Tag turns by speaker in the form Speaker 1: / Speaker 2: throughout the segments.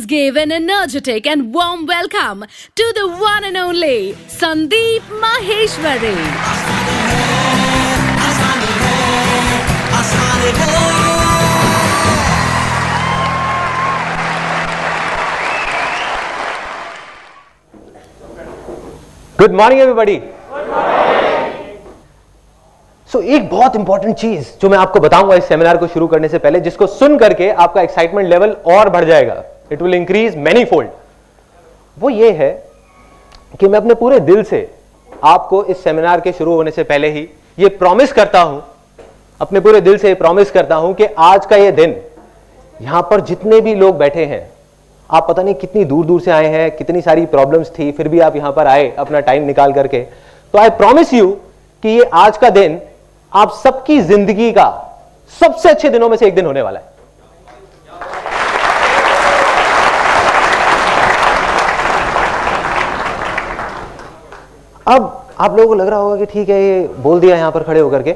Speaker 1: give an energetic and warm welcome to the one and only Sandeep Maheshwari.
Speaker 2: Good morning everybody. So एक बहुत important चीज जो मैं आपको बताऊंगा इस सेमिनार को शुरू करने से पहले, जिसको सुन करके आपका एक्साइटमेंट लेवल और बढ़ जाएगा, it will increase many fold, वो ये है कि मैं अपने पूरे दिल से आपको इस सेमिनार के शुरू होने से पहले ही ये प्रॉमिस करता हूं, अपने पूरे दिल से प्रॉमिस करता हूं कि आज का ये दिन यहां पर जितने भी लोग बैठे हैं, आप पता नहीं कितनी दूर दूर से आए हैं, कितनी सारी प्रॉब्लम्स थी, फिर भी आप यहां पर आए अपना टाइम निकाल करके, तो आई प्रॉमिस यू कि ये आज का दिन आप सबकी जिंदगी का सबसे अच्छे दिनों में से एक दिन होने वाला है। अब आप लोगों को लग रहा होगा कि ठीक है ये बोल दिया यहां पर खड़े होकर के,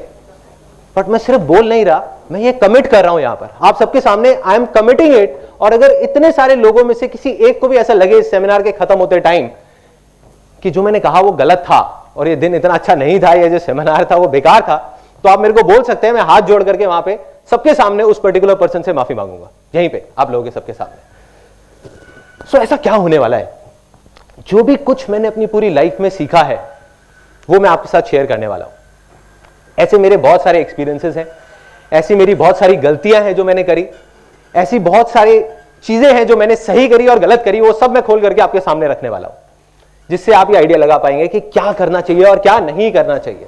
Speaker 2: बट मैं सिर्फ बोल नहीं रहा, मैं ये कमिट कर रहा हूं यहां पर आप सबके सामने, आई एम कमिटिंग इट। और अगर इतने सारे लोगों में से किसी एक को भी ऐसा लगे इस सेमिनार के खत्म होते टाइम कि जो मैंने कहा वो गलत था और ये दिन इतना अच्छा नहीं था, ये जो सेमिनार था वो बेकार था, तो आप मेरे को बोल सकते हैं, मैं हाथ जोड़ करके वहां पे सबके सामने उस पर्टिकुलर पर्सन से माफी मांगूंगा, यहीं पे आप लोगों के सबके सामने। सो ऐसा क्या होने वाला है, जो भी कुछ मैंने अपनी पूरी लाइफ में सीखा है वो मैं आपके साथ शेयर करने वाला हूं। ऐसे मेरे बहुत सारे एक्सपीरियंसेस हैं, ऐसी मेरी बहुत सारी गलतियां हैं जो मैंने करी, ऐसी बहुत सारी चीजें हैं जो मैंने सही करी और गलत करी, वो सब मैं खोल करके आपके सामने रखने वाला हूं, जिससे आप ये आइडिया लगा पाएंगे कि क्या करना चाहिए और क्या नहीं करना चाहिए।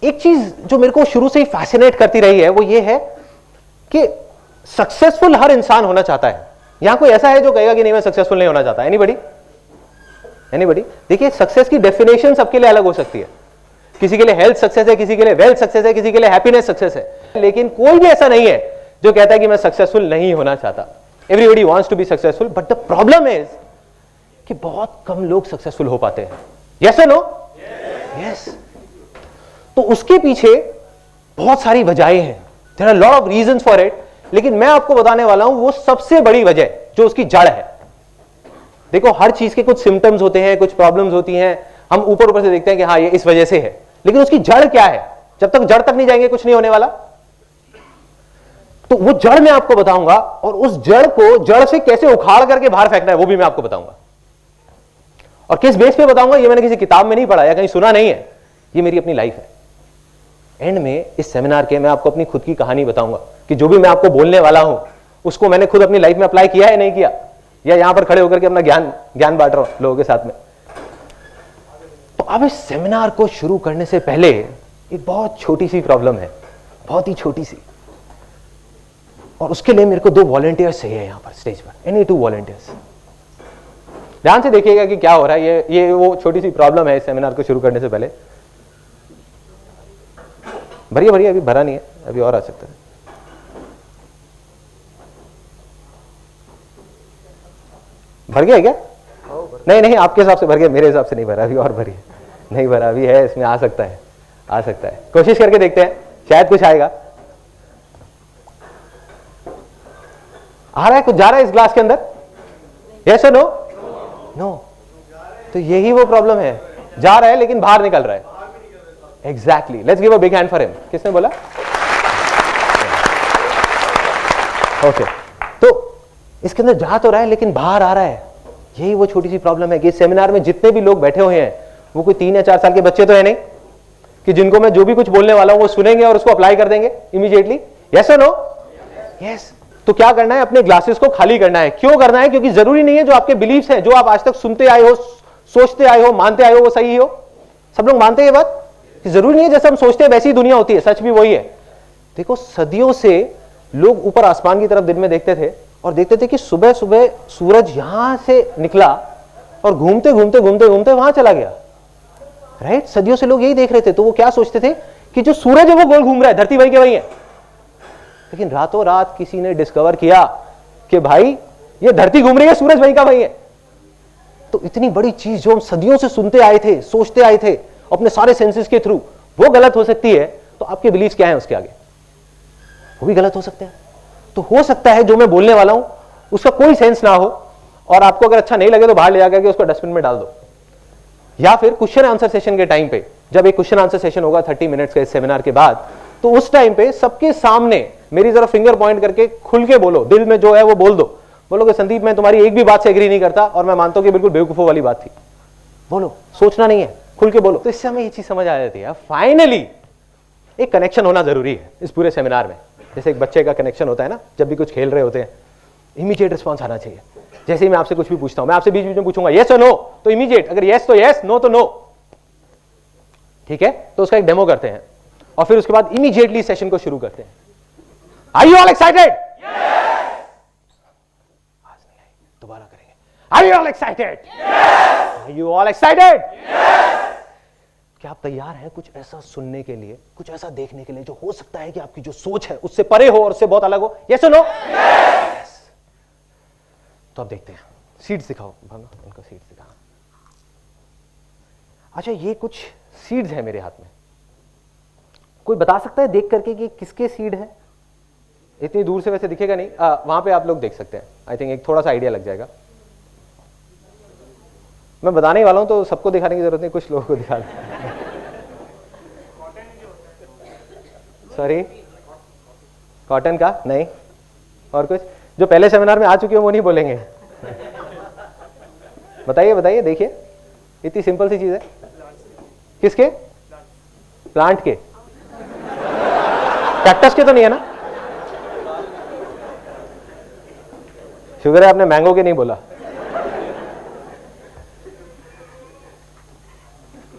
Speaker 2: एक चीज जो मेरे को शुरू से ही फैसिनेट करती रही है वो ये है कि सक्सेसफुल हर इंसान होना चाहता है। यहां कोई ऐसा है जो कहेगा कि नहीं मैं सक्सेसफुल नहीं होना चाहता? एनीबॉडी? देखिए, सक्सेस की डेफिनेशन सबके लिए अलग हो सकती है, किसी के लिए हेल्थ सक्सेस है, किसी के लिए वेल्थ सक्सेस है, किसी के लिए हैप्पीनेस सक्सेस है, लेकिन कोई भी ऐसा नहीं है जो कहता है कि मैं सक्सेसफुल नहीं होना चाहता। Everybody wants to be successful, but the problem is कि बहुत कम लोग सक्सेसफुल हो पाते हैं। यस और नो? यस। तो उसके पीछे बहुत सारी वजहें हैं, there are lot of reasons for it, लेकिन मैं आपको बताने वाला हूं वो सबसे बड़ी वजह जो उसकी जड़ है। देखो, हर चीज के कुछ सिम्टम्स होते हैं, कुछ प्रॉब्लम्स होती हैं, हम ऊपर ऊपर से देखते हैं कि हाँ ये इस वजह से है, लेकिन उसकी जड़ क्या है? जब तक जड़ तक नहीं जाएंगे कुछ नहीं होने वाला। तो वो जड़ मैं आपको बताऊंगा, और उस जड़ को जड़ से कैसे उखाड़ करके बाहर फेंकना है वो भी मैं आपको बताऊंगा। और किस बेस पे बताऊंगा ये मैंने किसी किताब में नहीं पढ़ा या कहीं सुना नहीं है, ये मेरी अपनी लाइफ है। एंड में इस सेमिनार के मैं आपको अपनी खुद की कहानी बताऊंगा कि जो भी मैं आपको बोलने वाला हूं उसको मैंने खुद अपनी लाइफ में अप्लाई किया है नहीं किया, या यहां पर खड़े होकर के अपना ज्ञान बांट रहा हूं लोगों के साथ में। तो अब इस सेमिनार को शुरू करने से पहले एक बहुत छोटी सी प्रॉब्लम है, बहुत ही छोटी सी, और उसके लिए मेरे को 2 वॉलंटियर्स चाहिए यहां पर स्टेज पर, एनी 2 वॉलंटियर्स। ध्यान से देखिएगा कि क्या हो रहा है, ये वो छोटी सी प्रॉब्लम है इस सेमिनार को शुरू करने से पहले। भरिए, अभी भरा नहीं है, अभी और आ सकता है। भर गया क्या? नहीं, आपके हिसाब से भर गया, मेरे हिसाब से नहीं भरा, अभी और भरिए। नहीं भरा अभी है, इसमें आ सकता है, कोशिश करके देखते हैं, शायद कुछ आएगा। आ रहा है कुछ, जा रहा है इस ग्लास के अंदर? यस और नो? नो। तो यही वो प्रॉब्लम है, जा रहा है लेकिन बाहर निकल रहा है। Exactly, let's give a big hand for him. किसने बोला? ओके, तो इसके अंदर जा तो रहा है लेकिन बाहर आ रहा है। यही वो छोटी सी प्रॉब्लम है कि इस सेमिनार में जितने भी लोग बैठे हुए हैं वो कोई 3 या 4 साल के बच्चे तो है नहीं कि जिनको मैं जो भी कुछ बोलने वाला हूं वो सुनेंगे और उसको अप्लाई कर देंगे इमीडिएटली। यस और नो? यस। तो क्या करना है, अपने ग्लासेस को खाली करना है। क्यों करना है? क्योंकि जरूरी नहीं है जो आपके बिलीफ्स हैं, जो आप आज तक सुनते आए हो, सोचते आए हो, मानते आए हो, वो सही हो। सब लोग मानते हैं ये बात कि जरूरी नहीं है जैसे हम सोचते हैं वैसी ही दुनिया होती है, सच भी वही है। देखो, सदियों से लोग ऊपर आसमान की तरफ दिन में देखते थे और देखते थे कि सुबह सुबह सूरज यहां से निकला और घूमते घूमते घूमते घूमते वहां चला गया, राइट? सदियों से लोग यही देख रहे थे। तो वो क्या सोचते थे कि जो सूरज है वो गोल घूम रहा है, धरती वही के वही है। लेकिन रातों रात किसी ने डिस्कवर किया कि भाई ये धरती घूम रही है, सूरज वही का वही है। तो इतनी बड़ी चीज जो हम सदियों से सुनते आए थे, सोचते आए थे अपने सारे सेंसेस के थ्रू, वो गलत हो सकती है, तो आपके बिलीफ क्या है उसके आगे? वो भी गलत हो सकते हैं। तो तो हो सकता है जो मैं बोलने वाला हूं उसका कोई सेंस ना हो, और आपको अगर अच्छा नहीं लगे तो बाहर ले जाकर के उसको डस्टबिन में डाल दो। या फिर क्वेश्चन आंसर सेशन के टाइम पे, जब एक क्वेश्चन आंसर सेशन होगा 30 मिनट्स के इस सेमिनार के बाद, तो उस टाइम पे सबके सामने मेरी जरा फिंगर पॉइंट करके खुल के बोलो, दिल में जो है वो बोल दो। बोलोगे संदीप मैं तुम्हारी एक भी बात से एग्री नहीं करता और मैं मानता हूं कि बिल्कुल बेवकूफों वाली बात थी। बोलो, सोचना नहीं है, खुल के बोलो। तो इससे हमें ये चीज समझ आ जाती है फाइनली एक कनेक्शन होना जरूरी है इस पूरे सेमिनार में। जैसे एक बच्चे का कनेक्शन होता है ना, जब भी कुछ खेल रहे होते हैं, इमीडिएट रिस्पॉन्स आना चाहिए। जैसे ही मैं आपसे कुछ भी पूछता हूं, मैं आपसे बीच बीच में पूछूंगा यस और नो, तो इमीडिएट, अगर यस तो यस, नो तो नो। ठीक है, तो उसका एक डेमो करते हैं और फिर उसके बाद इमीडिएटली सेशन को शुरू करते हैं। Are you all excited? दोबारा करेंगे। Are you all excited? Are you all excited? क्या आप तैयार हैं कुछ ऐसा सुनने के लिए, कुछ ऐसा देखने के लिए जो हो सकता है कि आपकी जो सोच है उससे परे हो और उससे बहुत अलग हो? यस और नो? यस। तो अब देखते हैं, सीड्स दिखाओ भावना, उनका सीड्स दिखा। अच्छा, ये कुछ सीड्स है मेरे हाथ में, कोई बता सकता है देख करके कि किसके सीड है? इतनी दूर से वैसे दिखेगा नहीं, वहां पे आप लोग देख सकते हैं। आई थिंक एक थोड़ा सा आइडिया लग जाएगा। मैं बताने वाला हूं तो सबको दिखाने की जरूरत नहीं, कुछ लोगों को दिखा दें। सॉरी, कॉटन का नहीं, और कुछ जो पहले सेमिनार में आ चुके हो वो नहीं बोलेंगे। बताइए बताइए, देखिए इतनी सिंपल सी चीज है। किसके? प्लांट के? कैक्टस के तो नहीं है ना? शुगर है आपने मैंगो के नहीं बोला।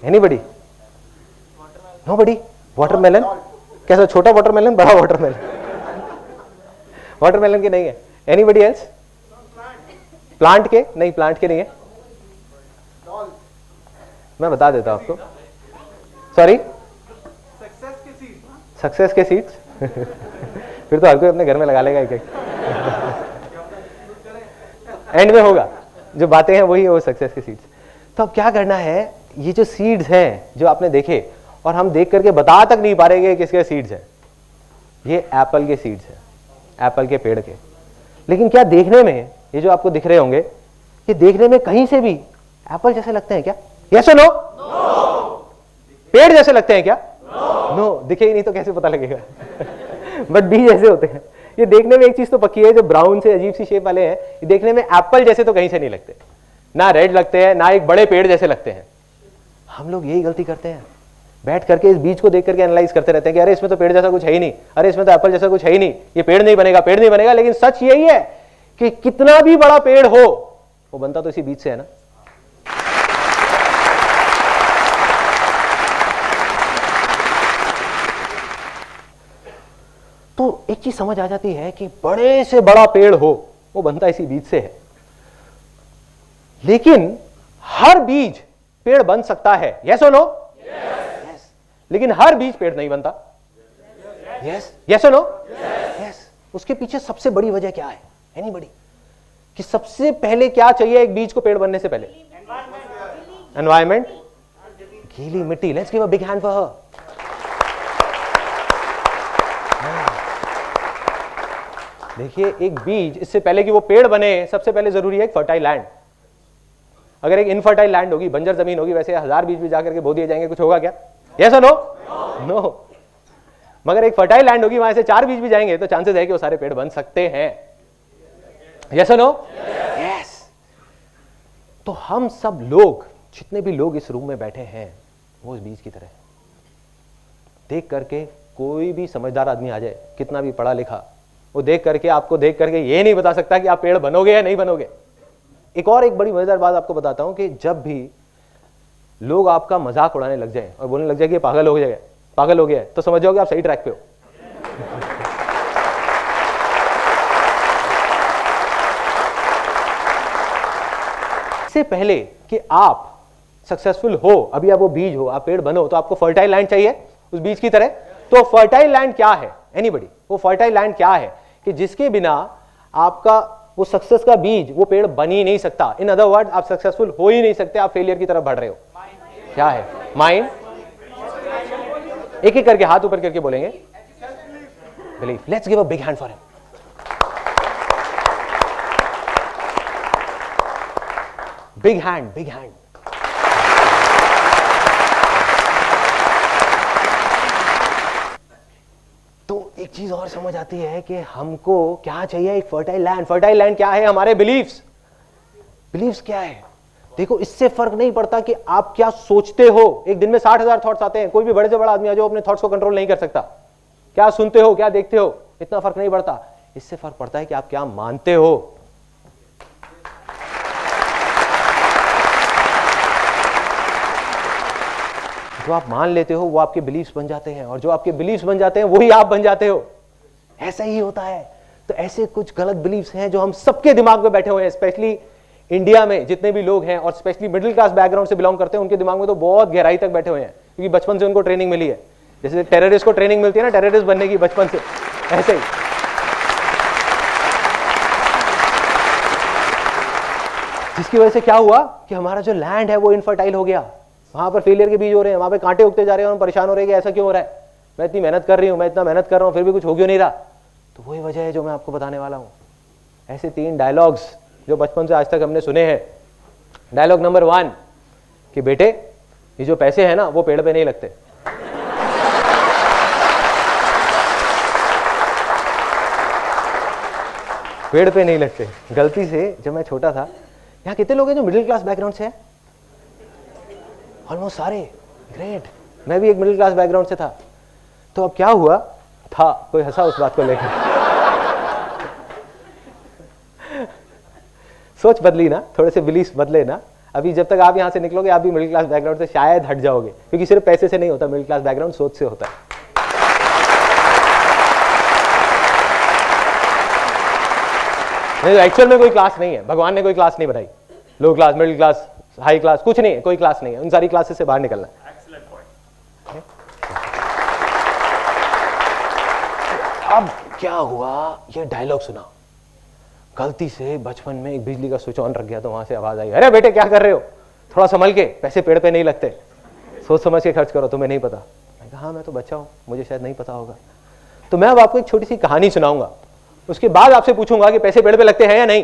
Speaker 2: एनीबडी? नोबडी? वाटरमेलन? कैसा, छोटा वाटरमेलन, बड़ा वाटरमेलन? वाटरमेलन के नहीं है। Anybody else? प्लांट के? नहीं, प्लांट के नहीं है। मैं बता देता हूं आपको। सॉरी, सक्सेस के सीड्स। फिर तो हर कोई अपने घर में लगा लेगा एक एक। एंड में होगा, जो बातें हैं वही है वो सक्सेस के सीड्स। तो अब क्या करना है, ये जो सीड्स हैं जो आपने देखे और हम देख करके बता तक नहीं पा रहे कि किसके सीड्स हैं, ये एप्पल के सीड्स हैं, एप्पल के पेड़ के। लेकिन क्या देखने में ये जो आपको दिख रहे होंगे, ये देखने में कहीं से भी एप्पल जैसे लगते हैं क्या? यस और नो? पेड़ जैसे लगते हैं क्या? नो। दिखे ही नहीं तो कैसे पता लगेगा? बट बीज जैसे होते हैं। ये देखने में एक चीज तो पक्की है, जो ब्राउन से अजीब सी शेप वाले हैं, ये देखने में एप्पल जैसे तो कहीं से नहीं लगते, ना रेड लगते हैं, ना एक बड़े पेड़ जैसे लगते हैं। हम लोग यही गलती करते हैं, बैठ करके इस बीज को देख करके एनालाइज करते रहते हैं कि अरे इसमें तो पेड़ जैसा कुछ है ही नहीं, अरे इसमें तो एप्पल जैसा कुछ है ही नहीं, ये पेड़ नहीं बनेगा, पेड़ नहीं बनेगा। लेकिन सच यही है कि कितना भी बड़ा पेड़ हो, वो बनता तो इसी बीज से है ना। तो एक चीज समझ आ जाती है कि बड़े से बड़ा पेड़ हो, वो बनता इसी बीज से है। लेकिन हर बीज पेड़ बन सकता है, यस और नो? यस। लेकिन हर बीज पेड़ नहीं बनता, यस। यस और नो? यस। उसके पीछे सबसे बड़ी वजह क्या है? एनीबडी? कि सबसे पहले क्या चाहिए एक बीज को पेड़ बनने से पहले? एनवायरमेंट, गीली मिट्टी। Let's give a big hand for her. देखिए, एक बीज, इससे पहले कि वो पेड़ बने, सबसे पहले जरूरी है एक फर्टाइल लैंड। अगर एक इनफर्टाइल लैंड होगी, बंजर जमीन होगी, वैसे 1000 बीज भी जाकर के बो दिए जाएंगे, कुछ होगा क्या? यस और नो? नो। मगर एक फर्टाइल लैंड होगी, वहां से 4 बीज भी जाएंगे तो चांसेस है कि वो सारे पेड़ बन सकते हैं। यस और नो? यस। तो हम सब लोग, जितने भी लोग इस रूम में बैठे हैं, वो इस बीज की तरह देख करके, कोई भी समझदार आदमी आ जाए, कितना भी पढ़ा लिखा, वो देख करके, आपको देख करके ये नहीं बता सकता कि आप पेड़ बनोगे या नहीं बनोगे। एक और एक बड़ी मजेदार बात आपको बताता हूं कि जब भी लोग आपका मजाक उड़ाने लग जाए और बोलने लग जाए कि पागल हो गया, पागल हो गया, तो समझ जाओगे आप सही ट्रैक पे हो। इससे पहले कि आप सक्सेसफुल हो, अभी आप वो बीज हो, आप पेड़ बनो, तो आपको फर्टाइल लैंड चाहिए उस बीज की तरह। तो फर्टाइल लैंड क्या है? एनीबडी? वो फर्टाइल लैंड क्या है कि जिसके बिना आपका वो सक्सेस का बीज, वो पेड़ बन ही नहीं सकता। इन अदर वर्ड, आप सक्सेसफुल हो ही नहीं सकते, आप फेलियर की तरफ बढ़ रहे हो। क्या है? माइंड। एक एक करके हाथ ऊपर करके बोलेंगे belief. Let's give a big hand for him. Big hand, big hand. तो एक चीज और समझ आती है कि हमको क्या चाहिए, एक फर्टाइल लैंड। फर्टाइल लैंड क्या है? हमारे बिलीफ्स। बिलीफ्स क्या है? देखो, इससे फर्क नहीं पड़ता कि आप क्या सोचते हो। एक दिन में 60,000 थॉट्स आते हैं। कोई भी बड़े से बड़ा आदमी आ जाओ, अपने थॉट्स को कंट्रोल नहीं कर सकता। क्या सुनते हो, क्या देखते हो, इतना फर्क नहीं पड़ता। इससे फर्क पड़ता है कि आप क्या मानते हो। जो आप मान लेते हो वो आपके बिलीफ्स बन जाते हैं, और जो आपके बिलीफ्स बन जाते हैं वही आप बन जाते हो। ऐसा ही होता है। तो ऐसे कुछ गलत बिलीफ्स हैं जो हम सबके दिमाग में बैठे हुए हैं। स्पेशली इंडिया में जितने भी लोग हैं, और स्पेशली मिडिल क्लास बैकग्राउंड से बिलोंग करते हैं, उनके दिमाग में तो बहुत गहराई तक बैठे हुए हैं, क्योंकि बचपन से उनको ट्रेनिंग मिली है। जैसे टेररिस्ट को ट्रेनिंग मिलती है ना, टेररिस्ट बनने की बचपन से, ऐसे ही। जिसकी वजह से क्या हुआ कि हमारा जो लैंड है वो इनफर्टाइल हो गया। वहां पर फेलियर के बीज हो रहे हैं, वहां पे कांटे उगते जा रहे हैं, और हम परेशान हो रहे हैं कि ऐसा क्यों हो रहा है। मैं इतनी मेहनत कर रही हूं, मैं इतना मेहनत कर रहा हूं, फिर भी कुछ हो क्यों नहीं रहा। तो वही वजह है जो मैं आपको बताने वाला हूं। ऐसे 3 डायलॉग्स जो बचपन से आज तक हमने सुने हैं। डायलॉग नंबर 1 कि बेटे, ये जो पैसे हैं ना वो पेड़ पे नहीं लगते। पेड़ पे नहीं लगते। गलती से जब मैं छोटा था, यहाँ कितने लोग हैं जो मिडिल क्लास बैकग्राउंड से हैं? ऑलमोस्ट सारे। ग्रेट। मैं भी एक मिडिल क्लास बैकग्राउंड से था। तो अब क्या हुआ था, कोई हंसा उस बात को लेकर। सोच बदली ना, थोड़े से बिलीफ बदले ना। अभी जब तक आप यहां से निकलोगे, आप भी मिडिल क्लास बैकग्राउंड से शायद हट जाओगे, क्योंकि सिर्फ पैसे से नहीं होता मिडिल क्लास बैकग्राउंड, सोच से होता है। नहीं, एक्चुअल में कोई क्लास नहीं है। भगवान ने कोई क्लास नहीं बनाई। Low class, middle class, high class, कुछ नहीं है। कोई क्लास नहीं है। उन सारी क्लासेस से बाहर निकलना है। अब क्या हुआ, ये डायलॉग सुना। गलती से बचपन में एक बिजली का स्विच ऑन रख गया, तो वहां से आवाज आई, अरे बेटे क्या कर रहे हो, थोड़ा संभल के, पैसे पेड़ पे नहीं लगते, सोच समझ के खर्च करो, तुम्हें नहीं पता। मैं कहा हाँ, मैं तो बच्चा हूं, मुझे शायद नहीं पता होगा। तो मैं अब आपको एक छोटी सी कहानी सुनाऊंगा, उसके बाद आपसे पूछूंगा कि पैसे पेड़ पे लगते हैं या नहीं।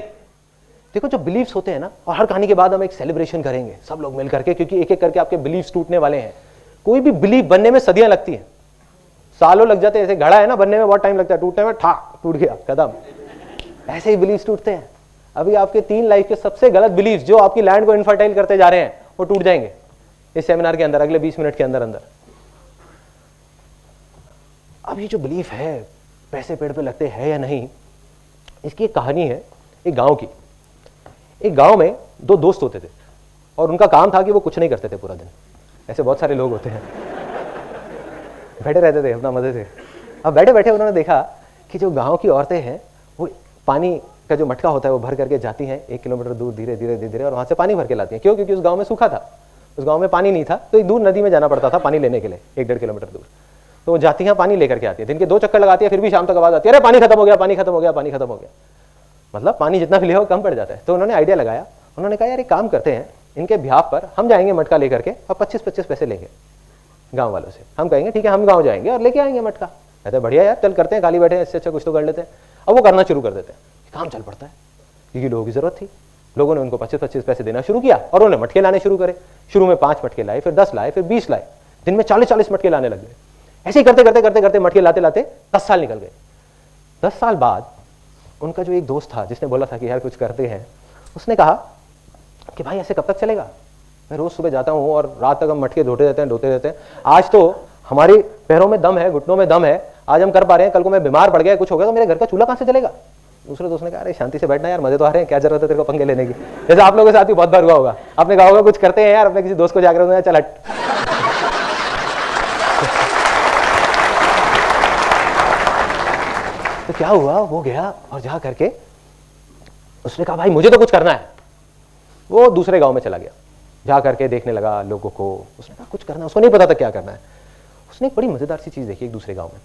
Speaker 2: देखो, जो बिलीफ्स होते हैं ना, और हर कहानी के बाद हम एक सेलिब्रेशन करेंगे सब लोग मिल करके, क्योंकि एक एक करके आपके बिलीफ्स टूटने वाले हैं। कोई भी बिलीफ बनने में सदियां लगती हैं, सालों लग जाते हैं। ऐसे घड़ा है ना, बनने में बहुत टाइम लगता है, टूटने में टूट गया, खत्म। ऐसे ही बिलीफ्स टूटते हैं। अभी आपके 3 लाइफ के सबसे गलत बिलीफ्स जो आपकी लैंड को इनफर्टाइल करते जा रहे हैं, वो टूट जाएंगे इस सेमिनार के अंदर, अगले 20 मिनट के अंदर अंदर। अब ये जो बिलीफ है पैसे पेड़ पे लगते हैं या नहीं, इसकी एक कहानी है एक गांव की। एक गांव में 2 दोस्त होते थे, और उनका काम था कि वो कुछ नहीं करते थे पूरा दिन। ऐसे बहुत सारे लोग होते हैं, बैठे रहते थे अपना मजे से। अब बैठे बैठे उन्होंने देखा कि जो गांव की औरतें हैं, वो पानी का जो मटका होता है वो भर करके जाती हैं 1 किलोमीटर दूर, धीरे धीरे धीरे धीरे, और वहां से पानी भर के लाती हैं। क्यों? क्योंकि उस गांव में सूखा था, उस गांव में पानी नहीं था, तो एक दूर नदी में जाना पड़ता था पानी लेने के लिए, 1-1.5 किलोमीटर दूर। तो वो जाती हैं, पानी लेकर के आती है, दिन के 2 चक्कर लगाती है, फिर भी शाम तक आवाज आती है, अरे पानी खत्म हो गया, पानी खत्म हो गया, पानी खत्म हो गया। मतलब पानी जितना भी ले कम पड़ जाता है। तो उन्होंने आइडिया लगाया, उन्होंने कहा यार एक काम करते हैं, इनके ब्याह पर हम जाएंगे मटका लेकर के, और 25-25 पैसे लेंगे गांव वालों से। हम कहेंगे ठीक है, हम गांव जाएंगे और लेके आएंगे मटका। कहते बढ़िया यार, चल करते हैं, खाली बैठे हैं, इससे अच्छा कुछ तो कर लेते हैं। अब वो करना शुरू कर देते हैं, काम चल पड़ता है, क्योंकि लोगों की जरूरत थी। लोगों ने उनको 25-25 पैसे देना शुरू किया, और उन्होंने मटके लाने शुरू करे। शुरू में 5 मटके लाए, फिर 10 लाए, फिर 20 लाए, दिन में 40-40 मटके लाने लग गए। ऐसे ही करते करते करते करते मटके लाते लाते 10 साल निकल गए। 10 साल बाद उनका जो एक दोस्त था जिसने बोला था कि यार कुछ करते हैं, उसने कहा कि भाई ऐसे कब तक चलेगा, मैं रोज सुबह जाता हूँ और रात तक हम मटके धोते रहते हैं, ढोते रहते हैं। आज तो हमारे पैरों में दम है, घुटनों में दम है, आज हम कर पा रहे हैं, कल को मैं बीमार पड़ गया, कुछ हो गया तो मेरे घर का चूल्हा कहाँ से चलेगा। दूसरे दोस्त ने कहा अरे शांति से बैठना यार, मजे तो आ रहे हैं, क्या जरूरत है तेरे को पंगे लेने की। जैसे आप लोगों के साथ भी बहुत बार हुआ होगा, आपने कहा होगा कुछ करते हैं यार, अपने किसी दोस्त को जाकर चल हट। तो क्या हुआ, वो गया और जा करके उसने कहा भाई मुझे तो कुछ करना है। वो दूसरे गांव में चला गया, जा करके देखने लगा लोगों को। उसने कहा कुछ करना है, उसको नहीं पता था क्या करना है। उसने एक बड़ी मजेदार सी चीज देखी एक दूसरे गांव में।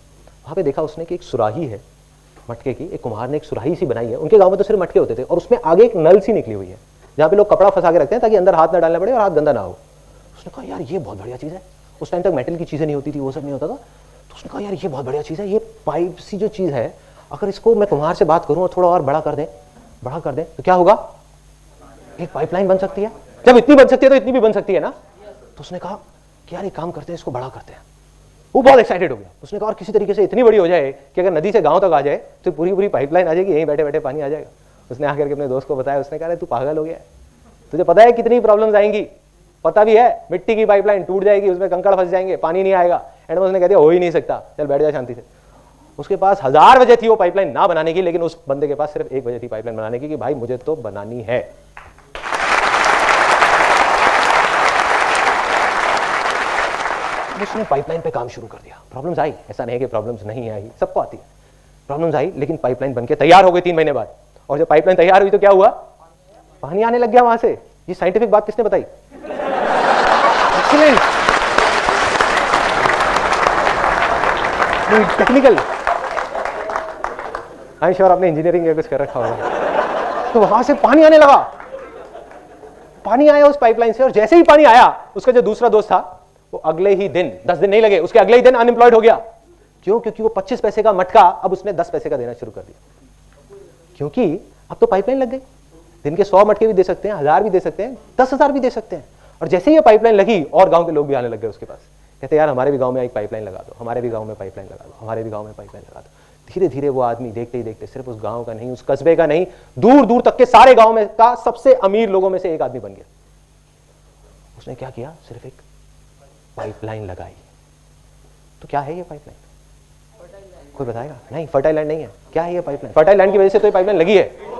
Speaker 2: वहां पे देखा उसने कि एक सुराही है मटके की, एक कुम्हार ने एक सुराही सी बनाई है। उनके गांव में तो सिर्फ मटके होते थे, और उसमें आगे एक नल सी निकली हुई है जहां पे लोग कपड़ा फंसा के रखते हैं ताकि अंदर हाथ ना डालना पड़े और हाथ गंदा ना हो। उसने कहा यार ये बहुत बढ़िया चीज है। उस टाइम तक मेटल की चीजें नहीं होती थी, वो सब नहीं होता था। तो उसने कहा यार ये बहुत बढ़िया चीज है, ये पाइप सी जो चीज है, अगर इसको मैं कुम्हार से बात करूं और थोड़ा और बड़ा कर दें तो क्या होगा, एक पाइपलाइन बन सकती है, जब इतनी बन सकती है तो इतनी भी बन सकती है ना। तो उसने कहा कि यार एक काम करते हैं, इसको बड़ा करते हैं। वो बहुत एक्साइटेड हो गया। उसने कहा और किसी तरीके से इतनी बड़ी हो जाए कि अगर नदी से गांव तक आ जाए तो पूरी पूरी पाइपलाइन आ जाएगी, यहीं बैठे बैठे पानी आ जाएगा। उसने आकर के अपने दोस्त को बताया। उसने कहा तू पागल हो गया है, तुझे पता है कितनी प्रॉब्लम्स आएंगी, पता भी है, मिट्टी की पाइपलाइन टूट जाएगी, उसमें कंकड़ फंस जाएंगे, पानी नहीं आएगा। एंड में उसने कह दिया हो ही नहीं सकता, चल बैठ जा शांति से। उसके पास 1000 वजह थी वो पाइपलाइन ना बनाने की, लेकिन उस बंदे के पास सिर्फ एक वजह थी पाइपलाइन बनाने की कि भाई मुझे तो बनानी है। उसने पाइपलाइन पे काम शुरू कर दिया। प्रॉब्लम्स आई, ऐसा नहीं है कि प्रॉब्लम्स नहीं आई, सबको आती है। प्रॉब्लम्स आई, लेकिन पाइपलाइन बनके तैयार हो गई 3 महीने बाद। और जब पाइपलाइन तैयार हुई तो क्या हुआ, पानी आने लग गया वहां से। ये साइंटिफिक बात किसने बताई? Excellent, technical. I am sure आपने इंजीनियरिंग या कुछ कर रखा होगा। तो वहां से पानी आने लगा, पानी आया उस पाइपलाइन से। और जैसे ही पानी आया, उसका जो दूसरा दोस्त था वो अगले ही दिन, 10 दिन नहीं लगे, उसके अगले ही दिन अनएम्प्लॉयड हो गया। क्यों? क्योंकि वो 25 पैसे का मटका अब उसने 10 पैसे का देना शुरू कर दिया। क्योंकि अब तो पाइपलाइन लग गई। दिन के 100 मटके भी दे सकते हैं, 1000 भी दे सकते हैं, 10,000 भी दे सकते हैं। और जैसे ही ये पाइपलाइन लगी और गांव के लोग भी आने लग गए उसके पास, कहते यार हमारे भी गांव में एक पाइपलाइन लगा दो, हमारे भी गांव में पाइपलाइन लगा दो, हमारे भी गांव में पाइपलाइन लगा दो। धीरे धीरे वो आदमी देखते ही देखते सिर्फ उस गांव का नहीं, उस कस्बे का नहीं, दूर दूर तक के सारे गांव में का सबसे अमीर लोगों में से एक आदमी बन गया। उसने क्या किया? सिर्फ एक पाइपलाइन लगाई। तो क्या है ये पाइपलाइन? कोई बताएगा? नहीं, फर्टाइल लैंड नहीं है। क्या है ये पाइपलाइन? फर्टाइल लैंड की वजह से तो ये पाइपलाइन लगी है।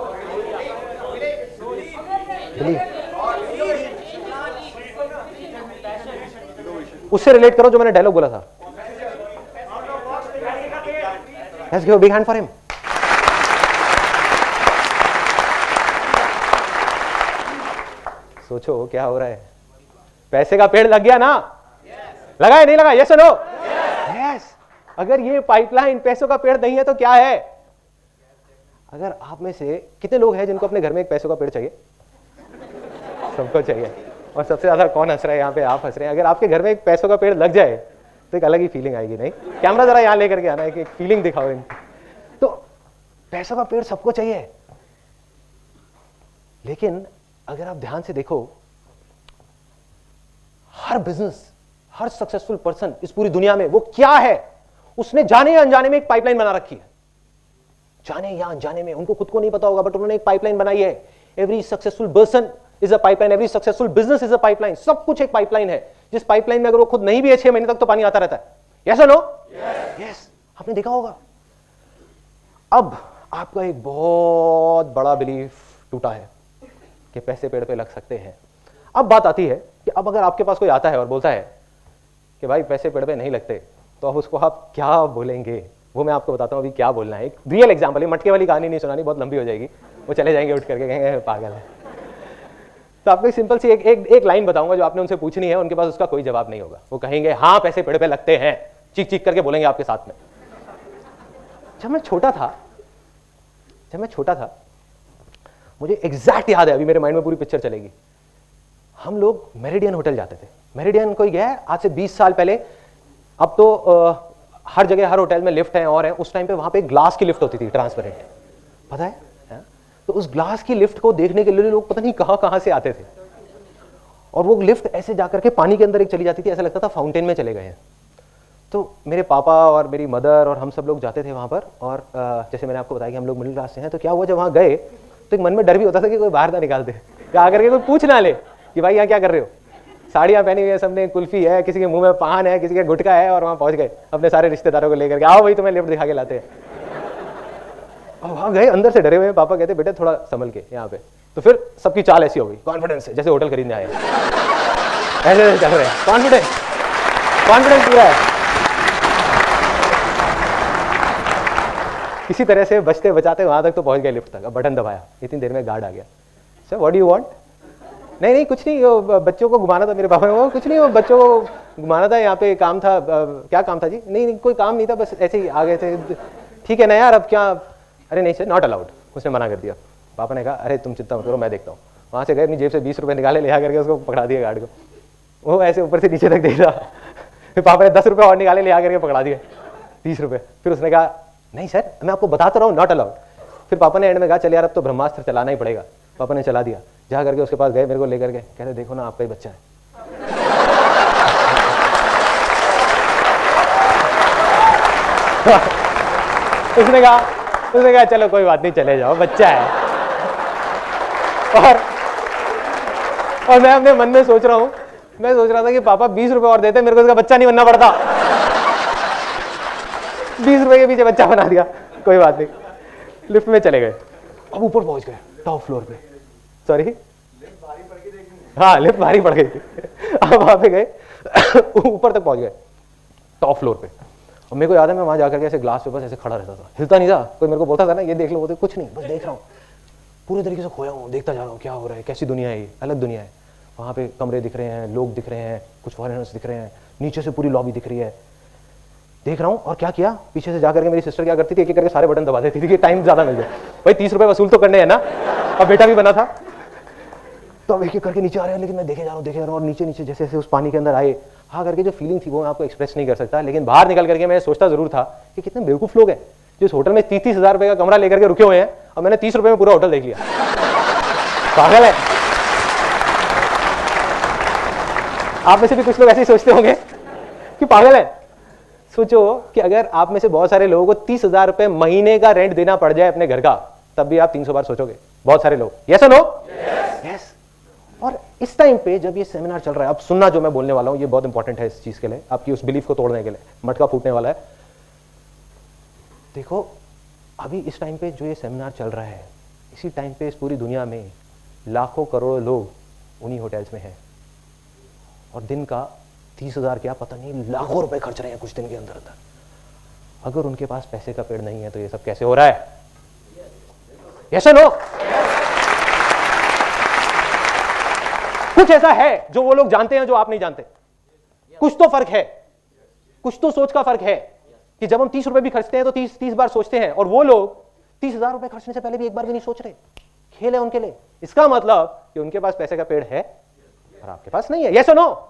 Speaker 2: उससे रिलेट करो जो मैंने डायलॉग बोला था। Let's give a big hand for him. सोचो क्या हो रहा है। पैसे का पेड़ लग गया ना? लगा है नहीं लगा? यस और नो? यस। अगर ये पाइपलाइन पैसों का पेड़ नहीं है तो क्या है? अगर आप में से कितने लोग हैं जिनको अपने घर में एक पैसों का पेड़ चाहिए? सबको चाहिए। और सबसे ज्यादा कौन हंस रहा है यहाँ पे? आप हंस रहे हैं। अगर आपके घर में एक पैसों का पेड़ लग जाए तो एक अलग ही फीलिंग आएगी। नहीं, कैमरा जरा यहाँ लेकर के आना है कि एक फीलिंग दिखाओ इनको। तो पैसों का पेड़ सबको चाहिए, लेकिन अगर आप ध्यान से देखो, हर बिजनेस, हर सक्सेसफुल पर्सन इस पूरी दुनिया में, वो क्या है? उसने जाने या अनजाने में एक पाइपलाइन बना रखी है। जाने या अनजाने में, उनको खुद को नहीं पता होगा, बट उन्होंने एक पाइपलाइन बनाई है। Every successful person is a pipeline, every successful business is a pipeline. सब कुछ एक पाइपलाइन है, जिस पाइपलाइन में अगर वो खुद नहीं भी है 6 महीने तक तो पानी आता रहता है। यस और नो? यस। आपने देखा होगा। अब आपका एक बहुत बड़ा बिलीफ टूटा है कि पैसे पेड़ पे लग सकते हैं। अब बात आती है कि अब अगर आपके पास कोई आता है और बोलता है कि भाई पैसे पेड़ पे नहीं लगते, तो अब उसको आप क्या बोलेंगे? वो मैं आपको बताता हूँ अभी क्या बोलना है। एक रियल एग्जांपल है, मटके वाली कहानी नहीं सुनानी, बहुत लंबी हो जाएगी, वो चले जाएंगे उठ करके, कहेंगे पागल है। तो आपको सिंपल सी एक लाइन बताऊंगा जो आपने उनसे पूछनी है, उनके पास उसका कोई जवाब नहीं होगा। वो कहेंगे हाँ पैसे पेड़ पे लगते हैं, चीख चीख करके बोलेंगे आपके साथ में। जब मैं छोटा था मुझे एग्जैक्ट याद है, अभी मेरे माइंड में पूरी पिक्चर चलेगी। हम लोग मेरिडियन होटल जाते थे। मेरिडियन कोई गया है आज से 20 साल पहले। अब तो हर जगह हर होटल में लिफ्ट है और है। उस टाइम पे वहां पे ग्लास की लिफ्ट होती थी, ट्रांसपेरेंट, पता है? तो उस ग्लास की लिफ्ट को देखने के लिए लोग पता नहीं कहां से आते थे। और वो लिफ्ट ऐसे जाकर के पानी के अंदर एक चली जाती थी, ऐसा लगता था फाउंटेन में चले गए हैं। तो मेरे पापा और मेरी मदर और हम सब लोग जाते थे वहां पर। और जैसे मैंने आपको बताया कि हम लोग मिडिल क्लास से हैं, तो क्या हुआ जब वहां गए तो एक मन में डर भी होता था कि कोई बाहर ना निकाल दे, आकर के कोई पूछ ना ले कि भाई यहाँ क्या कर रहे हो। साड़ियाँ पहनी हुई है सबने, कुल्फी है, किसी के मुंह में पान है, किसी के गुटखा है, और वहां पहुंच गए अपने सारे रिश्तेदारों को लेकर के, आओ भाई तुम्हें लिफ्ट दिखा के लाते हैं। और वहां गए, अंदर से डरे हुए। पापा कहते बेटे थोड़ा संभल के यहाँ पे। तो फिर सबकी चाल ऐसी हो गई, कॉन्फिडेंस से, जैसे होटल खरीदने आए ऐसे चल रहे हैं, कॉन्फिडेंस पूरा है। किसी तरह से बचते बचाते वहां तक तो पहुंच गए लिफ्ट तक। अब बटन दबाया, इतनी देर में गार्ड आ गया। Sir what do you want? नहीं कुछ नहीं, वो बच्चों को घुमाना था। मेरे पापा ने, वो कुछ नहीं, वो बच्चों को घुमाना था, यहाँ पे काम था। क्या काम था जी? नहीं कोई काम नहीं था, बस ऐसे ही आ गए थे। ठीक है ना यार, अब क्या? अरे नहीं सर, नॉट अलाउड। उसने मना कर दिया। पापा ने कहा अरे तुम चिंता मत करो, मैं देखता हूँ। वहाँ से गए, अपनी जेब से 20 रुपये निकाले, ले आ करके उसको पकड़ा दिया गार्ड को। वो ऐसे ऊपर से नीचे तक देख रहा। फिर पापा ने 10 रुपये और निकाले, ले आ करके पकड़ा दिए 30 रुपये। फिर उसने कहा नहीं सर मैं आपको बताता रहा हूँ, नॉट अलाउड। फिर पापा ने एंड में कहा चल यार अब तो ब्रह्मास्त्र चलाना ही पड़ेगा। पापा ने चला दिया। जा करके उसके पास गए, मेरे को लेकर के कहते देखो ना आपका ही बच्चा है। उसने कहा चलो कोई बात नहीं, चले जाओ, बच्चा है। और मैं अपने मन में सोच रहा था कि पापा 20 रुपए और देते, मेरे को इसका बच्चा नहीं बनना पड़ता। 20 रुपए के पीछे बच्चा बना दिया, कोई बात नहीं। लिफ्ट में चले गए, अब ऊपर पहुंच गए, टॉप फ्लोर पे। सॉरी, हाँ लिफ्ट भारी पड़ गई थी। अब वहां पे गए, ऊपर तक पहुंच गए, टॉप फ्लोर पे। और मेरे को याद है मैं वहां जाकर के ऐसे ग्लास पे बस ऐसे खड़ा रहता था, हिलता नहीं था। कोई मेरे को बोलता था ना ये देख लो, बोलते कुछ नहीं, बस देख रहा हूँ, पूरे तरीके से खोया हूँ, देखता जा रहा हूँ क्या हो रहा है, कैसी दुनिया है ये, अलग दुनिया है। वहाँ पे कमरे दिख रहे हैं, लोग दिख रहे हैं, कुछ फॉरेनर्स दिख रहे हैं, नीचे से पूरी लॉबी दिख रही है, देख रहा हूँ। और क्या किया, पीछे से जाकर के मेरी सिस्टर क्या करती थी, एक एक करके सारे बटन दबा देती थी कि टाइम ज्यादा मिल जाए। भाई 30 रुपए वसूल तो करने हैं ना, और बेटा भी बना था। तो अब एक एक करके नीचे आ रहे हैं, लेकिन मैं देखे जा रहा हूँ और नीचे नीचे जैसे जैसे उस पानी के अंदर आए, हाँ करके जो फीलिंग थी वो मैं आपको एक्सप्रेस नहीं कर सकता। लेकिन बाहर निकल करके मैं सोचता जरूर था कि कितने बेवकूफ लोग हैं जो इस होटल में 30-30 हजार रुपए का कमरा लेकर के रुके हुए हैं, और मैंने 30 रुपए में पूरा होटल देख लिया। पागल है। आप में से भी कुछ लोग ऐसे ही सोचते होंगे कि पागल है। सोचो कि अगर आप में से बहुत सारे लोगों को 30 हजार रुपए महीने का रेंट देना पड़ जाए अपने घर का, तब भी आप 300 बार सोचोगे। बहुत सारे लोग, यस और नो? यस। और इस टाइम पे जब ये सेमिनार चल रहा है, अब सुनना जो मैं बोलने वाला हूं ये बहुत इंपॉर्टेंट है इस चीज के लिए, आपकी उस बिलीफ को तोड़ने के लिए, मटका फूटने वाला है। देखो अभी इस टाइम पे जो ये सेमिनार चल रहा है, इसी टाइम पे इस पूरी दुनिया में लाखों करोड़ों लोग उन्हीं होटल्स में हैं, और दिन का 30 हजार क्या पता नहीं लाखों रुपए खर्च रहे हैं कुछ दिन के अंदर अंदर। अगर उनके पास पैसे का पेड़ नहीं है तो ये सब कैसे हो रहा है? यस और नो? कुछ ऐसा है जो वो लोग जानते हैं जो आप नहीं जानते। कुछ तो फर्क है, कुछ तो सोच का फर्क है कि जब हम 30 रुपए भी खर्चते हैं तो 30 बार सोचते हैं, और वो लोग 30 हजार रुपए खर्चने से पहले भी एक बार भी नहीं सोच रहे। खेल है उनके लिए। इसका मतलब कि उनके पास पैसे का पेड़ है और आपके पास नहीं है। यस और नो?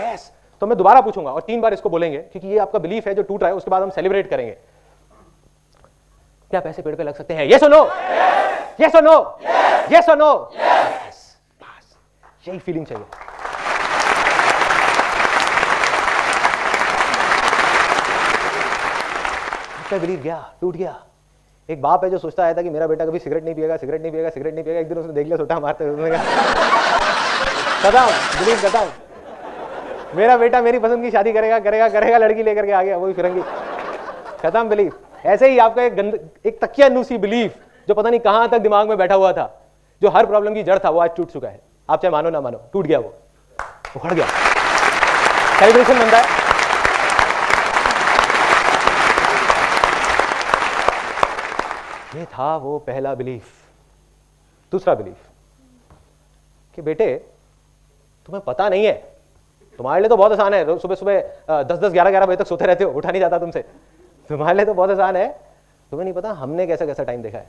Speaker 2: यस। तो मैं दोबारा पूछूंगा और 3 बार इसको बोलेंगे, क्योंकि ये आपका बिलीफ है जो टूट रहा है, उसके बाद हम सेलिब्रेट करेंगे। क्या पैसे पेड़ पे लग सकते हैं? यस और नो? यस और नो? यस और नो? यस। बस यही फीलिंग चाहिए। आपका बिलीफ गया, टूट गया। एक बाप है जो सोचता आया था कि मेरा बेटा कभी सिगरेट नहीं पिएगा, सिगरेट नहीं पिएगा, सिगरेट नहीं पिएगा। एक दिन उसने देख लिया सोटा मारते हुए, खत्म, बिलीफ खत्म। मेरा बेटा मेरी पसंद की शादी करेगा करेगा करेगा, लड़की लेकर के आ गया, वो भी फिरंगी, खत्म बिलीफ। ऐसे ही आपका एक तकियानुसी बिलीफ जो पता नहीं कहां तक दिमाग में बैठा हुआ था, जो हर प्रॉब्लम की जड़ था, वो आज टूट चुका है। आप चाहे मानो ना मानो, टूट गया, वो उखड़ गया। सेलिब्रेशन बनता है। ये था वो पहला बिलीफ। दूसरा बिलीफ कि बेटे तुम्हें पता नहीं है, तुम्हारे लिए तो बहुत आसान है, सुबह सुबह 10-10, 11-11 बजे तक सोते रहते हो, उठा नहीं जाता तुमसे। तुम्हारे लिए तो बहुत आसान है, तुम्हें नहीं पता हमने कैसा कैसा टाइम देखा है।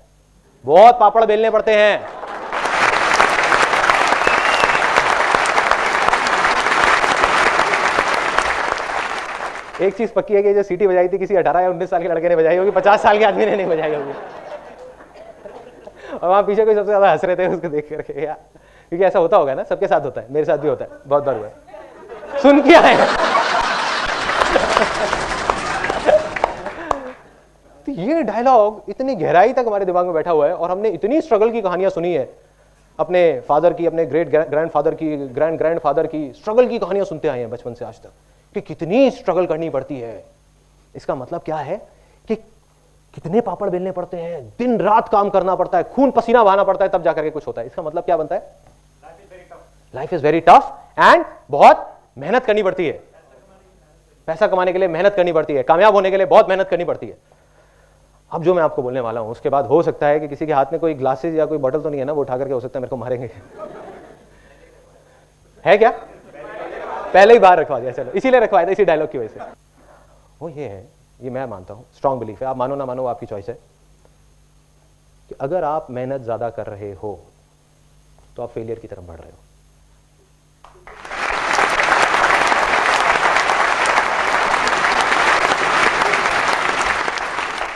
Speaker 2: बहुत पापड़ बेलने पड़ते हैं। एक चीज पक्की है कि जो सीटी बजाई थी किसी 18 या 19 साल के लड़के ने बजाई होगी, 50 साल के आदमी ने नहीं बजाई होगी। और वहां पीछे कोई सबसे ज्यादा हंस रहे थे उसको देख करके, यार क्योंकि ऐसा होता होगा ना, सबके साथ होता है, मेरे साथ भी होता है, बहुत बार हुआ है। सुन क्या है? तो ये डायलॉग इतनी गहराई तक हमारे दिमाग में बैठा हुआ है, और हमने इतनी स्ट्रगल की कहानियां सुनी है अपने फादर की, अपने ग्रेट ग्रैंडफादर की, ग्रैंडफादर की, स्ट्रगल की कहानियां सुनते आए हैं बचपन से आज तक कि कितनी स्ट्रगल करनी पड़ती है। इसका मतलब क्या है कि कितने पापड़ बेलने पड़ते हैं, दिन रात काम करना पड़ता है, खून पसीना बहाना पड़ता है, तब जाकर के कुछ होता है। इसका मतलब क्या बनता है? Life is very tough and बहुत मेहनत करनी पड़ती है। पैसा कमाने के लिए मेहनत करनी पड़ती है, कामयाब होने के लिए बहुत मेहनत करनी पड़ती है। अब जो मैं आपको बोलने वाला हूं उसके बाद हो सकता है कि किसी के हाथ में कोई ग्लासेस या कोई बॉटल तो नहीं है ना, वो उठा करके हो सकता है मेरे को मारेंगे। है क्या? पहले ही बाहर रखवा दिया, चलो इसीलिए रखवाया था, इसी डायलॉग की वजह से। वो ये है, ये मैं मानता हूं, स्ट्रॉन्ग बिलीफ है, आप मानो ना मानो आपकी चॉइस है, कि अगर आप मेहनत ज्यादा कर रहे हो तो आप फेलियर की तरफ बढ़ रहे हो।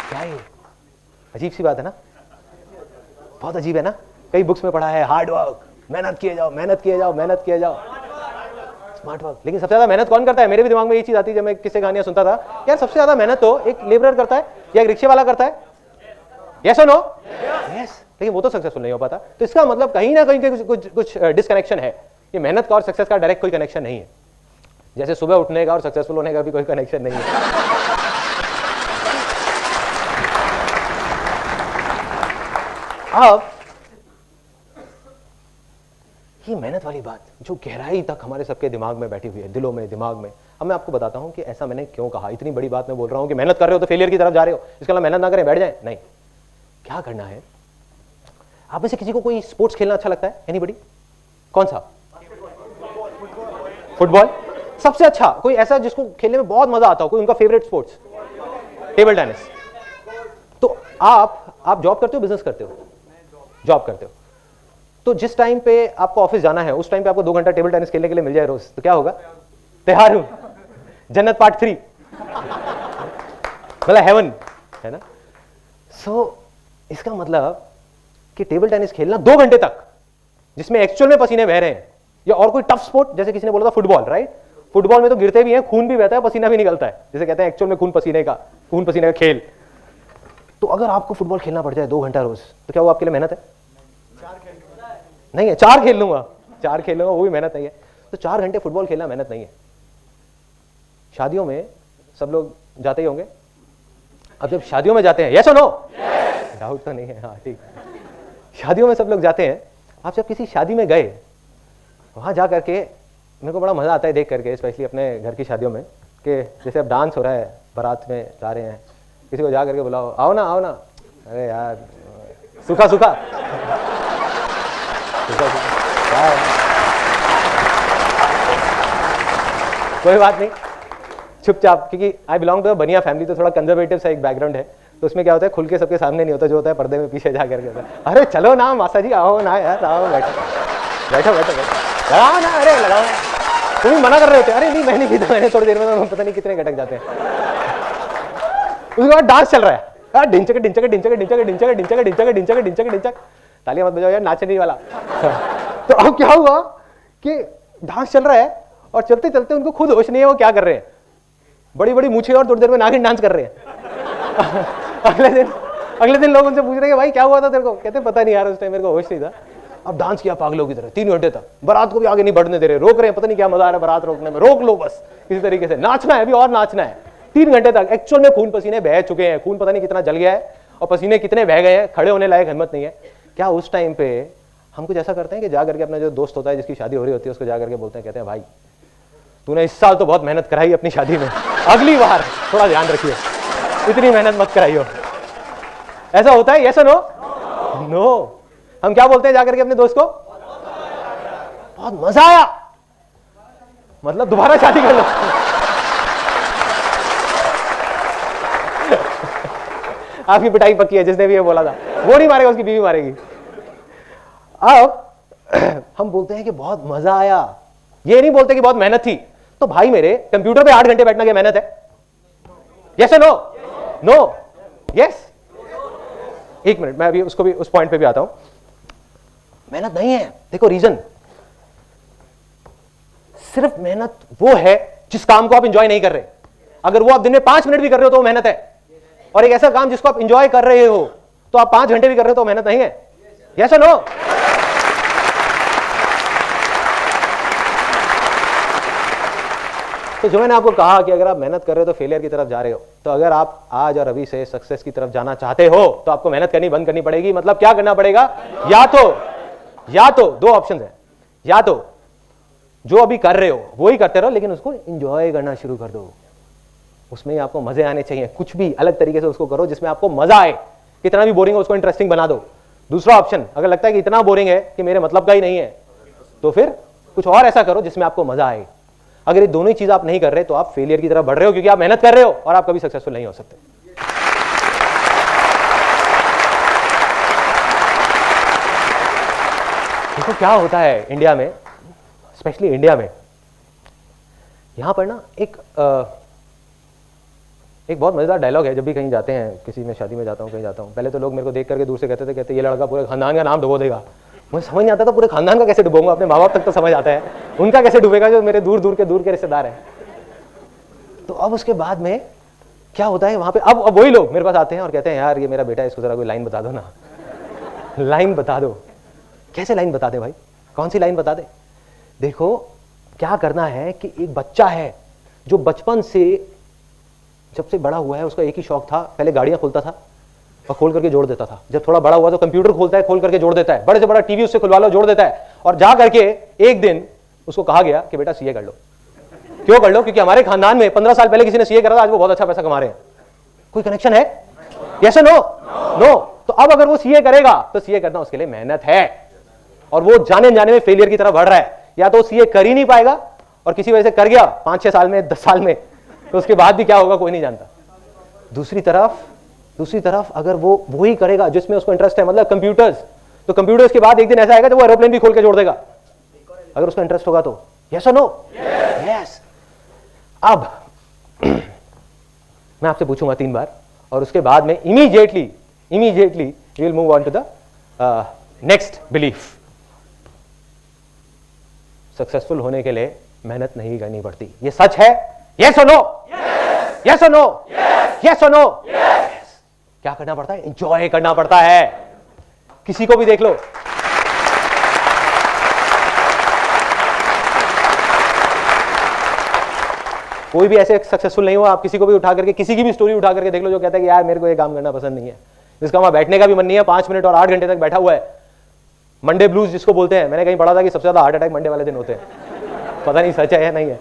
Speaker 2: क्या है? अजीब सी बात है ना, बहुत अजीब है ना। कई बुक्स में पढ़ा है हार्ड वर्क, मेहनत किए जाओ, मेहनत किए जाओ, मेहनत किए जाओ, स्मार्ट वर्क। लेकिन सबसे ज्यादा मेहनत कौन करता है? मेरे भी दिमाग में ये चीज आती है जब मैं किससे कहानियां सुनता था, यार सबसे ज्यादा मेहनत तो एक लेबरर करता है या एक रिक्शे वाला करता है। यस और नो? यस। लेकिन वो तो सक्सेसफुल नहीं हो पाता। तो इसका मतलब कहीं ना कहीं कुछ डिस्कनेक्शन है। ये मेहनत का और सक्सेस का डायरेक्ट कोई कनेक्शन नहीं है। जैसे सुबह उठने का और सक्सेसफुल होने का भी कोई कनेक्शन नहीं है। अब ये मेहनत वाली बात जो गहराई तक हमारे सबके दिमाग में बैठी हुई है, दिलों में, दिमाग में। अब मैं आपको बताता हूं कि ऐसा मैंने क्यों कहा। इतनी बड़ी बात मैं बोल रहा हूं कि मेहनत कर रहे हो तो फेलियर की तरफ जा रहे हो, इसके अलावा मेहनत ना करें बैठ जाए, नहीं। क्या करना है? आप में से किसी को कोई स्पोर्ट्स खेलना अच्छा लगता है? एनीबॉडी? कौन सा? फुटबॉल। सबसे अच्छा कोई ऐसा जिसको खेलने में बहुत मजा आता हो, कोई उनका फेवरेट स्पोर्ट्स? Table tennis. तो आप जॉब करते हो, बिजनेस करते हो? जॉब करते हो। तो जिस टाइम पे आपको ऑफिस जाना है उस टाइम पे आपको 2 घंटा टेबल टेनिस खेलने के लिए मिल जाए रोज, तो क्या होगा? तैयार हूं, जन्नत पार्ट 3, मतलब हेवन, है ना? सो इसका मतलब कि टेबल टेनिस खेलना 2 घंटे तक, जिसमें एक्चुअल में पसीने बह रहे हैं, या और कोई टफ स्पोर्ट, जैसे किसी ने बोला था फुटबॉल, राइट? फुटबॉल में तो गिरते भी हैं, खून भी बहता है, पसीना भी निकलता है, जैसे कहते हैं एक्चुअल में खून पसीने का खेल। तो अगर आपको फुटबॉल खेलना पड़ जाए 2 घंटा रोज, तो क्या वो आपके लिए मेहनत है? नहीं है। 4 खेल लूंगा, वो भी मेहनत नहीं है। तो 4 घंटे फुटबॉल खेलना मेहनत नहीं है। शादियों में सब लोग जाते ही होंगे। अब जब शादियों में जाते हैं, यस और नो? डाउट तो नहीं है, हाँ ठीक। शादियों में सब लोग जाते हैं। आप जब किसी शादी में गए, वहां जा करके मेरे को बड़ा मजा आता है देख करके, स्पेशली अपने घर की शादियों में, कि जैसे अब डांस हो रहा है, बारात में जा रहे हैं, किसी को जा करके बुलाओ, आओ ना आओ ना, अरे यार सूखा सूखा कोई बात नहीं, चुपचाप, क्योंकि आई बिलोंग टू बनिया फैमिली, तो थोड़ा कंजर्वेटिव सा एक बैकग्राउंड है। तो उसमें क्या होता है, खुल के सबके सामने नहीं होता, जो होता है पर्दे में पीछे जा करके होता है। अरे चलो ना मासा जी, आओ ना यार, आओ, बैठो बैठो बैठो बैठो, लगाओ ना, अरे लगाओ ना। तुम ही मना कर रहे होते, अरे नहीं मैंने पीता, मैंने थोड़ी देर में पता नहीं कितने घटक जाते हैं। उसके बाद डांस चल रहा है, ढिंचक ढिंचक ढिंचक ढिंचक ढिंचक ढिंचक ढिंचक ढिंचक ढिंचक ढिंचक। तालियां मत बजाओ यार, नाचने वाला। तो अब क्या हुआ कि डांस चल रहा है और चलते चलते उनको खुद होश नहीं है वो क्या कर रहे हैं। बड़ी बड़ी मूछें और थोड़ी देर में नागिन डांस कर रहे हैं। अगले दिन लोग उनसे पूछ रहे हैं भाई क्या हुआ था तेरे को? कहते पता नहीं यार, उस टाइम मेरे को होश नहीं था। अब डांस किया पागलों की तरह 3 घंटे तक, बारात को भी आगे नहीं बढ़ने दे रहे, रोक रहे हैं, पता नहीं क्या मजा आ रहा है बारात रोकने में, रोक लो बस किसी तरीके से, नाचना है अभी और नाचना है। 3 घंटे तक एक्चुअल में खून पसीने बह चुके हैं, खून पता नहीं कितना जल गया है और पसीने कितने बह गए हैं, खड़े होने लायक हिम्मत नहीं है। क्या उस टाइम पे हम कुछ ऐसा करते हैं कि जा करके अपना जो दोस्त होता है जिसकी शादी हो रही होती है उसको जा करके बोलते हैं, कहते हैं भाई तूने इस साल तो बहुत मेहनत कराई अपनी शादी में, अगली बार थोड़ा ध्यान रखिए, इतनी मेहनत मत कराइयो। ऐसा होता है? यस और नो? नो। हम क्या बोलते हैं जाकर के अपने दोस्त को? बहुत मजा आया, मतलब दोबारा शादी कर लो। आपकी पिटाई पक्की है, जिसने भी ये बोला था वो नहीं मारेगा, उसकी बीवी मारेगी। अब हम बोलते हैं कि बहुत मजा आया, ये नहीं बोलते कि बहुत मेहनत थी। तो भाई मेरे कंप्यूटर पे 8 घंटे बैठना क्या मेहनत है? यस और नो? नो। यस। एक मिनट, मैं अभी उसको भी उस पॉइंट पे भी आता हूं। मेहनत नहीं है, देखो रीजन, सिर्फ मेहनत वो है जिस काम को आप इंजॉय नहीं कर रहे। अगर वो आप दिन में 5 मिनट भी कर रहे हो तो वो मेहनत है, और एक ऐसा काम जिसको आप इंजॉय कर रहे हो तो आप 5 घंटे भी कर रहे हो तो मेहनत नहीं है। यस और नो? तो जो मैंने आपको कहा कि अगर आप मेहनत कर रहे हो तो फेलियर की तरफ जा रहे हो, तो अगर आप आज और अभी से सक्सेस की तरफ जाना चाहते हो तो आपको मेहनत करनी बंद करनी पड़ेगी। मतलब क्या करना पड़ेगा? या तो 2 ऑप्शन है, या तो जो अभी कर रहे हो वो ही करते रहो, लेकिन उसको एंजॉय करना शुरू कर दो, उसमें ही आपको मजे आने चाहिए। कुछ भी अलग तरीके से उसको करो जिसमें आपको मजा आए, कितना भी बोरिंग हो उसको इंटरेस्टिंग बना दो। दूसरा ऑप्शन, अगर लगता है कि इतना बोरिंग है कि मेरे मतलब का ही नहीं है, तो फिर कुछ और ऐसा करो जिसमें आपको मजा आए। अगर ये दोनों ही चीज आप नहीं कर रहे तो आप फेलियर की तरफ बढ़ रहे हो, क्योंकि आप मेहनत कर रहे हो और आप कभी सक्सेसफुल नहीं हो सकते। देखो क्या होता है इंडिया में, स्पेशली इंडिया में, यहां पर ना एक बहुत मजेदार डायलॉग है। जब भी कहीं जाते हैं, किसी में शादी में जाता हूं, कहीं जाता हूं, पहले तो लोग मेरे को देख करके दूर से कहते थे, कहते ये लड़का पूरे खानदान का नाम डुबो देगा, मुझे समझ नहीं आता था पूरे खानदान का कैसे डुबोऊंगा, अपने माँ बाप तक तो समझ आता है, उनका कैसे डूबेगा जो मेरे दूर दूर के रिश्तेदार हैं। तो अब उसके बाद में क्या होता है वहां पे, अब वही लोग मेरे पास आते हैं और कहते हैं यार ये मेरा बेटा है, इसको जरा कोई लाइन बता दो ना, लाइन बता दो। कैसे लाइन बता दे भाई, कौन सी लाइन बता दे? देखो क्या करना है कि एक बच्चा है जो बचपन से जब से बड़ा हुआ है उसका एक ही शौक था, पहले गाड़ियां खोलता था और खोल करके जोड़ देता था। जब थोड़ा बड़ा हुआ तो कंप्यूटर खोलता है, खोल करके जोड़ देता है, बड़े से बड़ा टीवी उससे खुलवा लो, जोड़ देता है। और जा करके एक दिन उसको कहा गया कि बेटा सीए कर लो। क्यों कर लो? क्योंकि हमारे खानदान में 15 साल पहले किसी ने सीए करा था, आज वो बहुत अच्छा पैसा कमा रहे हैं। कोई कनेक्शन है? यस और नो? नो। तो अब अगर वो सीए करेगा तो सीए करना उसके लिए मेहनत है, और वो जाने जाने में फेलियर की तरफ बढ़ रहा है। या तो सीए कर ही नहीं पाएगा, और किसी वजह से कर गया 5-6 साल में, 10 साल में, तो उसके बाद भी क्या होगा कोई नहीं जानता। दूसरी तरफ अगर वो ही करेगा जिसमें उसको इंटरेस्ट है, मतलब कंप्यूटर्स, तो कंप्यूटर्स के बाद एक दिन ऐसा आएगा जब वो एरोप्लेन भी खोल के जोड़ देगा, अगर उसका इंटरेस्ट होगा तो। यस और नो? यस। अब मैं आपसे पूछूंगा 3 बार, और उसके बाद में immediately we will move on to the next belief. Successful होने के लिए मेहनत नहीं करनी पड़ती, ये सच है? यस और नो? यस और नो? यस और नो? क्या करना पड़ता है? एंजॉय करना पड़ता है। किसी को भी देख लो, कोई भी ऐसे सक्सेसफुल नहीं हुआ, आप किसी को भी उठा करके, किसी की भी स्टोरी उठा करके देख लो जो कहता है कि यार मेरे को ये काम करना पसंद नहीं है, जिसका वहां बैठने का भी मन नहीं है, 5 मिनट और 8 घंटे तक बैठा हुआ है। मंडे ब्लूज जिसको बोलते हैं, मैंने कहीं पढ़ा था कि सबसे ज्यादा हार्ट अटैक मंडे वाले दिन होते हैं। पता नहीं सच है या नहीं है।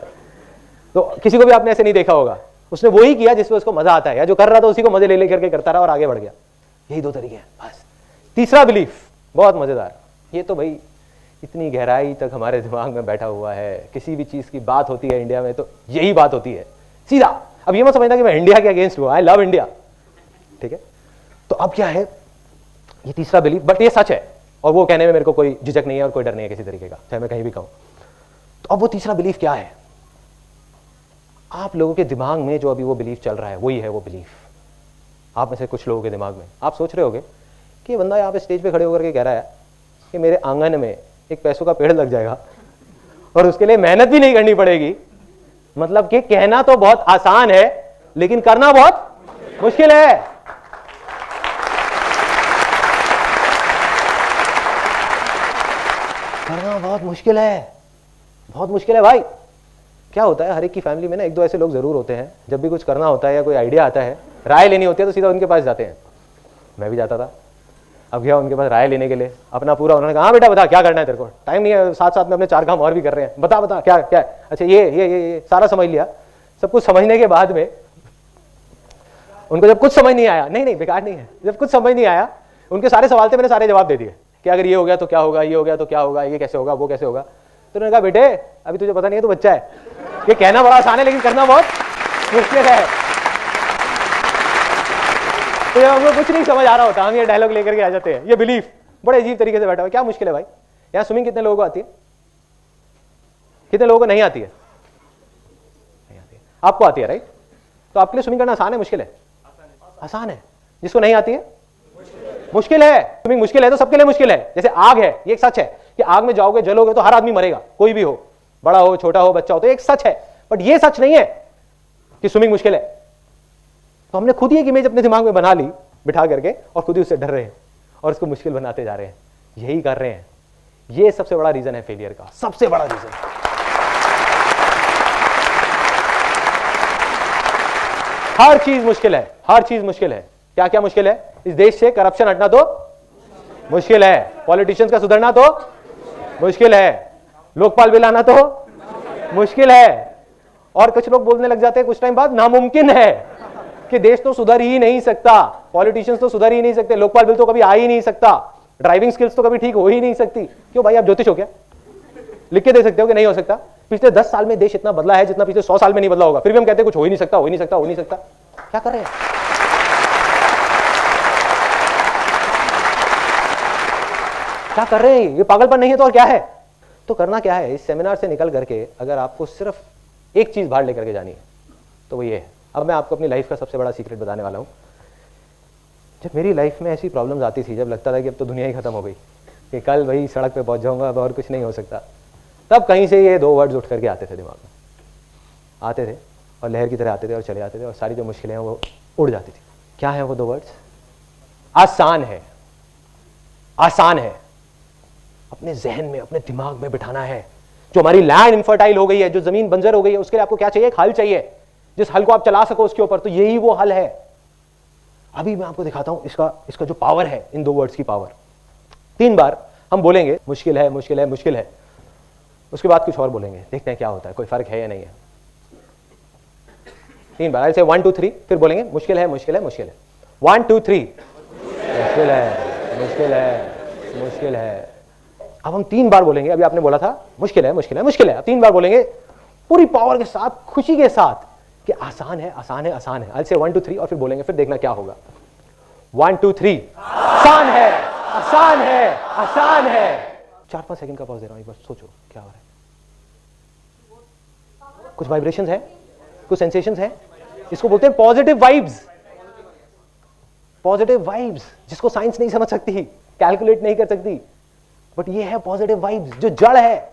Speaker 2: तो किसी को भी आपने ऐसे नहीं देखा होगा, उसने वही किया जिसमें उसको मजा आता है, या जो कर रहा था उसी को मजे ले लेकर के करता रहा और आगे बढ़ गया। यही 2 तरीके हैं बस। तीसरा बिलीफ बहुत मजेदार, ये तो भाई इतनी गहराई तक हमारे दिमाग में बैठा हुआ है। किसी भी चीज की बात होती है इंडिया में तो यही बात होती है सीधा। अब ये मत समझना कि मैं इंडिया के अगेंस्ट हूं, आई लव इंडिया, ठीक है? तो अब क्या है, ये तीसरा बिलीफ, बट ये सच है, और वो कहने में मेरे को कोई झिझक नहीं है और कोई डर नहीं है किसी तरीके का, चाहे मैं कहीं भी कहूं। तो अब वो तीसरा बिलीफ क्या है? आप लोगों के दिमाग में जो अभी वो बिलीफ चल रहा है, वही है वो बिलीफ आप में से कुछ लोगों के दिमाग में। आप सोच रहे होगे कि बंदा यहाँ पे स्टेज पे खड़े होकर के कह रहा है कि मेरे आंगन में एक पैसों का पेड़ लग जाएगा और उसके लिए मेहनत भी नहीं करनी पड़ेगी। मतलब कि कहना तो बहुत आसान है लेकिन करना बहुत मुश्किल है। करना बहुत मुश्किल है, बहुत मुश्किल है भाई। क्या होता है, हर एक की फैमिली में ना 1-2 ऐसे लोग जरूर होते हैं, जब भी कुछ करना होता है या कोई आइडिया आता है, राय लेनी होती है तो सीधा उनके पास जाते हैं। मैं भी जाता था, अब गया उनके पास राय लेने के लिए, अपना पूरा, उन्होंने कहा हाँ बेटा बता क्या करना है तेरे को, टाइम नहीं है, साथ साथ में अपने 4 काम और भी कर रहे हैं, बता बता क्या क्या, अच्छा ये सारा समझ लिया। सब कुछ समझने के बाद में उनको जब कुछ समझ नहीं आया, नहीं बेकार नहीं है, जब कुछ समझ नहीं आया, उनके सारे सवाल थे, मैंने सारे जवाब दे दिए कि अगर ये हो गया तो क्या होगा, ये हो गया तो क्या होगा, ये कैसे होगा, वो कैसे होगा। तो उन्होंने कहा बेटे अभी तुझे पता नहीं है, तू बच्चा है, ये कहना बड़ा आसान है लेकिन करना बहुत मुश्किल है। तो हमको कुछ नहीं समझ आ रहा होता, हम ये डायलॉग लेकर के आ जाते हैं। ये बिलीफ बड़े अजीब तरीके से बैठा हुआ, क्या मुश्किल है भाई। यहाँ स्विमिंग कितने लोगों को आती है, कितने लोगों को नहीं आती है? नहीं आती है। आपको आती है राइट? तो आपके लिए स्विमिंग करना आसान है मुश्किल है? आसान है। जिसको नहीं आती है मुश्किल है। स्विमिंग मुश्किल है तो सबके लिए मुश्किल है। जैसे आग है, ये एक सच है कि आग में जाओगे जलोगे तो हर आदमी मरेगा, कोई भी हो, बड़ा हो छोटा हो बच्चा हो, तो एक सच है। बट ये सच नहीं है कि स्विमिंग मुश्किल है। तो हमने खुद ही एक इमेज अपने दिमाग में बना ली बिठा करके, और खुद ही उससे डर रहे हैं और उसको मुश्किल बनाते जा रहे हैं। यही कर रहे हैं, ये सबसे बड़ा रीजन है फेलियर का, सबसे बड़ा रीजन। हर चीज मुश्किल है, हर चीज मुश्किल है। क्या क्या मुश्किल है? इस देश से करप्शन हटना तो मुश्किल है, पॉलिटिशियंस का सुधरना तो मुश्किल है, लोकपाल बिल आना तो मुश्किल है, और कुछ लोग बोलने लग जाते हैं कुछ टाइम बाद नामुमकिन है कि देश तो सुधर ही नहीं सकता, पॉलिटिशियंस तो सुधर ही नहीं सकते, लोकपाल बिल तो कभी आ ही नहीं सकता, ड्राइविंग स्किल्स तो कभी ठीक हो ही नहीं सकती। क्यों भाई, आप ज्योतिष हो क्या? लिख के दे सकते हो कि नहीं हो सकता? पिछले 10 साल में देश इतना बदला है जितना पिछले 100 साल में नहीं बदला होगा, फिर भी हम कहते हैं कुछ हो ही नहीं सकता, हो ही नहीं सकता, हो नहीं सकता। क्या कर रहे हैं? क्या कर रहे हैं? ये पागलपन नहीं है तो और क्या है? तो करना क्या है, इस सेमिनार से निकल करके अगर आपको सिर्फ एक चीज बाहर लेकर के जानी है तो वो ये है। अब मैं आपको अपनी लाइफ का सबसे बड़ा सीक्रेट बताने वाला हूं। जब मेरी लाइफ में ऐसी प्रॉब्लम्स आती थी, जब लगता था कि अब तो दुनिया ही खत्म हो गई, कि कल भाई सड़क पे पहुंच जाऊंगा, अब और कुछ नहीं हो सकता, तब कहीं से ये 2 वर्ड्स उठ करके आते थे दिमाग में, आते थे और लहर की तरह आते थे और चले जाते थे और सारी जो मुश्किलें हैं वो उड़ जाती थी। क्या है वो 2 वर्ड्स? आसान है। आसान है अपने जहन में, अपने दिमाग में बिठाना है। जो हमारी लैंड इनफर्टाइल हो गई है, जो जमीन बंजर हो गई है, उसके लिए आपको क्या चाहिए? एक हल चाहिए, जिस हल को आप चला सको उसके ऊपर, तो यही वो हल है। अभी मैं आपको दिखाता हूं इसका जो पावर है, इन 2 वर्ड्स की पावर। 3 बार हम बोलेंगे मुश्किल है, मुश्किल है, मुश्किल है, उसके बाद कुछ और बोलेंगे, देखते हैं क्या होता है, कोई फर्क है या नहीं है। 3 बार, ऐसे 1 2 3, फिर बोलेंगे मुश्किल है, मुश्किल है, मुश्किल है। 1 2 3, मुश्किल है, मुश्किल है, मुश्किल है। अब हम 3 बार बोलेंगे, अभी आपने बोला था मुश्किल है, मुश्किल है, मुश्किल है। अब 3 बार बोलेंगे पूरी पावर के साथ, खुशी के साथ कि आसान है, आसान है, आसान है। ऐसे 1 2 3 और फिर बोलेंगे, फिर देखना क्या होगा। 1 2 3, आसान है, आसान है, आसान है। 4-5 सेकंड का पॉज दे रहा हूं, एक बार सोचो क्या हो रहा है। कुछ वाइब्रेशंस है, कुछ सेंसेशंस है, इसको बोलते हैं पॉजिटिव वाइब्स। पॉजिटिव वाइब्स जिसको साइंस नहीं समझ सकती, कैलकुलेट नहीं कर सकती, बट ये है पॉजिटिव वाइब्स, जो जड़ है।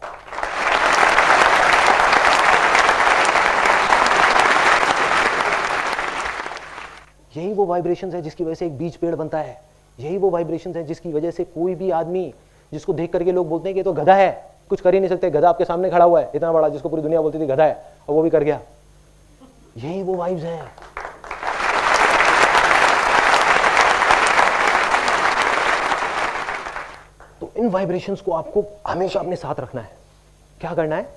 Speaker 2: यही वो वाइब्रेशंस है जिसकी वजह से एक बीज पेड़ बनता है। यही वो वाइब्रेशंस है जिसकी वजह से कोई भी आदमी जिसको देख करके लोग बोलते हैं कि ये तो गधा है, कुछ कर ही नहीं सकते। गधा आपके सामने खड़ा हुआ है इतना बड़ा, जिसको पूरी दुनिया बोलती थी गधा है, और वो भी कर गया। यही वो वाइब्स हैं। तो इन वाइब्रेशंस को आपको हमेशा अपने साथ रखना है। क्या करना है?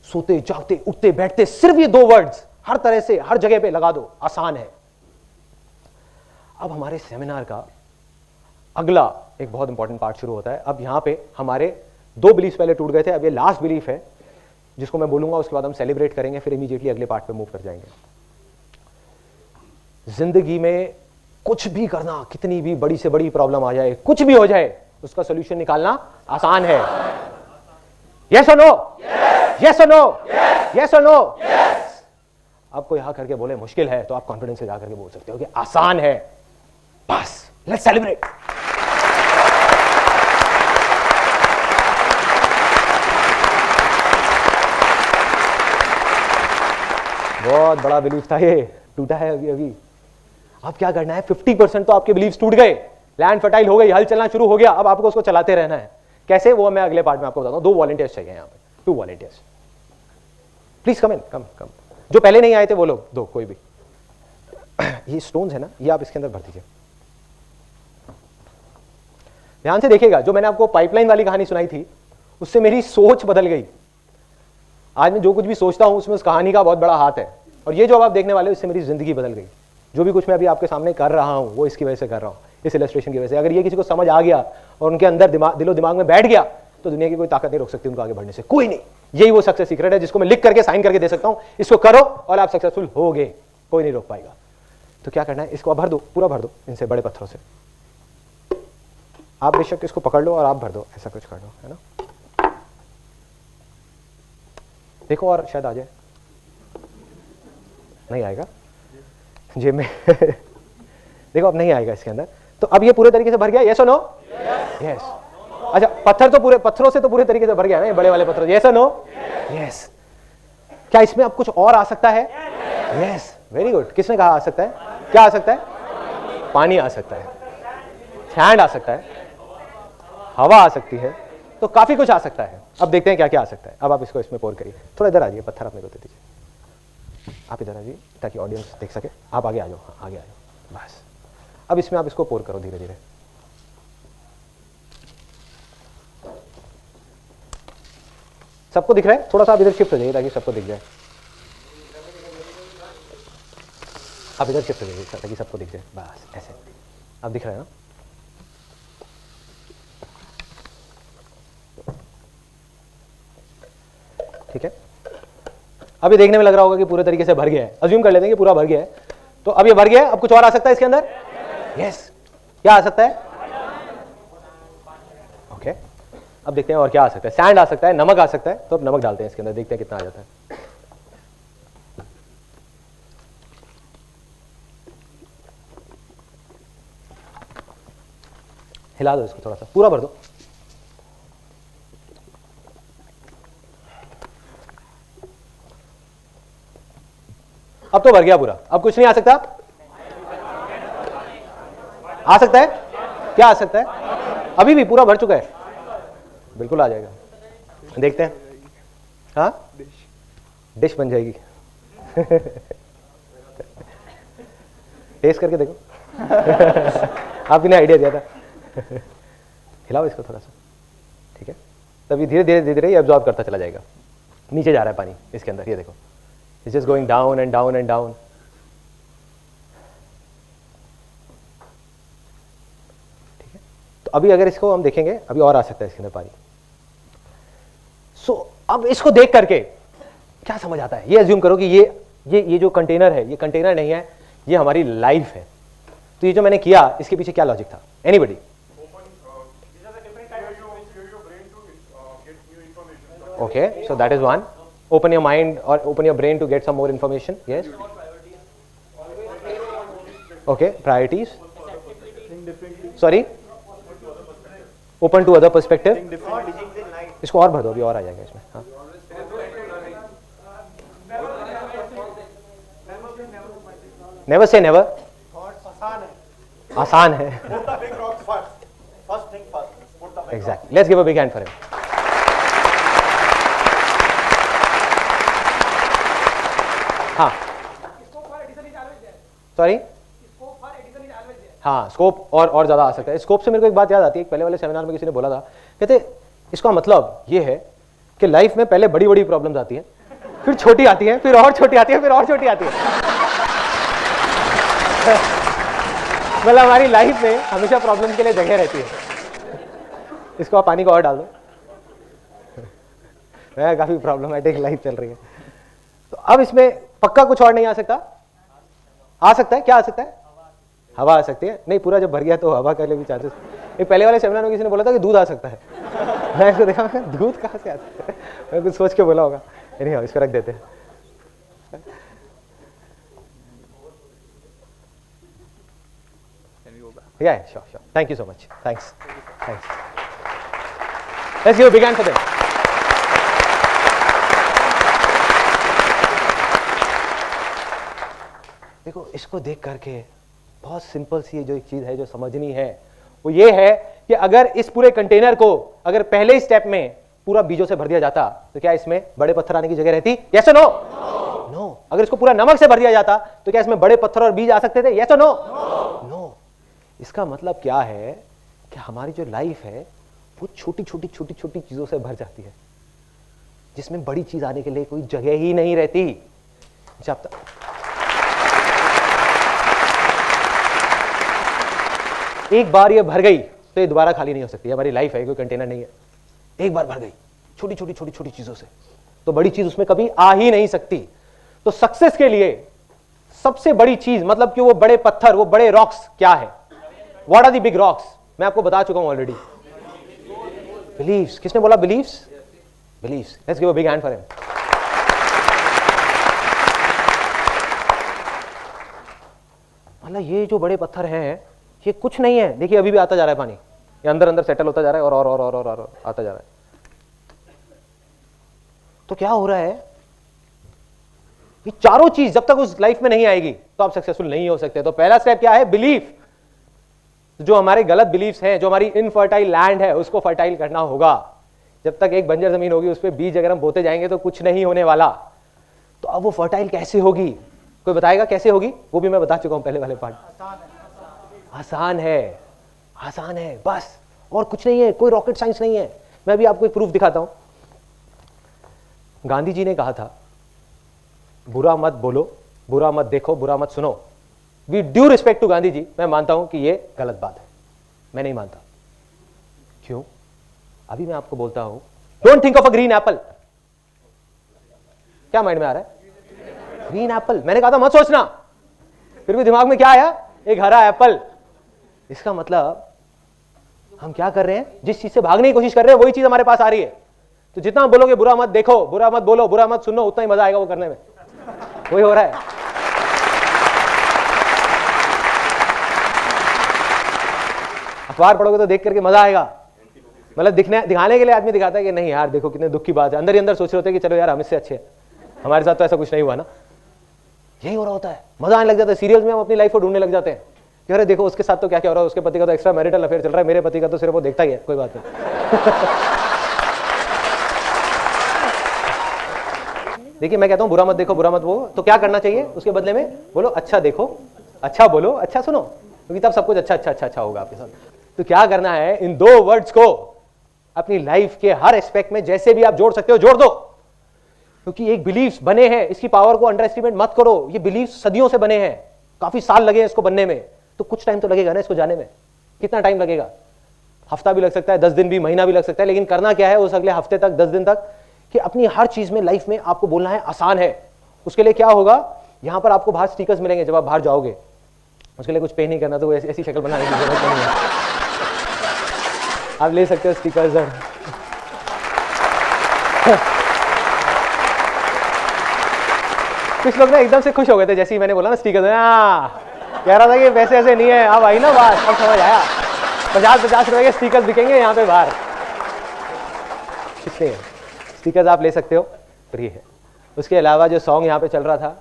Speaker 2: सोते जागते उठते बैठते सिर्फ ये 2 वर्ड्स हर तरह से हर जगह पे लगा दो, आसान है। अब हमारे सेमिनार का अगला एक बहुत इंपॉर्टेंट पार्ट शुरू होता है। अब यहां पे हमारे 2 बिलीफ पहले टूट गए थे, अब ये लास्ट बिलीफ है जिसको मैं बोलूंगा, उसके बाद हम सेलिब्रेट करेंगे, फिर इमीडिएटली अगले पार्ट पे मूव कर जाएंगे। जिंदगी में कुछ भी करना, कितनी भी बड़ी से बड़ी प्रॉब्लम आ जाए, कुछ भी हो जाए, उसका सॉल्यूशन निकालना आसान है। यस और नो? यस और नो? यस और नो? अब कोई यहां करके बोले मुश्किल है, तो आप कॉन्फिडेंस से जाकर के बोल सकते हो कि आसान है। बस लेट्स सेलिब्रेट। बहुत बड़ा बिलीफ था, ये टूटा है अभी अभी। अब क्या करना है? 50% तो आपके बिलीव्स टूट गए, लैंड फर्टाइल हो गई, हल चलना शुरू हो गया। अब आपको उसको चलाते रहना है। कैसे? वो मैं अगले पार्ट में आपको बताता हूं। 2 वॉलंटियर्स चाहिए यहां पे, 2 वॉलंटियर्स। प्लीज कम इन, कम कम। जो पहले नहीं आए थे वो लोग 2, कोई भी। ये स्टोन्स है ना, ये आप इसके अंदर भर दीजिए। ध्यान से देखिएगा, जो मैंने आपको पाइपलाइन वाली कहानी सुनाई थी, उससे मेरी सोच बदल गई। आज मैं जो कुछ भी सोचता हूं उसमें उस कहानी का बहुत बड़ा हाथ है। और ये जो आप देखने वाले हो, इससे मेरी जिंदगी बदल गई। जो भी कुछ मैं अभी आपके सामने कर रहा हूं, वो इसकी वजह से कर रहा हूं, इस इलस्ट्रेशन की वजह से। अगर ये किसी को समझ आ गया और उनके अंदर दिलो दिमाग में बैठ गया, तो दुनिया की कोई ताकत नहीं रोक सकती उनको आगे बढ़ने से, कोई नहीं। यही वो सक्सेस सीक्रेट है जिसको मैं लिख करके साइन करके दे सकता हूं। इसको करो और आप सक्सेसफुल होगे, कोई नहीं रोक पाएगा। तो क्या करना है? इसको आप भर दो, पूरा भर दो इनसे, बड़े पत्थरों से। आप बेशक इसको पकड़ लो और आप भर दो, ऐसा कुछ कर दो, है ना? देखो और शायद आ जाए। नहीं आएगा जेब में। देखो अब नहीं आएगा इसके अंदर। तो अब ये पूरे तरीके से भर गया, यस और नो? यस। अच्छा, पत्थर तो पूरे, पत्थरों से तो पूरे तरीके से भर गया ना, बड़े वाले पत्थर, यस और नो? यस। क्या इसमें अब कुछ और आ सकता है? Yes, very good. किसने कहा आ सकता है? क्या आ सकता है? पानी आ सकता है, सैंड आ सकता है, हवा आ सकती है, तो काफी कुछ आ सकता है। अब देखते हैं क्या क्या आ सकता है। अब आप इसको इसमें पोर करिए। थोड़ा इधर आ जाइए, पत्थर अपने को दे दीजिए। आप इधर आ जाइए ताकि ऑडियंस देख सके। आप आगे आ जाओ, हाँ आगे आ जाओ, बस। अब इसमें आप इसको पोर करो धीरे धीरे। सबको दिख रहा है? थोड़ा सा आप इधर शिफ्ट हो जाइए ताकि सबको दिख जाए। आप इधर शिफ्ट हो जाइए ताकि सबको दिख जाए, बस ऐसे। अब दिख रहा है ना? ठीक है। अब ये देखने में लग रहा होगा कि पूरे तरीके से भर गया है। अज्यूम कर लेते हैं कि पूरा भर गया है। तो अब ये भर गया है, अब कुछ और आ सकता है इसके अंदर? यस। क्या आ सकता है? ओके। अब देखते हैं और क्या आ सकता है। सैंड आ सकता है, नमक आ सकता है। तो अब नमक डालते हैं इसके अंदर, देखते हैं कितना आ जाता है। हिला दो इसको थोड़ा सा, पूरा भर दो। अब तो भर गया पूरा, अब कुछ नहीं आ सकता। आ सकता है क्या? आ सकता है, अभी भी पूरा भर चुका है, बिल्कुल आ जाएगा। देखते हैं, हाँ डिश बन जाएगी। टेस्ट करके देखो। आपने आइडिया दिया था। हिलाओ इसको थोड़ा सा, ठीक है, तभी धीरे धीरे धीरे धीरे ये एब्जॉर्ब करता चला जाएगा। नीचे जा रहा है पानी इसके अंदर, ये देखो, it's just going down and down and down. ठीक है, तो अभी अगर इसको हम देखेंगे, अभी और आ सकता है इसके अंदर पानी। सो अब इसको देख करके क्या समझ आता है? ये अज्यूम करो कि ये जो कंटेनर है, ये कंटेनर नहीं है, ये हमारी लाइफ है। तो ये जो मैंने किया, इसके पीछे क्या लॉजिक था? Anybody? Okay, so that is one. Open your mind or open your brain to get some more information. Yes. Okay, priorities. Sorry. Open to other perspective. इसको और भर दो, अभी और आ जाएगा इसमें। हाँ। Never say never. आसान है। Exactly. Let's give a big hand for him. हाँ, सॉरी, हाँ, स्कोप और ज्यादा आ सकता है। स्कोप से मेरे को एक बात याद आती है, पहले वाले सेमिनार में किसी ने बोला था, कहते इसका मतलब ये है कि लाइफ में पहले बड़ी बड़ी प्रॉब्लम्स आती हैं, फिर छोटी आती हैं, फिर और छोटी आती है, फिर और छोटी आती है। मतलब हमारी लाइफ में हमेशा प्रॉब्लम के लिए जगह रहती है। इसको आप पानी को और डाल दो। काफी प्रॉब्लमेटिक लाइफ चल रही है। तो अब इसमें पक्का कुछ और नहीं आ सकता? आ सकता है, क्या आ सकता है? हवा आ सकती है। नहीं, पूरा जब भर गया तो हवा के लिए भी चांसेस। एक पहले वाले सेमिनार में किसी ने बोला था कि दूध आ सकता है। मैं इसको देखा, दूध कहाँ से आ सकता है? मैं कुछ सोच के बोला होगा। नहीं, इसको रख देते हैं। Yeah, sure. Thank you so much. Thanks. Let's give a big hand for them. देखो, इसको देख करके बहुत सिंपल सी जो एक चीज है जो समझनी है, वो ये है कि अगर इस पूरे कंटेनर को अगर पहले ही स्टेप में पूरा बीजों से भर दिया जाता तो क्या इसमें बड़े पत्थर आने की जगह रहती? यस और नो? नो। अगर इसको पूरा नमक से भर दिया जाता तो क्या इसमें बड़े पत्थर और बीज आ सकते थे? यस और नो? नो। इसका मतलब क्या है कि हमारी जो लाइफ है वो छोटी छोटी चीजों से भर जाती है, जिसमें बड़ी चीज आने के लिए कोई जगह ही नहीं रहती। जब तक एक बार ये भर गई तो ये दोबारा खाली नहीं हो सकती। हमारी लाइफ है, कोई कंटेनर नहीं है। एक बार भर गई छोटी छोटी चीजों से, तो बड़ी चीज उसमें कभी आ ही नहीं सकती। तो सक्सेस के लिए सबसे बड़ी चीज, मतलब कि वो बड़े पत्थर, वो बड़े रॉक्स क्या है? What are the big rocks? मैं आपको बता चुका हूं ऑलरेडी। बिलीव्स। किसने बोला beliefs? Beliefs. Let's give a big hand for him. मतलब ये जो बड़े पत्थर हैं ये कुछ नहीं है। देखिए अभी भी आता जा रहा है पानी, ये अंदर अंदर सेटल होता जा रहा है और आता जा रहा है। तो क्या हो रहा है? ये चारों चीज जब तक उस लाइफ में नहीं आएगी तो आप सक्सेसफुल नहीं हो सकते। तो पहला स्टेप क्या है? बिलीफ। जो हमारे गलत बिलीफ्स हैं, जो हमारी इनफर्टाइल लैंड है, उसको फर्टाइल करना होगा। जब तक एक बंजर जमीन होगी उस पर बीज अगर हम बोते जाएंगे तो कुछ नहीं होने वाला। तो अब वो फर्टाइल कैसे होगी? कोई बताएगा कैसे होगी? वो भी मैं बता चुका हूं पहले वाले पार्ट। आसान है बस, और कुछ नहीं है, कोई रॉकेट साइंस नहीं है। मैं अभी आपको एक प्रूफ दिखाता हूं। गांधी जी ने कहा था बुरा मत बोलो, बुरा मत देखो, बुरा मत सुनो। With due respect to Gandhi ji, मैं मानता हूं कि ये गलत बात है, मैं नहीं मानता। क्यों? अभी मैं आपको बोलता हूं, don't think of a green Apple. क्या माइंड में आ रहा है? Green Apple. मैंने कहा था मत सोचना, फिर भी दिमाग में क्या आया? एक हरा एप्पल। इसका मतलब हम क्या कर रहे हैं? जिस चीज से भागने की कोशिश कर रहे हैं वही चीज हमारे पास आ रही है। तो जितना बोलोगे बुरा मत देखो, बुरा मत बोलो, बुरा मत सुनो, उतना ही मजा आएगा वो करने में। वही हो रहा है। अखबार पढ़ोगे तो देख करके मजा आएगा। मतलब दिखाने के लिए आदमी दिखाता है कि नहीं यार देखो कितने दुख की बात है। अंदर ही अंदर सोच रहे होते हैं कि चलो यार हम इससे अच्छे हैं, हमारे साथ तो ऐसा कुछ नहीं हुआ ना। यही हो रहा होता है, मजा आने लग जाता है। सीरियल्स में हम अपनी लाइफ को ढूंढने लग जाते हैं कि अरे देखो उसके साथ तो क्या क्या हो रहा है, उसके पति का तो एक्स्ट्रा मैरिटल अफेयर चल रहा है, मेरे पति का तो सिर्फ वो देखता ही है, कोई बात नहीं। देखिए मैं कहता हूं बुरा मत देखो, बुरा मत बोलो, तो क्या करना चाहिए उसके बदले में? बोलो अच्छा देखो, अच्छा बोलो, अच्छा सुनो, क्योंकि तब सब कुछ अच्छा अच्छा अच्छा अच्छा होगा आपके साथ। तो क्या करना है, इन 2 वर्ड्स को अपनी लाइफ के हर एस्पेक्ट में जैसे भी आप जोड़ सकते हो जोड़ दो, क्योंकि एक बिलीफ्स बने हैं, इसकी पावर को अंडर एस्टिमेट मत करो। ये बिलीफ्स सदियों से बने हैं, काफी साल लगे हैं इसको बनने में, तो कुछ टाइम तो लगेगा ना इसको जाने में। कितना टाइम लगेगा? हफ्ता भी लग सकता है, 10 दिन भी, महीना भी लग सकता है, लेकिन करना क्या है उस अगले हफ्ते तक, 10 दिन तक, कि अपनी हर चीज में लाइफ में आपको बोलना है आसान है। उसके लिए क्या होगा, यहां पर आपको बाहर स्टिकर्स मिलेंगे जब आप बाहर जाओगे, उसके लिए कुछ पे नहीं करना, तो ऐसी शक्ल बनाने की जरूरत नहीं है, आप ले सकते हो स्टिकर्स। कुछ लोग ना एकदम से खुश हो गए थे जैसे ही मैंने बोला ना स्टिकर्स, कह रहा था कि पैसे ऐसे नहीं है, अब आई ना बात, अब समझ आया, 50-50 रुपए के स्टिकर्स बिकेंगे यहाँ पे बाहर। कितने हैं स्टिकर्स? आप ले सकते हो, फ्री है। उसके अलावा जो सॉन्ग यहाँ पे चल रहा था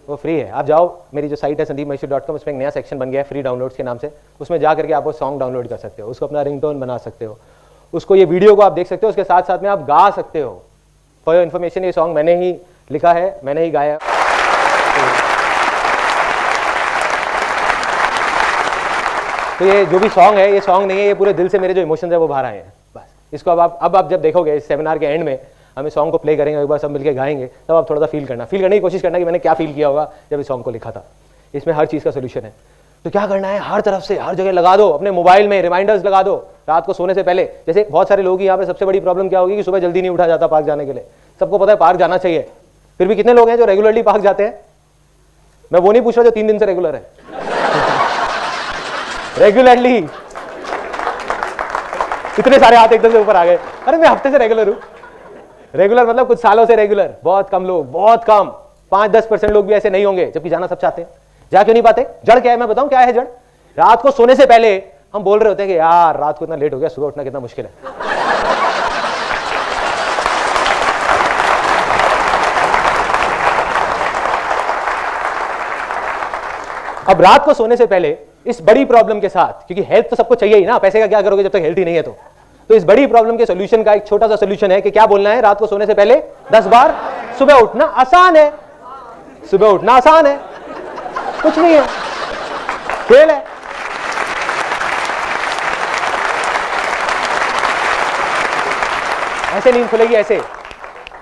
Speaker 2: वो फ्री है। आप जाओ, मेरी जो साइट है sandeepmaheeshwari.com, उसमें एक नया सेक्शन बन गया है फ्री डाउनलोड्स के नाम से, उसमें जा करके आप वो सॉन्ग डाउनलोड कर सकते हो, उसको अपना रिंगटोन बना सकते हो, उसको ये वीडियो को आप देख सकते हो, उसके साथ साथ में आप गा सकते हो। फॉर योर इन्फॉर्मेशन, ये सॉन्ग मैंने ही लिखा है, मैंने ही गाया। तो ये जो भी सॉन्ग है, ये सॉन्ग नहीं है, ये पूरे दिल से मेरे जो इमोशंस है वो बाहर आए हैं बस। इसको अब आप जब देखोगे इस सेमिनार के एंड में, हम इस सॉन्ग को प्ले करेंगे, एक बार सब मिलके गाएंगे, तब आप थोड़ा सा फील करने की कोशिश करना कि मैंने क्या फील किया होगा जब इस सॉन्ग को लिखा था। इसमें हर चीज़ का सोल्यूशन है। तो क्या करना है, हर तरफ से हर जगह लगा दो, अपने मोबाइल में रिमाइंडर्स लगा दो रात को सोने से पहले। जैसे बहुत सारे लोग यहाँ पे सबसे बड़ी प्रॉब्लम क्या होगी कि सुबह जल्दी नहीं उठा जाता पार्क जाने के लिए। सबको पता है पार्क जाना चाहिए, फिर भी कितने लोग हैं जो रेगुलरली पार्क जाते हैं? मैं वो नहीं पूछ रहा जो 3 दिन से रेगुलर है, रेगुलरली इतने सारे हाथ एकदम से ऊपर आ गए। अरे मैं हफ्ते से रेगुलर हूं। रेगुलर मतलब कुछ सालों से रेगुलर, बहुत कम लोग, बहुत कम, 5-10% लोग भी ऐसे नहीं होंगे, जबकि जाना सब चाहते हैं। जा क्यों नहीं पाते? जड़ क्या है मैं बताऊं क्या है जड़? रात को सोने से पहले हम बोल रहे होते हैं कि यार रात को इतना लेट हो गया, सुबह उठना कितना मुश्किल है। अब रात को सोने से पहले इस बड़ी प्रॉब्लम के साथ, क्योंकि हेल्थ तो सबको चाहिए ही ना, पैसे का क्या करोगे जब तक हेल्थ ही नहीं है। तो इस बड़ी प्रॉब्लम के सॉल्यूशन का एक छोटा सा सॉल्यूशन है कि क्या बोलना है, रात को सोने से पहले 10 बार सुबह उठना आसान है। सुबह उठना आसान है, कुछ नहीं है, खेल है। ऐसे नींद खुलेगी, ऐसे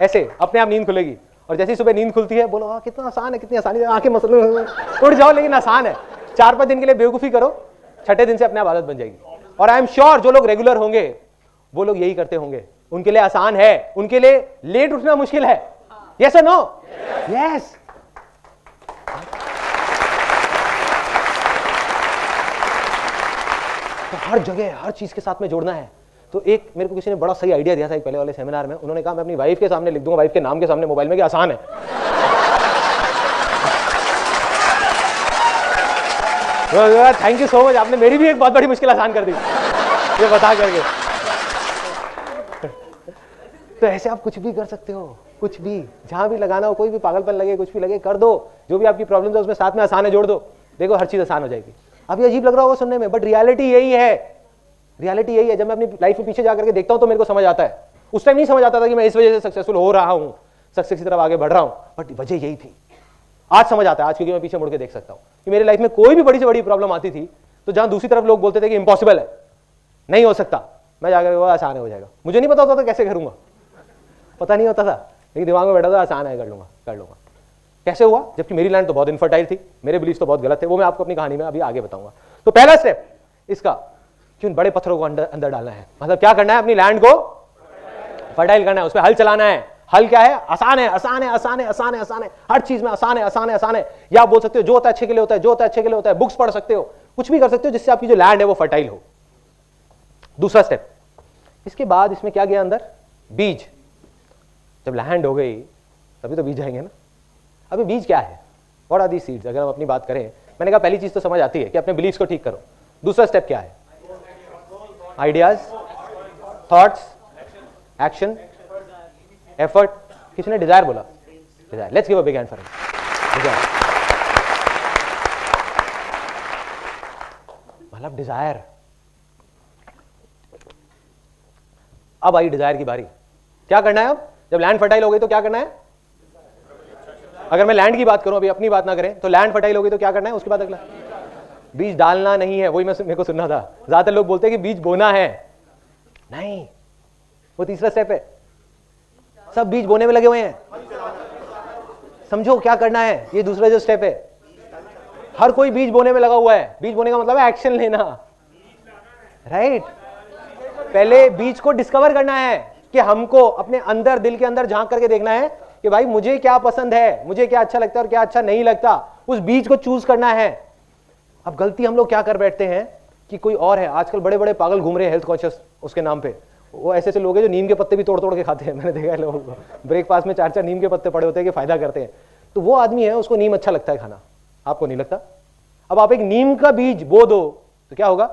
Speaker 2: ऐसे अपने आप नींद खुलेगी। और जैसे ही सुबह नींद खुलती है बोलो हाँ कितना आसान है, कितनी आसानी से आंखें मसले उठ जाओ, लेकिन आसान है। 4-5 दिन के लिए बेवकूफी करो, 6ठे दिन से अपने आप आदत बन जाएगी। और आई एम श्योर जो लोग रेगुलर होंगे वो लोग यही करते होंगे, उनके लिए आसान है, उनके लिए लेट उठना मुश्किल है। यस और नो? यस। तो हर जगह हर चीज के साथ में जोड़ना है। तो एक मेरे को किसी ने बड़ा सही आइडिया दिया था एक पहले वाले सेमिनार में। उन्होंने कहा मैं अपनी वाइफ के सामने लिख दूंगा, वाइफ के नाम के सामने मोबाइल में, कि आसान है। थैंक यू सो मच, आपने मेरी भी एक बहुत बड़ी मुश्किल आसान कर दी ये बता करके। तो ऐसे आप कुछ भी कर सकते हो, कुछ भी, जहां भी लगाना हो, कोई भी पागलपन लगे, कुछ भी लगे, कर दो। जो भी आपकी प्रॉब्लम है उसमें साथ में आसान है जोड़ दो, देखो हर चीज आसान हो जाएगी। अभी अजीब लग रहा होगा सुनने में, बट रियलिटी यही है। रियलिटी यही है। जब मैं अपनी लाइफ में पीछे जाकर के देखता हूं तो मेरे को समझ आता है। उस टाइम नहीं समझ आता था कि मैं इस वजह से सक्सेसफुल हो रहा हूं, सक्सेस की तरफ आगे बढ़ रहा हूं, बट वजह यही थी। आज समझ आता है, आज क्योंकि मैं पीछे मुड़ के देख सकता हूं कि मेरी लाइफ में कोई भी बड़ी से बड़ी प्रॉब्लम आती थी तो जहां दूसरी तरफ लोग बोलते थे कि इम्पॉसिबल है, नहीं हो सकता, मैं जाकर वो आसान हो जाएगा। मुझे नहीं पता होता था कैसे करूंगा, पता नहीं होता था, लेकिन दिमाग में बैठा था आसान है, कर लूंगा कर लूंगा। कैसे हुआ? जबकि मेरी लैंड तो बहुत इनफर्टाइल थी, मेरे बिलीफ तो बहुत गलत थे, वो मैं आपको अपनी कहानी में अभी आगे बताऊंगा। तो पहला स्टेप इसका कि उन बड़े पत्थरों को अंदर डालना है। मतलब क्या करना है, अपनी लैंड को फर्टाइल करना है, उस पर हल चलाना है। हल क्या है? आसान है, आसान है, आसान है, आसान है, आसान है, हर चीज में आसान है, आसान है, आसान है। या आप बोल सकते हो जो होता है अच्छे के लिए होता है, जो होता है अच्छे के लिए होता है। बुक्स पढ़ सकते हो, कुछ भी कर सकते हो जिससे आपकी जो लैंड है वो फर्टाइल हो। दूसरा स्टेप, इसके बाद इसमें क्या गया अंदर? बीज। जब लैंड हो गई तभी तो बीज आएंगे ना। अभी बीज क्या है? What are the seeds? अगर हम अपनी बात करें, मैंने कहा पहली चीज तो समझ आती है कि अपने बिलीफ्स को ठीक करो। दूसरा स्टेप क्या है? Ideas, thoughts, action, effort. किसने डिजायर बोला? Desire. Let's give a big hand for him. मतलब डिजायर। अब आई डिजायर की बारी। क्या करना है अब? जब लैंड फर्टाइल हो गई तो क्या करना है? अगर मैं लैंड की बात करूं, अभी अपनी बात ना करें, तो लैंड फर्टाइल हो गई तो क्या करना है? उसके बाद अगला बीज डालना नहीं है। वही मेरे को सुनना था, ज्यादातर लोग बोलते हैं कि बीज बोना है। नहीं, वो तीसरा स्टेप है। सब बीज बोने में लगे हुए हैं। समझो क्या करना है। ये दूसरा जो स्टेप है, हर कोई बीज बोने में लगा हुआ है। बीज बोने का मतलब है एक्शन लेना, राइट? पहले बीज को डिस्कवर करना है कि हमको अपने अंदर, दिल के अंदर झांक करके देखना है कि भाई मुझे क्या पसंद है, मुझे क्या अच्छा लगता है और क्या अच्छा नहीं लगता। उस बीज को चूज करना है। अब गलती हम लोग क्या कर बैठते हैं कि कोई और है। आजकल बड़े बड़े पागल घूम रहे हैं हेल्थ कॉन्शियस उसके नाम पे। वो ऐसे ऐसे लोग हैं जो नीम के पत्ते भी तोड़ तोड़ के खाते हैं। मैंने देखा है लोगों को ब्रेकफास्ट में 4-4 नीम के पत्ते पड़े होते हैं कि फायदा करते हैं। तो वो आदमी है, उसको नीम अच्छा लगता है खाना, आपको नहीं लगता। अब आप एक नीम का बीज बो दो तो क्या होगा?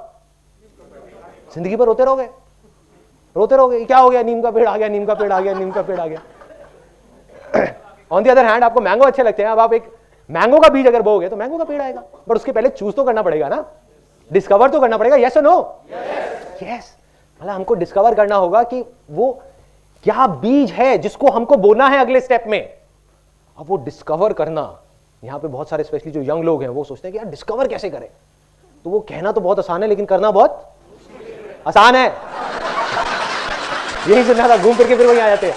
Speaker 2: जिंदगी भर रोते रहोगे, रोते रहोगे। क्या हो गया? नीम का पेड़ आ गया, नीम का पेड़ आ गया, नीम का पेड़ आ गया। ऑन दी अदर हैंड, आपको मैंगो अच्छे लगते हैं। अब आप एक मैंगो का बीज अगर बोगे तो मैंगो का पेड़ आएगा। बट उसके पहले चूज तो करना पड़ेगा ना, डिस्कवर तो करना पड़ेगा। यस और नो? यस। मतलब हमको डिस्कवर करना होगा कि वो क्या बीज है जिसको हमको बोना है अगले स्टेप में। अब वो डिस्कवर करना, यहां पे बहुत सारे स्पेशली जो यंग लोग हैं वो सोचते हैं कि यार डिस्कवर कैसे करें। तो वो कहना तो बहुत आसान है लेकिन करना बहुत आसान है। यही सुनना था, घूम फिर के फिर वहीं आ जाते हैं।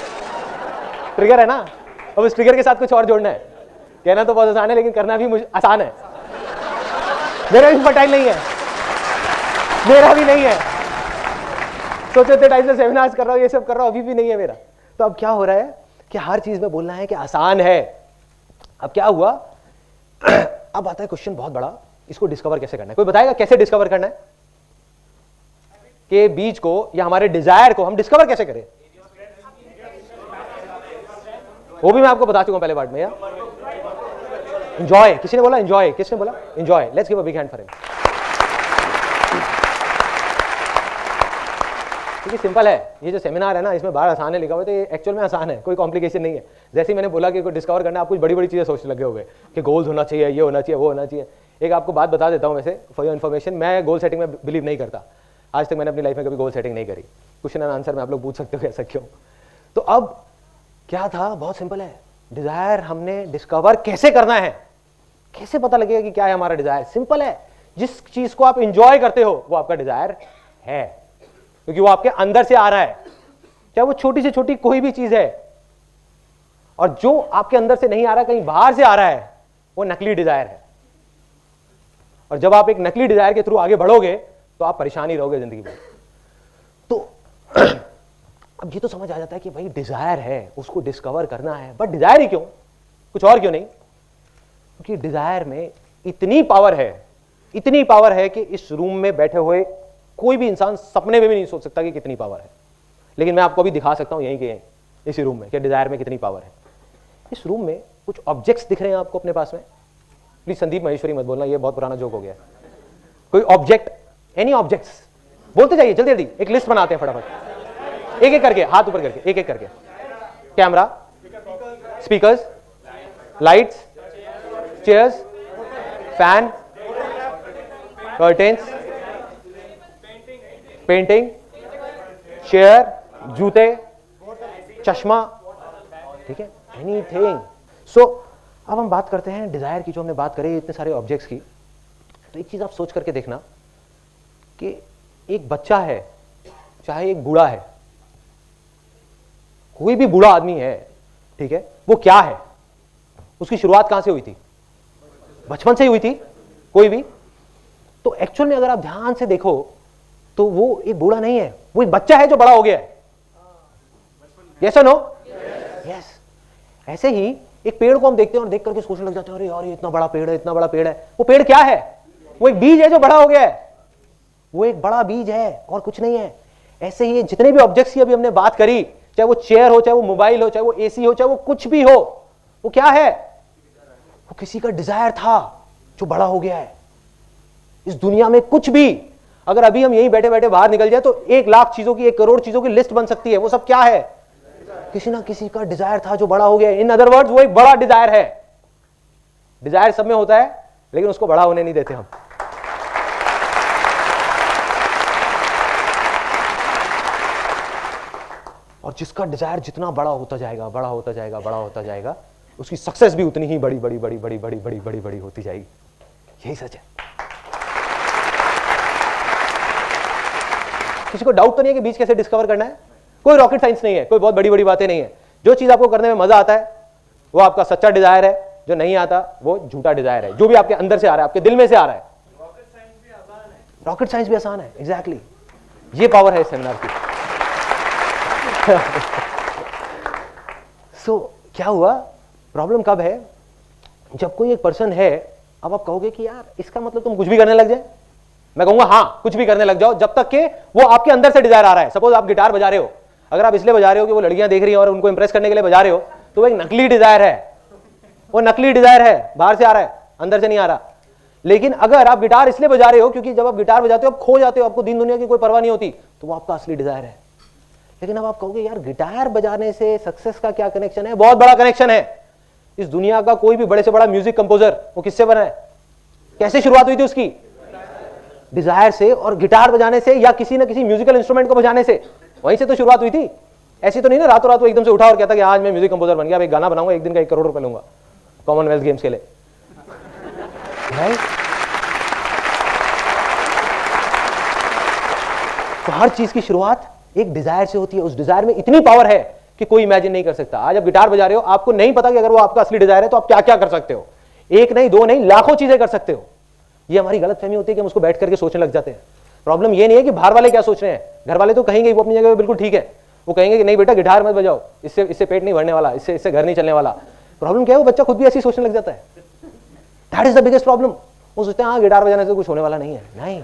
Speaker 2: ट्रिगर है ना। अब इस ट्रिगर के साथ कुछ और जोड़ना है। कहना तो बहुत आसान है लेकिन करना भी मुझे आसान है। मेरा भी फर्टाइल नहीं है, मेरा भी नहीं है। सोचते थे टाइम से सेमिनार्स कर रहा हूं, ये सब कर रहा हूं, अभी भी नहीं है मेरा। तो अब क्या हो रहा है कि हर चीज में बोलना है कि आसान है। अब क्या हुआ? अब आता है क्वेश्चन बहुत बड़ा, इसको डिस्कवर कैसे करना है? कोई बताएगा कैसे डिस्कवर करना है कि बीज को या हमारे डिजायर को हम डिस्कवर कैसे करें? वो भी मैं आपको बता चुका हूं पहले पार्ट में। यार एंजॉय, किसी ने बोला एंजॉय? किसने बोला enjoy? Let's give a big hand for him. क्योंकि सिंपल है, ये जो सेमिनार है ना, इसमें बाहर आसान है लिखा हुआ है, तो ये एक्चुअल में आसान है, कोई कॉम्प्लिकेशन नहीं है। जैसे ही मैंने बोला कि कोई डिस्कवर करना है, आप कुछ बड़ी बड़ी चीजें सोचने लगे होंगे कि गोल्स होना चाहिए, ये होना चाहिए, वो होना चाहिए। एक आपको बात बता देता हूं वैसे फॉर योर इन्फॉर्मेशन, मैं गोल सेटिंग में बिलीव नहीं करता। आज तक मैंने अपनी लाइफ में कभी गोल सेटिंग नहीं करी। क्वेश्चन एंड आंसर में आप लोग पूछ सकते हो ऐसा क्यों। तो अब क्या था? बहुत सिंपल है। डिजायर हमने डिस्कवर कैसे करना है, कैसे पता लगेगा कि क्या है हमारा डिजायर? सिंपल है, जिस चीज को आप इंजॉय करते हो वो आपका डिजायर है, क्योंकि वो आपके अंदर से आ रहा है। चाहे वो छोटी से छोटी कोई भी चीज है, और जो आपके अंदर से नहीं आ रहा, कहीं बाहर से आ रहा है, वो नकली डिजायर है। और जब आप एक नकली डिजायर के थ्रू आगे बढ़ोगे तो आप परेशान ही रहोगे जिंदगी में। तो अब ये तो समझ आ जाता है कि भाई डिजायर है, उसको डिस्कवर करना है। बट डिजायर ही क्यों? कुछ और क्यों नहीं? क्योंकि डिजायर में इतनी पावर है, इतनी पावर है कि इस रूम में बैठे हुए कोई भी इंसान सपने में भी नहीं सोच सकता कि कितनी पावर है। लेकिन मैं आपको अभी दिखा सकता हूं यहीं के इसी रूम में कि डिजायर में कितनी पावर है। इस रूम में कुछ ऑब्जेक्ट्स दिख रहे हैं आपको अपने पास में। प्लीज संदीप महेश्वरी मत बोलना, ये बहुत पुराना जोक हो गया। कोई ऑब्जेक्ट, एनी ऑब्जेक्ट्स बोलते जाइए, जल्दी जल्दी एक लिस्ट बनाते हैं फटाफट, एक एक करके, हाथ ऊपर करके, एक एक करके। Camera, speakers, lights, chairs, fan, curtains, painting, chair, जूते, चश्मा, ठीक है, एनीथिंग। सो अब हम बात करते हैं डिजायर की। जो हमने बात करी इतने सारे ऑब्जेक्ट्स की, तो एक चीज आप सोच करके देखना कि एक बच्चा है, चाहे एक बूढ़ा है, कोई भी बूढ़ा आदमी है, ठीक है, वो क्या है? उसकी शुरुआत कहां से हुई थी? बचपन से ही हुई थी कोई भी। तो एक्चुअल में अगर आप ध्यान से देखो तो वो एक बूढ़ा नहीं है, वो एक बच्चा है जो बड़ा हो गया है। यस और नो? यस। ऐसे ही एक पेड़ को हम देखते हैं और देख करके सोचने लग जाते हैं, अरे यार ये इतना बड़ा पेड़ है, इतना बड़ा पेड़ है। वो पेड़ क्या है? वो एक बीज है जो बड़ा हो गया है। वो एक बड़ा बीज है और कुछ नहीं है। ऐसे ही जितने भी ऑब्जेक्ट्स की अभी हमने बात करी, चाहे वो चेयर हो, चाहे वो मोबाइल हो, चाहे वो एसी हो, चाहे वो कुछ भी हो, वो क्या है? वो किसी का डिजायर था जो बड़ा हो गया है। इस दुनिया में कुछ भी, अगर अभी हम यहीं बैठे बैठे बाहर निकल जाए तो 1,00,000 चीजों की, 1 करोड़ चीजों की लिस्ट बन सकती है। वो सब क्या है? किसी ना किसी का डिजायर था जो बड़ा हो गया। इन अदर वर्ड्स वो एक बड़ा डिजायर है। डिजायर सब में होता है लेकिन उसको बड़ा होने नहीं देते हम। और जिसका डिजायर जितना बड़ा होता जाएगा, बड़ा होता जाएगा, बड़ा होता जाएगा, उसकी सक्सेस भी उतनी ही बड़ी बड़ी बड़ी बड़ी बड़ी बड़ी बड़ी बड़ी होती जाएगी। यही सच है। किसी को डाउट तो नहीं है कि बीज कैसे डिस्कवर करना है? कोई रॉकेट साइंस नहीं है, कोई बहुत बड़ी बड़ी बातें नहीं है। जो चीज आपको करने में मजा आता है वो आपका सच्चा डिजायर है, जो नहीं आता वो झूठा डिजायर है, जो भी आपके अंदर से आ रहा है, आपके दिल में से आ रहा है। रॉकेट साइंस भी आसान है, एग्जैक्टली। ये पावर है इस सेमिनार की। सो क्या हुआ, प्रॉब्लम कब है? जब कोई एक पर्सन है, अब आप कहोगे कि यार इसका मतलब तुम कुछ भी करने लग जाए। मैं कहूंगा हाँ, कुछ भी करने लग जाओ, जब तक कि वो आपके अंदर से डिजायर आ रहा है। सपोज आप गिटार बजा रहे हो, अगर आप इसलिए बजा रहे हो कि वो लड़कियां देख रही हैं और उनको इंप्रेस करने के लिए बजा रहे हो, तो वो एक नकली डिजायर है। वो नकली डिजायर है, बाहर से आ रहा है, अंदर से नहीं आ रहा। लेकिन अगर आप गिटार इसलिए बजा रहे हो क्योंकि जब आप गिटार बजाते हो आप खो जाते हो, आपको दीन दुनिया की कोई परवाह नहीं होती, तो वो आपका असली डिजायर है। लेकिन अब आप कहोगे यार गिटार बजाने से सक्सेस का क्या कनेक्शन है? बहुत बड़ा कनेक्शन है। इस दुनिया का कोई भी बड़े से बड़ा म्यूजिक कंपोजर वो किससे बना है? कैसे शुरुआत हुई थी उसकी? डिजायर से, और गिटार बजाने से या किसी ना किसी म्यूजिकल इंस्ट्रूमेंट को बजाने से, वहीं से तो शुरुआत हुई थी। ऐसी तो नहीं ना रातों रात वो एकदम से उठा और कहता कि आज मैं म्यूजिक कंपोजर बन गया, अब एक गाना बनाऊंगा, एक दिन का 1 करोड़ रुपए लूंगा कॉमनवेल्थ गेम्स के लिए। तो हर चीज की शुरुआत एक डिजायर से होती है। उस डिजायर में इतनी पावर है कि कोई इमेजिन नहीं कर सकता। आज आप गिटार बजा रहे हो, आपको नहीं पता कि अगर वो आपका असली डिजायर है तो आप क्या क्या कर सकते हो। एक नहीं, दो नहीं, लाखों चीजें कर सकते हो। ये हमारी गलतफहमी होती है कि हम उसको बैठ करके सोचने लग जाते हैं। प्रॉब्लम ये नहीं है कि बाहर वाले क्या सोच रहे हैं, घर वाले तो कहेंगे वो अपनी जगह पे बिल्कुल ठीक है, वो कहेंगे कि नहीं बेटा गिटार मत बजाओ, इससे पेट नहीं भरने वाला, इससे घर नहीं चलने वाला। प्रॉब्लम क्या है, वो बच्चा खुद भी ऐसी सोचने लग जाता है। That is the biggest problem. वो सोचते हैं हाँ गिटार बजाने से कुछ होने वाला नहीं है। नहीं,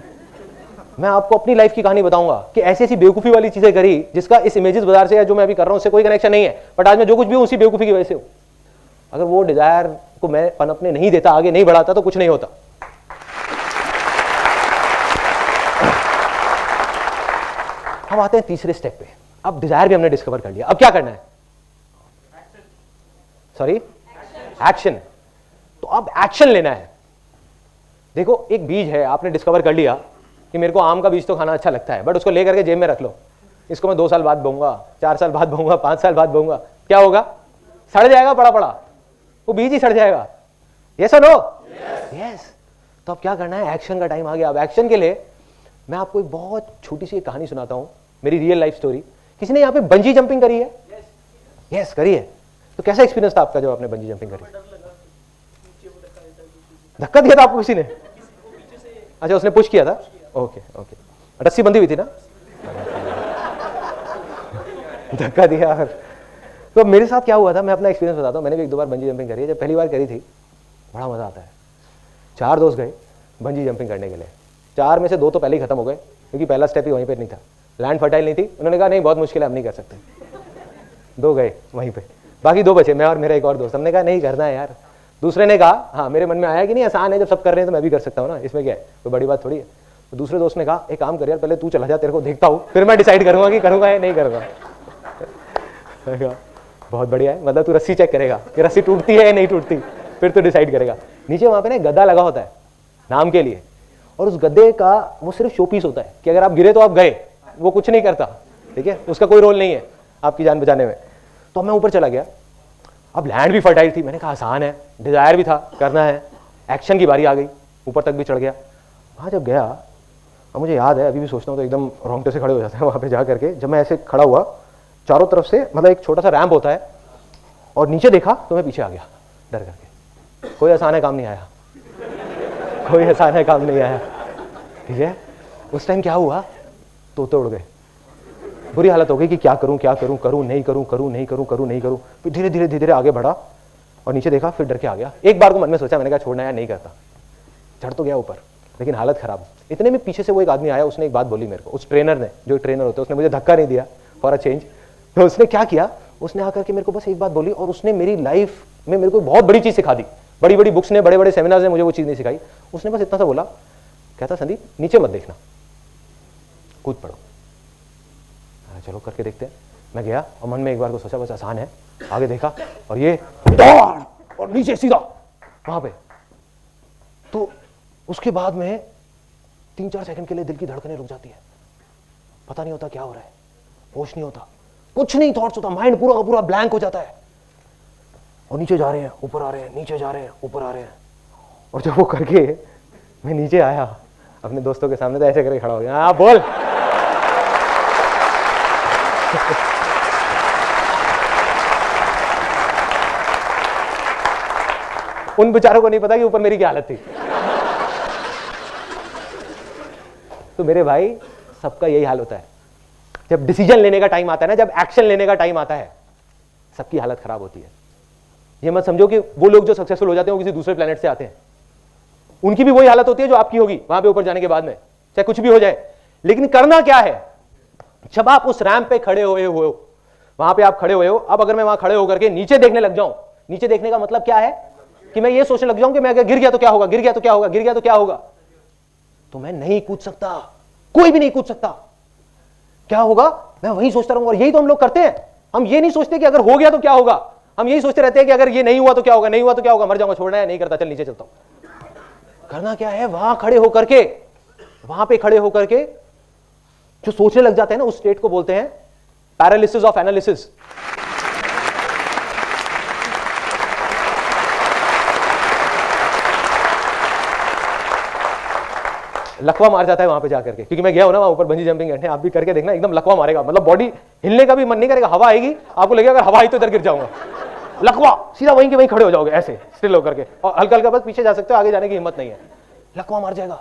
Speaker 2: मैं आपको अपनी लाइफ की कहानी बताऊंगा कि ऐसी ऐसी बेवकूफी वाली चीजें करी जिसका इस इमेजेस बाजार से या जो मैं अभी कर रहा हूं उससे कोई कनेक्शन नहीं है, बट आज मैं जो कुछ भी हूं उसी बेवकूफी की वजह से हूं। अगर वो डिजायर को मैं पनपने नहीं देता, आगे नहीं बढ़ाता, तो कुछ नहीं होता। हम आते हैं तीसरे स्टेप पे। अब डिजायर भी हमने डिस्कवर कर लिया, अब क्या करना है? Sorry, action. तो अब एक्शन लेना है। देखो एक बीज है, आपने डिस्कवर कर लिया कि मेरे को आम का बीज तो खाना अच्छा लगता है, बट उसको लेकर के जेब में रख लो। इसको मैं 2 साल बाद बोऊंगा, 4 साल बाद बोऊंगा, 5 साल बाद बोऊंगा, क्या होगा? सड़ जाएगा, पड़ा पड़ा वो बीज ही सड़ जाएगा। यस और नो? यस। तो अब क्या करना है? एक्शन का टाइम आ गया। अब एक्शन के लिए मैं आपको एक बहुत छोटी सी कहानी सुनाता हूं, मेरी रियल लाइफ स्टोरी। किसी ने यहाँ पे बंजी जंपिंग करी है? यस, करी है। तो कैसा एक्सपीरियंस था आपका जब आपने बंजी जंपिंग करी? धक्का दिया था आपको किसी ने? अच्छा, उसने पुश किया था। ओके ओके, रस्सी बंधी हुई थी ना? धक्का दिया। तो मेरे साथ क्या हुआ था, मैं अपना एक्सपीरियंस बताता हूँ। मैंने भी 1-2 बार बंजी जंपिंग करी है। जब पहली बार करी थी बड़ा मजा आता है। 4 दोस्त गए बंजी जंपिंग करने के लिए। 4 में से 2 तो पहले ही खत्म हो गए क्योंकि पहला स्टेप ही वहीं पे नहीं था, लैंड फर्टाइल नहीं थी। उन्होंने कहा नहीं बहुत मुश्किल है, हम नहीं कर सकते। 2 गए वहीं पे, बाकी 2 बचे, मैं और मेरा एक और दोस्त। हमने कहा नहीं करना है यार। दूसरे ने कहा हाँ, मेरे मन में आया कि नहीं आसान है, जब सब कर रहे हैं तो मैं भी कर सकता हूँ ना, इसमें क्या है, कोई बड़ी बात थोड़ी है। तो दूसरे दोस्त ने कहा एक काम कर यार, पहले तू चला जा, तेरे को देखता हूँ, फिर मैं डिसाइड करूंगा कि करूंगा या नहीं करूंगा। बहुत बढ़िया है, मतलब तू रस्सी चेक करेगा कि रस्सी टूटती है या नहीं टूटती, फिर तू डिसाइड करेगा। नीचे वहां पे ना गद्दा लगा होता है नाम के लिए, और उस गद्दे का वो सिर्फ शो पीस होता है कि अगर आप गिरे तो आप गए, वो कुछ नहीं करता, ठीक है, उसका कोई रोल नहीं है आपकी जान बचाने में। तो मैं ऊपर चला गया। अब लैंड भी फर्टाइल थी, मैंने कहा आसान है, डिजायर भी था, करना है। एक्शन की बारी आ गई, ऊपर तक भी चढ़ गया। वहाँ जब गया, अब मुझे याद है, अभी भी सोचता हूँ तो एकदम रोंगटे से खड़े हो जाते हैं वहाँ पे जा करके। जब मैं ऐसे खड़ा हुआ, चारों तरफ से मतलब एक छोटा सा रैंप होता है, और नीचे देखा तो मैं पीछे आ गया डर करके। कोई आसान है काम नहीं आया, कोई आसान है काम नहीं आया, ठीक है। उस टाइम क्या हुआ, तोते उड़ गए। बुरी हालत हो गई कि क्या करूं क्या करूं, करूं नहीं करूं, करूं नहीं करूं, करूं नहीं करूं। फिर धीरे धीरे धीरे आगे बढ़ा और नीचे देखा, फिर डर के आ गया। एक बार को मन में सोचा, मैंने कहा छोड़ना यार, नहीं करता। चढ़ तो गया ऊपर, लेकिन हालत खराब। इतने में पीछे से वो एक आदमी आया, उसने एक बात बोली मेरे को। उस ट्रेनर ने, जो ट्रेनर होते हैं, उसने मुझे धक्का नहीं दिया फॉर अ चेंज। तो उसने क्या किया, उसने आकर के मेरे को बस एक बात बोली, और उसने मेरी लाइफ में मेरे को बहुत बड़ी चीज सिखा दी। बड़ी बड़ी बुक्स ने, बड़े बड़े सेमिनार्स ने मुझे वो चीज नहीं सिखाई। उसने बस इतना सा बोला, कहता संदीप नीचे मत देखना, कूद पड़ो। चलो करके देखते हैं। मैं गया और मन में एक बार को सोचा बस आसान है। आगे देखा और ये दौड़ और नीचे सीधा वहां पे। तो उसके बाद में 3-4 सेकंड के लिए दिल की धड़कनें रुक जाती है, पता नहीं होता क्या हो रहा है, होश नहीं होता। कुछ नहीं थॉट्स होता, माइंड पूरा पूरा ब्लैंक हो जाता है, और नीचे जा रहे हैं, ऊपर आ रहे हैं, नीचे जा रहे हैं, ऊपर आ रहे हैं। और जब वो करके मैं नीचे आया अपने दोस्तों के सामने, तो ऐसे करके खड़ा हो गया, हाँ बोल। उन बेचारों को नहीं पता कि ऊपर मेरी क्या हालत थी। तो मेरे भाई, सबका यही हाल होता है जब डिसीजन लेने का टाइम आता है ना, जब एक्शन लेने का टाइम आता है, सबकी हालत खराब होती है। ये मत समझो कि वो लोग जो सक्सेसफुल हो जाते हैं वो किसी दूसरे प्लेनेट से आते हैं, उनकी भी वही हालत होती है जो आपकी होगी वहां पे ऊपर जाने के बाद में, चाहे कुछ भी हो जाए। लेकिन करना क्या है, जब आप उस रैंप पे खड़े हुए हो, वहां पे आप खड़े हुए हो, अब अगर मैं वहां खड़े होकर के नीचे देखने लग जाऊं, नीचे देखने का मतलब क्या है कि मैं ये सोचने लग जाऊं कि मैं अगर गिर गया तो क्या होगा, गिर गया तो क्या होगा, गिर गया तो क्या होगा, तो मैं नहीं कूद सकता, कोई भी नहीं कूद सकता। क्या होगा, मैं वही सोचता रहूंगा। और यही तो हम लोग करते हैं, हम ये नहीं सोचते कि अगर हो गया तो क्या होगा, हम यही सोचते रहते हैं कि अगर ये नहीं हुआ तो क्या होगा, नहीं हुआ तो क्या होगा, मर जाऊंगा, छोड़ना है, नहीं करता, चल नीचे चलता हूं। करना क्या है, वहां खड़े होकर के, वहां पे खड़े होकर के जो सोचने लग जाते हैं ना, उस स्टेट को बोलते हैं पैरालिसिस ऑफ एनालिसिस। लकवा मार जाता है वहां पे जाकर के, क्योंकि मैं गया हूं ना वहां ऊपर बंजी जंपिंग करने, आप भी करके देखना, एकदम लकवा मारेगा, मतलब बॉडी हिलने का भी मन नहीं करेगा, हवा आएगी, आपको लगेगा अगर हवा आई तो इधर गिर जाऊंगा, लकवा, सीधा वहीं के वहीं खड़े हो जाओगे ऐसे स्टिल होकर के, और हल्का हल्का बस पीछे जा सकते हो, आगे जाने की हिम्मत नहीं है, लकवा मार जाएगा।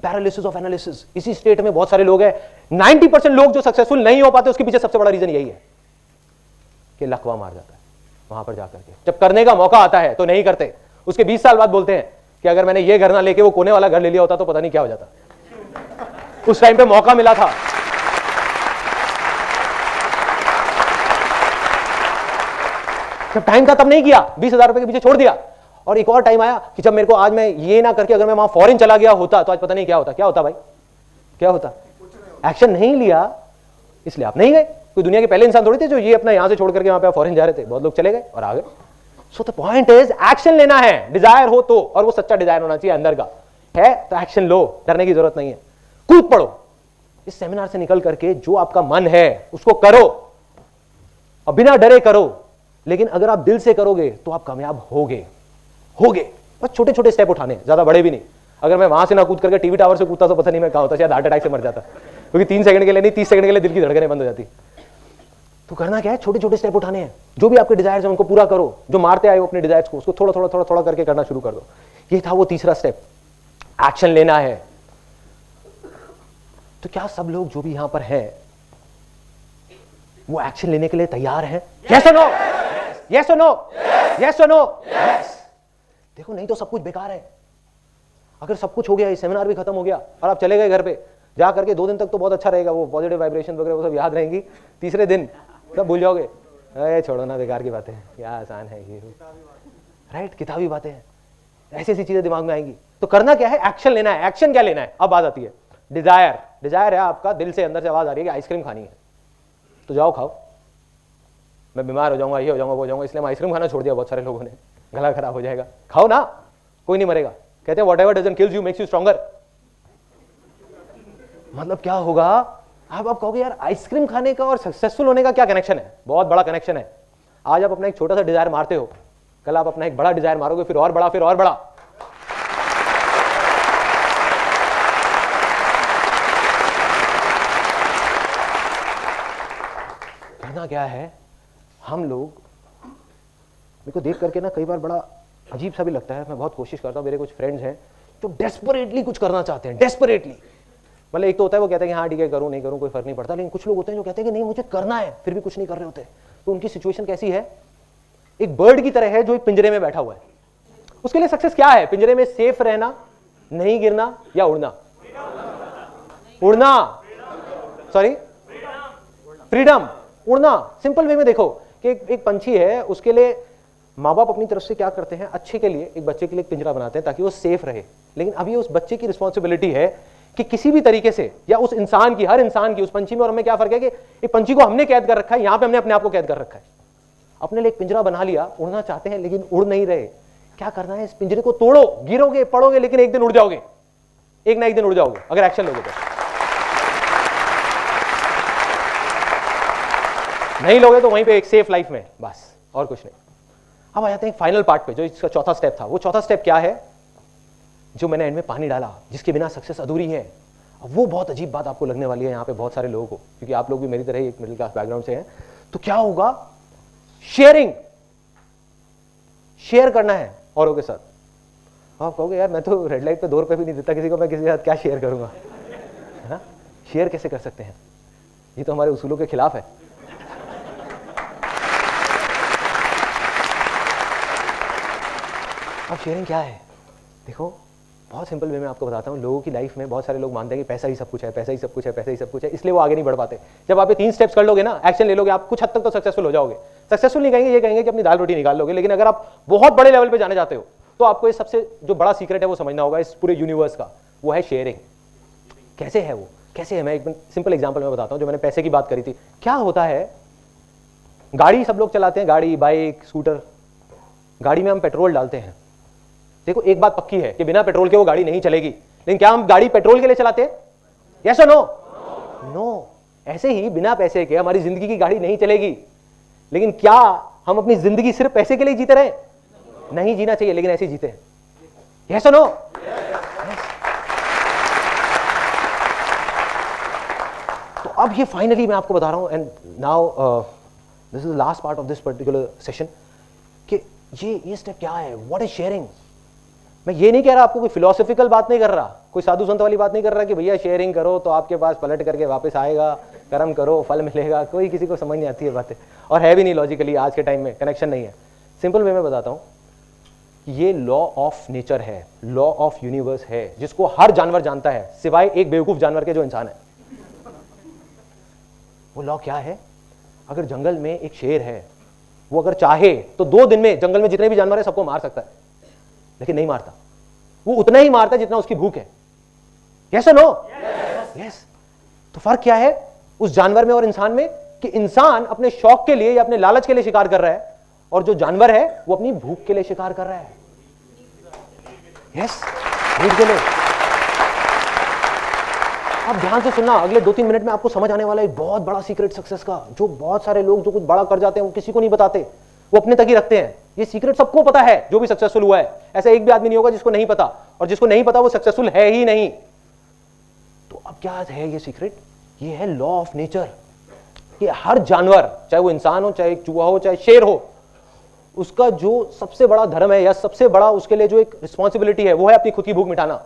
Speaker 2: पैरालिसिस ऑफ एनालिसिस, इसी स्टेट में बहुत सारे लोग हैं। 90% लोग जो सक्सेसफुल नहीं हो पाते उसके पीछे सबसे बड़ा रीजन यही है कि लकवा मार जाता है वहां पर जाकर के। जब करने का मौका आता है तो नहीं करते, उसके 20 साल बाद बोलते हैं कि अगर मैंने ये घर ना लेके वो कोने वाला घर ले लिया होता तो पता नहीं क्या हो जाता, उस टाइम पे मौका मिला था। जब टाइम था तब नहीं किया, 20,000 रुपए के पीछे छोड़ दिया। और एक और टाइम आया कि जब मेरे को आज मैं ये ना करके अगर मैं वहां फॉरेन चला गया होता तो आज पता नहीं क्या होता। क्या होता भाई, क्या होता? एक्शन नहीं लिया इसलिए आप नहीं गए। कोई दुनिया के पहले इंसान थोड़ी थे जो ये अपना यहां से छोड़ करके वहां पे फॉरेन जा रहे थे, बहुत लोग चले गए और आ गए। So the point is action लेना है, डिजायर हो तो, और वो सच्चा डिजायर होना चाहिए अंदर का है तो एक्शन लो, डरने की जरूरत नहीं है, कूद पड़ो। इस सेमिनार से निकल करके जो आपका मन है उसको करो और बिना डरे करो, लेकिन अगर आप दिल से करोगे तो आप कामयाब होगे। बस छोटे छोटे स्टेप उठाने, ज्यादा बड़े भी नहीं। अगर मैं वहां से ना कूद करके टीवी टावर से कूदता तो पता नहीं मैं कहां होता, शायद हार्ट अटैक से मर जाता, क्योंकि 3 सेकंड के लिए नहीं 30 सेकंड के लिए दिल की धड़कनें बंद हो जाती। तो करना क्या है, छोटे छोटे स्टेप उठाने हैं। जो भी आपके डिजायर्स हैं उनको पूरा करो, जो मारते आए हो अपने डिजायर्स को उसको थोड़ा थोड़ा थोड़ा थोड़ा करके करना शुरू कर दो। ये था वो तीसरा स्टेप, एक्शन लेना है। तो क्या सब लोग जो भी यहां पर हैं वो एक्शन लेने के लिए तैयार हैं? यस और नो, यस और नो, यस और नो। देखो नहीं तो सब कुछ बेकार है। अगर सब कुछ हो गया, ये सेमिनार भी खत्म हो गया और आप चले गए घर पे, जा करके 2 दिन तक तो बहुत अच्छा रहेगा, वो पॉजिटिव वाइब्रेशन वगैरह वो सब याद रहेंगी। तीसरे दिन सब भूल जाओगे, अरे छोड़ो ना, बेकार की बातें, क्या आसान है ये, राइट, किताबी बातें हैं, ऐसी ऐसी चीजें दिमाग में आएंगी। तो करना क्या है, एक्शन लेना है। एक्शन क्या लेना है, अब बात आती है डिजायर। डिजायर है आपका, दिल से अंदर से आवाज आ रही है कि आइसक्रीम खानी है, तो जाओ खाओ। मैं बीमार हो जाऊंगा, ये हो जाऊंगा, वो हो जाऊंगा, इसलिए मैं आइसक्रीम खाना छोड़ दिया बहुत सारे लोगों ने, गला खराब हो जाएगा। खाओ ना, कोई नहीं मरेगा। कहते हैं whatever doesn't kills you makes you stronger. मतलब क्या होगा, आप कहोगे यार आइसक्रीम खाने का और सक्सेसफुल होने का क्या कनेक्शन है? बहुत बड़ा कनेक्शन है। आज आप अपना एक छोटा सा डिजायर मारते हो, कल आप अपना एक बड़ा डिजायर मारोगे, फिर और बड़ा, फिर और बड़ा। करना क्या है, हम लोग, मेरे को देख करके ना कई बार बड़ा अजीब सा भी लगता है। मैं बहुत कोशिश करता हूँ, मेरे कुछ फ्रेंड्स हैं जो डेस्परेटली कुछ करना चाहते हैं, डेस्परेटली। मतलब एक तो होता है वो कहते हैं कि हाँ ठीक है करूँ नहीं करूँ कोई फर्क नहीं पड़ता, लेकिन कुछ लोग होते हैं जो कहते हैं कि नहीं मुझे करना है, फिर भी कुछ नहीं कर रहे होते। तो उनकी सिचुएशन कैसी है, एक बर्ड की तरह है जो एक पिंजरे में बैठा हुआ है। उसके लिए सक्सेस क्या है, पिंजरे में सेफ रहना, नहीं गिरना, या उड़ना? उड़ना, सॉरी, फ्रीडम, उड़ना। सिंपल वे में देखो कि एक पंछी है, उसके लिए माँ बाप अपनी तरफ से क्या करते हैं, अच्छे के लिए एक बच्चे के लिए एक पिंजरा बनाते हैं ताकि वो सेफ रहे। लेकिन अभी उस बच्चे की रिस्पॉन्सिबिलिटी है कि किसी भी तरीके से, या उस इंसान की, हर इंसान की, उस पंछी में और हमें क्या फर्क है कि एक पंछी को हमने कैद कर रखा है, यहां पे हमने अपने आप को कैद कर रखा है। अपने लिए एक पिंजरा बना लिया, उड़ना चाहते हैं लेकिन उड़ नहीं रहे। क्या करना है, इस पिंजरे को तोड़ो, गिरोगे पड़ोगे लेकिन एक दिन उड़ जाओगे, एक ना एक दिन उड़ जाओगे अगर एक्शन लोगे तो। नहीं लोगे तो वहीं पे एक सेफ लाइफ में, बस और कुछ नहीं। अब आ जाते हैं फाइनल पार्ट पे, जो इसका चौथा स्टेप था। वो चौथा स्टेप क्या है, जो मैंने एंड में पानी डाला, जिसके बिना सक्सेस अधूरी है। अब वो बहुत अजीब बात आपको लगने वाली है यहाँ पे बहुत सारे लोगों को, क्योंकि आप लोग भी मेरी तरह ही एक मिडिल क्लास बैकग्राउंड से हैं। तो क्या होगा, शेयरिंग, शेयर करना है औरों के साथ। आप कहोगे यार मैं तो रेड लाइट पे 2 रुपए भी नहीं देता किसी को, मैं किसी के साथ क्या शेयर करूंगा, है ना? शेयर कैसे कर सकते हैं, ये तो हमारे उसूलों के खिलाफ है। अब शेयरिंग क्या है, देखो बहुत सिंपल वे में आपको बताता हूँ। लोगों की लाइफ में बहुत सारे लोग मानते हैं कि पैसा ही सब कुछ है, पैसा ही सब कुछ है, पैसा ही सब कुछ है, इसलिए वो आगे नहीं बढ़ पाते। जब आप ये 3 स्टेप्स कर लोगे ना, एक्शन ले लोगे, आप कुछ हद तक तो सक्सेसफुल हो जाओगे। सक्सेसफुल नहीं कहेंगे, ये कहेंगे कि अपनी दाल रोटी निकाल लोगे। लेकिन अगर आप बहुत बड़े लेवल पे जाने जाते हो तो आपको ये सबसे जो बड़ा सीक्रेट है वो समझना होगा इस पूरे यूनिवर्स का, वो है शेयरिंग। कैसे है वो, कैसे है, मैं एक सिंपल एग्जाम्पल में बताता हूँ। जो मैंने पैसे की बात करी थी, क्या होता है, गाड़ी सब लोग चलाते हैं, गाड़ी, बाइक, स्कूटर, गाड़ी में हम पेट्रोल डालते हैं। देखो एक बात पक्की है कि बिना पेट्रोल के वो गाड़ी नहीं चलेगी, लेकिन क्या हम गाड़ी पेट्रोल के लिए चलाते हैं? यस और नो? नो। ऐसे ही बिना पैसे के हमारी जिंदगी की गाड़ी नहीं चलेगी। लेकिन क्या हम अपनी जिंदगी सिर्फ पैसे के लिए जीते रहे? नहीं जीना चाहिए, लेकिन ऐसे जीते हैं। यस और नो? तो अब ये फाइनली मैं आपको बता रहा हूं, and now this is the last part of this particular session, कि ये स्टेप क्या है, व्हाट इज शेयरिंग। मैं ये नहीं कह रहा, आपको कोई फिलोसॉफिकल बात नहीं कर रहा, कोई साधु संत वाली बात नहीं कर रहा कि भैया शेयरिंग करो तो आपके पास पलट करके वापस आएगा, कर्म करो फल मिलेगा। कोई किसी को समझ नहीं आती है बातें, और है भी नहीं लॉजिकली, आज के टाइम में कनेक्शन नहीं है। सिंपल वे में बताता हूं, ये लॉ ऑफ नेचर है, लॉ ऑफ यूनिवर्स है, जिसको हर जानवर जानता है सिवाय एक बेवकूफ जानवर के जो इंसान है। वो लॉ क्या है, अगर जंगल में एक शेर है, वो अगर चाहे तो 2 दिन में जंगल में जितने भी जानवर है सबको मार सकता है, लेकिन नहीं मारता। वो उतना ही मारता है जितना उसकी भूख है। यस और नो? यस। तो फर्क क्या है उस जानवर में और इंसान में, कि इंसान अपने शौक के लिए या अपने लालच के लिए शिकार कर रहा है, और जो जानवर है वो अपनी भूख के लिए शिकार कर रहा है। यस, भूख के लिए। आप ध्यान से सुनना, अगले 2-3 मिनट में आपको समझ आने वाला है एक बहुत बड़ा सीक्रेट सक्सेस का, जो बहुत सारे लोग जो कुछ बड़ा कर जाते हैं वो किसी को नहीं बताते, वो अपने तक ही रखते हैं। ये सीक्रेट सबको पता है जो भी सक्सेसफुल हुआ है, ऐसा एक भी आदमी नहीं होगा जिसको नहीं पता, और जिसको नहीं पता वो सक्सेसफुल है ही नहीं। तो अब क्या है ये सीक्रेट, ये है लॉ ऑफ नेचर। कि हर जानवर, चाहे वो इंसान हो, चाहे एक चूहा हो, चाहे शेर हो, उसका जो सबसे बड़ा धर्म है या सबसे बड़ा उसके लिए जो एक रिस्पॉन्सिबिलिटी है, वो है अपनी खुद की भूख मिटाना।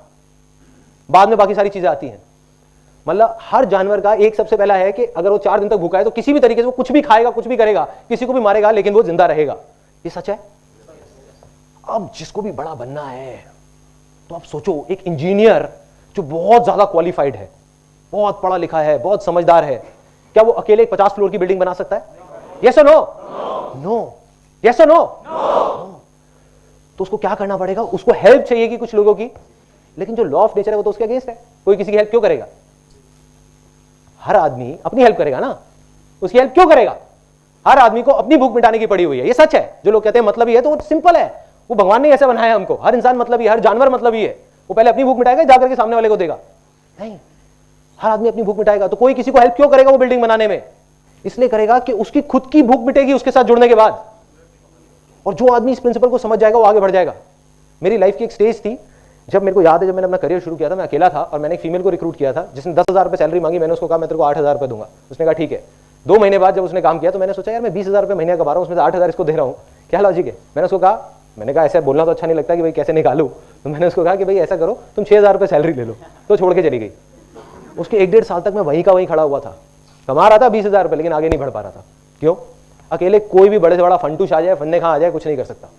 Speaker 2: बाद में बाकी सारी चीजें आती हैं। मतलब हर जानवर का एक सबसे पहला है कि अगर वो 4 दिन तक भूखा है तो किसी भी तरीके से वो कुछ भी खाएगा, कुछ भी करेगा, किसी को भी मारेगा, लेकिन वो जिंदा रहेगा। ये सच है। अब जिसको भी बड़ा बनना है तो आप सोचो, एक इंजीनियर जो बहुत ज्यादा क्वालिफाइड है, बहुत पढ़ा लिखा है, बहुत समझदार है, क्या वो अकेले 50 फ्लोर की बिल्डिंग बना सकता है? यस और नो? नो। यस और नो? तो उसको क्या करना पड़ेगा, उसको हेल्प चाहिए कि कुछ लोगों की, लेकिन जो लॉ ऑफ नेचर है वो तो उसके अगेंस्ट है। कोई किसी की हेल्प क्यों करेगा? हर आदमी अपनी हेल्प करेगा ना, उसकी हेल्प क्यों करेगा? हर आदमी को अपनी भूख मिटाने की पड़ी हुई है। ये सच है। जो लोग कहते हैं मतलब ही है, तो वो सिंपल है, वो भगवान ने ऐसे बनाया हमको। हर इंसान मतलब ही, हर जानवर मतलब ही है। वो पहले अपनी भूख मिटाएगा, जाकर के सामने वाले को देगा? नहीं, हर आदमी अपनी भूख मिटाएगा। तो कोई किसी को हेल्प क्यों करेगा वो बिल्डिंग बनाने में? इसलिए करेगा कि उसकी खुद की भूख मिटेगी उसके साथ जुड़ने के बाद। और जो आदमी इस प्रिंसिपल को समझ जाएगा वो आगे बढ़ जाएगा। मेरी लाइफ की एक स्टेज थी, जब मेरे को याद है, जब मैंने अपना करियर शुरू किया था, मैं अकेला था और मैंने एक फीमेल को रिक्रूट किया था जिसने 10,000 रुपये सैलरी मांगी। मैंने उसको कहा मैं तेरे को 8,000 रुपये दूंगा। उसने कहा ठीक है। 2 महीने बाद जब उसने काम किया तो मैंने सोचा यार मैं 20,000 रुपये महीने कमा रहा हूँ, उसमें से 8,000 इसको दे रहा हूँ, क्या लॉजिक है? मैंने उसको कहा ऐसा बोलना तो अच्छा नहीं लगता कि भाई कैसे निकालूं, तो मैंने उसको कहा कि भाई ऐसा करो तुम 6,000 रुपये सैलरी ले लो। तो छोड़ के चली गई। उसके 1-1.5 साल तक मैं वहीं का वहीं खड़ा हुआ था, कमा रहा था 20,000 रुपये, लेकिन आगे नहीं बढ़ पा रहा था। क्यों? अकेले कोई भी बड़े से बड़ा फंटूश आ जाए, फंदे खा आ जाए, कुछ नहीं कर सकता।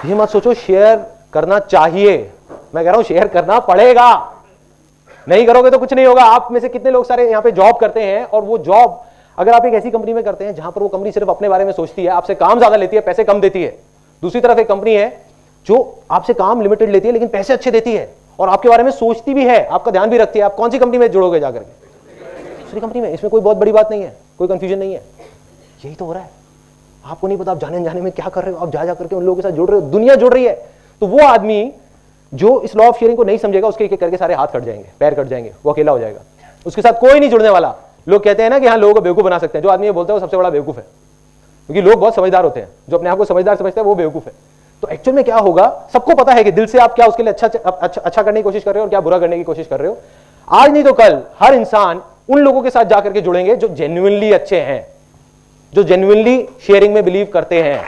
Speaker 2: ये मत सोचो शेयर करना चाहिए, मैं कह रहा हूं शेयर करना पड़ेगा। नहीं करोगे तो कुछ नहीं होगा। आप में से कितने लोग सारे यहां पे जॉब करते हैं, और वो जॉब अगर आप एक ऐसी कंपनी में करते हैं जहां पर वो कंपनी सिर्फ अपने बारे में सोचती है, आपसे काम ज्यादा लेती है, पैसे कम देती है। दूसरी तरफ एक कंपनी है जो आपसे काम लिमिटेड लेती है लेकिन पैसे अच्छे देती है, और आपके बारे में सोचती भी है, आपका ध्यान भी रखती है। आप कौन सी कंपनी में जुड़ोगे जाकर के? दूसरी कंपनी में। इसमें कोई बहुत बड़ी बात नहीं है, कोई कंफ्यूजन नहीं है। यही तो हो रहा है। आपको नहीं पता आप जाने में क्या कर रहे हो, आप जा करके उन लोगों के साथ जुड़ रहे हो, दुनिया जुड़ रही है। तो वो आदमी जो इस लॉ ऑफ शेयरिंग को नहीं समझेगा उसके एक एक करके सारे हाथ कट जाएंगे, पैर कट जाएंगे, वो अकेला हो जाएगा, उसके साथ कोई नहीं जुड़ने वाला। लोग कहते हैं ना कि हाँ लोगों को बेवकूफ बना सकते हैं, जो आदमी ये बोलता है वो सबसे बड़ा बेवकूफ है, क्योंकि लोग बहुत समझदार होते हैं, जो अपने आप को समझदार समझते हैं वो बेवकूफ है। तो एक्चुअल में क्या होगा, सबको पता है कि दिल से आप क्या उसके लिए अच्छा करने की कोशिश कर रहे हो और क्या बुरा करने की कोशिश कर रहे हो। आज नहीं तो कल हर इंसान उन लोगों के साथ जाकर के जुड़ेंगे जो जेन्युइनली अच्छे हैं, जो जेन्युइनली शेयरिंग में बिलीव करते हैं।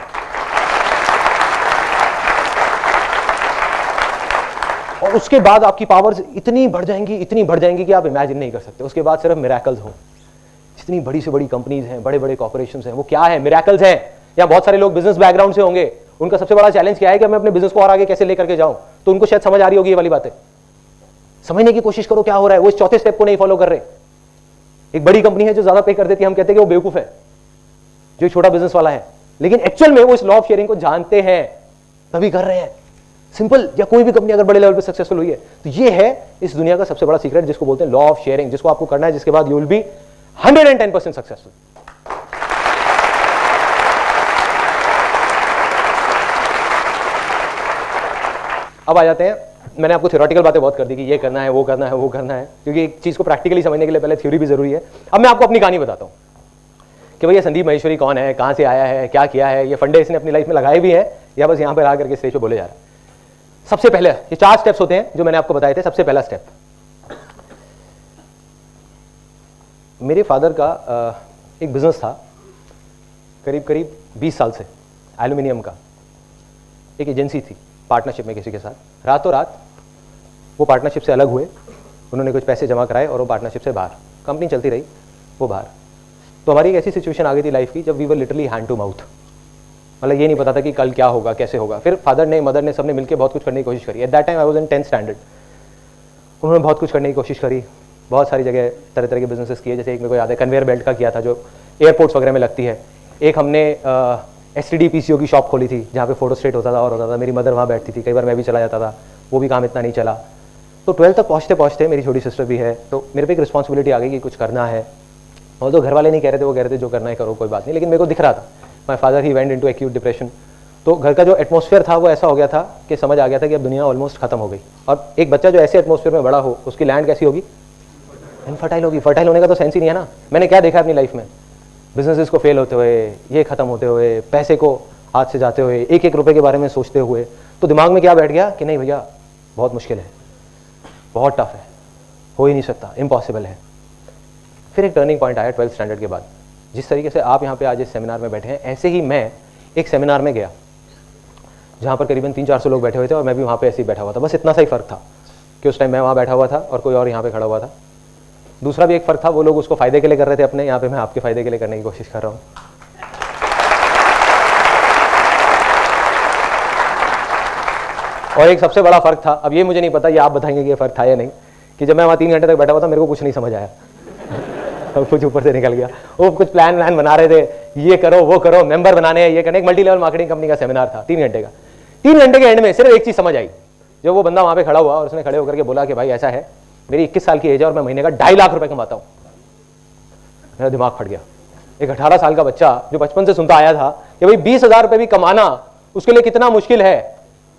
Speaker 2: और उसके बाद आपकी पावर्स इतनी बढ़ जाएंगी कि आप इमेजिन नहीं कर सकते। उसके बाद सिर्फ मिरेकल्स हो। जितनी बड़ी से बड़ी कंपनीज हैं, बड़े बड़े कॉर्पोरेशंस हैं, वो क्या है, मिरेकल्स हैं। या बहुत सारे लोग बिजनेस बैकग्राउंड से होंगे, उनका सबसे बड़ा चैलेंज क्या है कि मैं अपने बिजनेस को और आगे कैसे लेकर के जाऊं। तो उनको शायद समझ आ रही होगी ये वाली बातें। समझने की कोशिश करो क्या हो रहा है, वो इस चौथे स्टेप को नहीं फॉलो कर रहे। एक बड़ी कंपनी है जो ज्यादा पे कर देती है, हम कहते हैं कि वो बेवकूफ है, जो एक छोटा बिजनेस वाला है, लेकिन एक्चुअल में वो इस लॉ ऑफ शेयरिंग को जानते हैं तभी कर रहे हैं। सिंपल। या कोई भी कंपनी अगर बड़े लेवल पे सक्सेसफुल हुई है तो ये है इस दुनिया का सबसे बड़ा सीक्रेट, जिसको बोलते हैं लॉ ऑफ शेयरिंग, जिसको आपको करना है, जिसके बाद यू विल बी 110% सक्सेसफुल। अब आ जाते हैं, मैंने आपको थ्योरेटिकल बातें बहुत कर दी कि ये करना है, वो करना है, वो करना है, क्योंकि एक चीज को प्रैक्टिकली समझने के लिए पहले थ्योरी भी जरूरी है। अब मैं आपको अपनी कहानी बताता हूं कि भैया संदीप माहेश्वरी कौन है, कहां से आया है, क्या किया है, ये फंडे इसने अपनी लाइफ में लगाए भी हैं या बस यहां पर आकर के स्टेज पे बोले जा रहा है। सबसे पहले ये 4 स्टेप्स होते हैं जो मैंने आपको बताए थे। सबसे पहला स्टेप, मेरे फादर का एक बिजनेस था करीब 20 साल से, एल्यूमिनियम का। एक एजेंसी थी पार्टनरशिप में किसी के साथ। रातों रात वो पार्टनरशिप से अलग हुए, उन्होंने कुछ पैसे जमा कराए और वो पार्टनरशिप से बाहर, कंपनी चलती रही, वो बाहर। तो हमारी एक ऐसी सिचुएशन आ गई थी लाइफ की जब we were literally hand to mouth, मतलब ये नहीं पता था कि कल क्या होगा, कैसे होगा। फिर फादर ने, मदर ने, सबने मिलकर बहुत कुछ करने की कोशिश करी। At that time I was in 10th standard. उन्होंने बहुत कुछ करने की कोशिश करी, बहुत सारी जगह तरह तरह के बिजनेसेस किए। जैसे एक मेरे को याद है कन्वेयर बेल्ट का किया था जो एयरपोर्ट्स वगैरह में लगती है। एक हमने STD PCO की शॉप खोली थी जहाँ पे फोटो स्टेट होता था और होता था। मेरी मदर वहाँ बैठती थी, कई बार मैं भी चला जाता था, वो भी काम इतना नहीं चला। तो 12th तक पहुँचते पहुँचते, मेरी छोटी सिस्टर भी है, तो मेरे पे एक रिस्पॉन्सिबिलिटी आ गई कि कुछ करना है। और तो घर वाले नहीं कह रहे थे, वो कह रहे थे जो करना है करो, कोई बात नहीं, लेकिन मेरे को दिख रहा था। My father he went into acute depression. तो घर का जो एटमॉस्फेयर था वो ऐसा हो गया था कि समझ आ गया था कि अब दुनिया ऑलमोस्ट खत्म हो गई। और एक बच्चा जो ऐसे एटमॉस्फेयर में बड़ा हो, उसकी लैंड कैसी होगी, इनफर्टाइल होगी। फर्टाइल होने का तो सेंस ही नहीं है ना। मैंने क्या देखा अपनी लाइफ में, बिजनेसेस को फेल होते हुए, ये खत्म होते हुए, पैसे को हाथ से जाते हुए, एक एक रुपए के बारे में सोचते हुए। तो दिमाग में क्या बैठ गया कि नहीं भैया बहुत मुश्किल है, बहुत टफ है, हो ही नहीं सकता, इम्पॉसिबल है। फिर एक टर्निंग पॉइंट आया 12th स्टैंडर्ड के बाद। जिस तरीके से आप यहाँ पे आज इस सेमिनार में बैठे हैं, ऐसे ही मैं एक सेमिनार में गया जहाँ पर करीबन 300-400 लोग बैठे हुए थे और मैं भी वहाँ पे ऐसे ही बैठा हुआ था। बस इतना सा ही फर्क था कि उस टाइम मैं वहाँ बैठा हुआ था और कोई और यहाँ पे खड़ा हुआ था। दूसरा भी एक फर्क था, वो लोग उसको फायदे के लिए कर रहे थे अपने, यहाँ पे मैं आपके फायदे के लिए करने की कोशिश कर रहा हूँ। और एक सबसे बड़ा फर्क था, अब ये मुझे नहीं पता, ये आप बताएंगे कि ये फर्क था या नहीं, कि जब मैं वहाँ 3 घंटे तक बैठा हुआ था मेरे को कुछ नहीं समझ आया। कुछ ऊपर से निकल गया। वो कुछ प्लान बना रहे थे, ये करो वो करो, मेंबर बनाने हैं, ये करने। एक मल्टी लेवल मार्केटिंग कंपनी का सेमिनार था 3 घंटे का। 3 घंटे के एंड में सिर्फ एक चीज समझ आई। जब वो बंदा वहां पे खड़ा हुआ और उसने खड़े होकर के बोला कि भाई ऐसा है, मेरी 21 साल की एज है और मैं महीने का 2.5 लाख रुपए कमाता हूँ। मेरा दिमाग फट गया। एक 18 साल का बच्चा जो बचपन से सुनता आया था कि भाई 20,000 रुपए भी कमाना उसके लिए कितना मुश्किल है,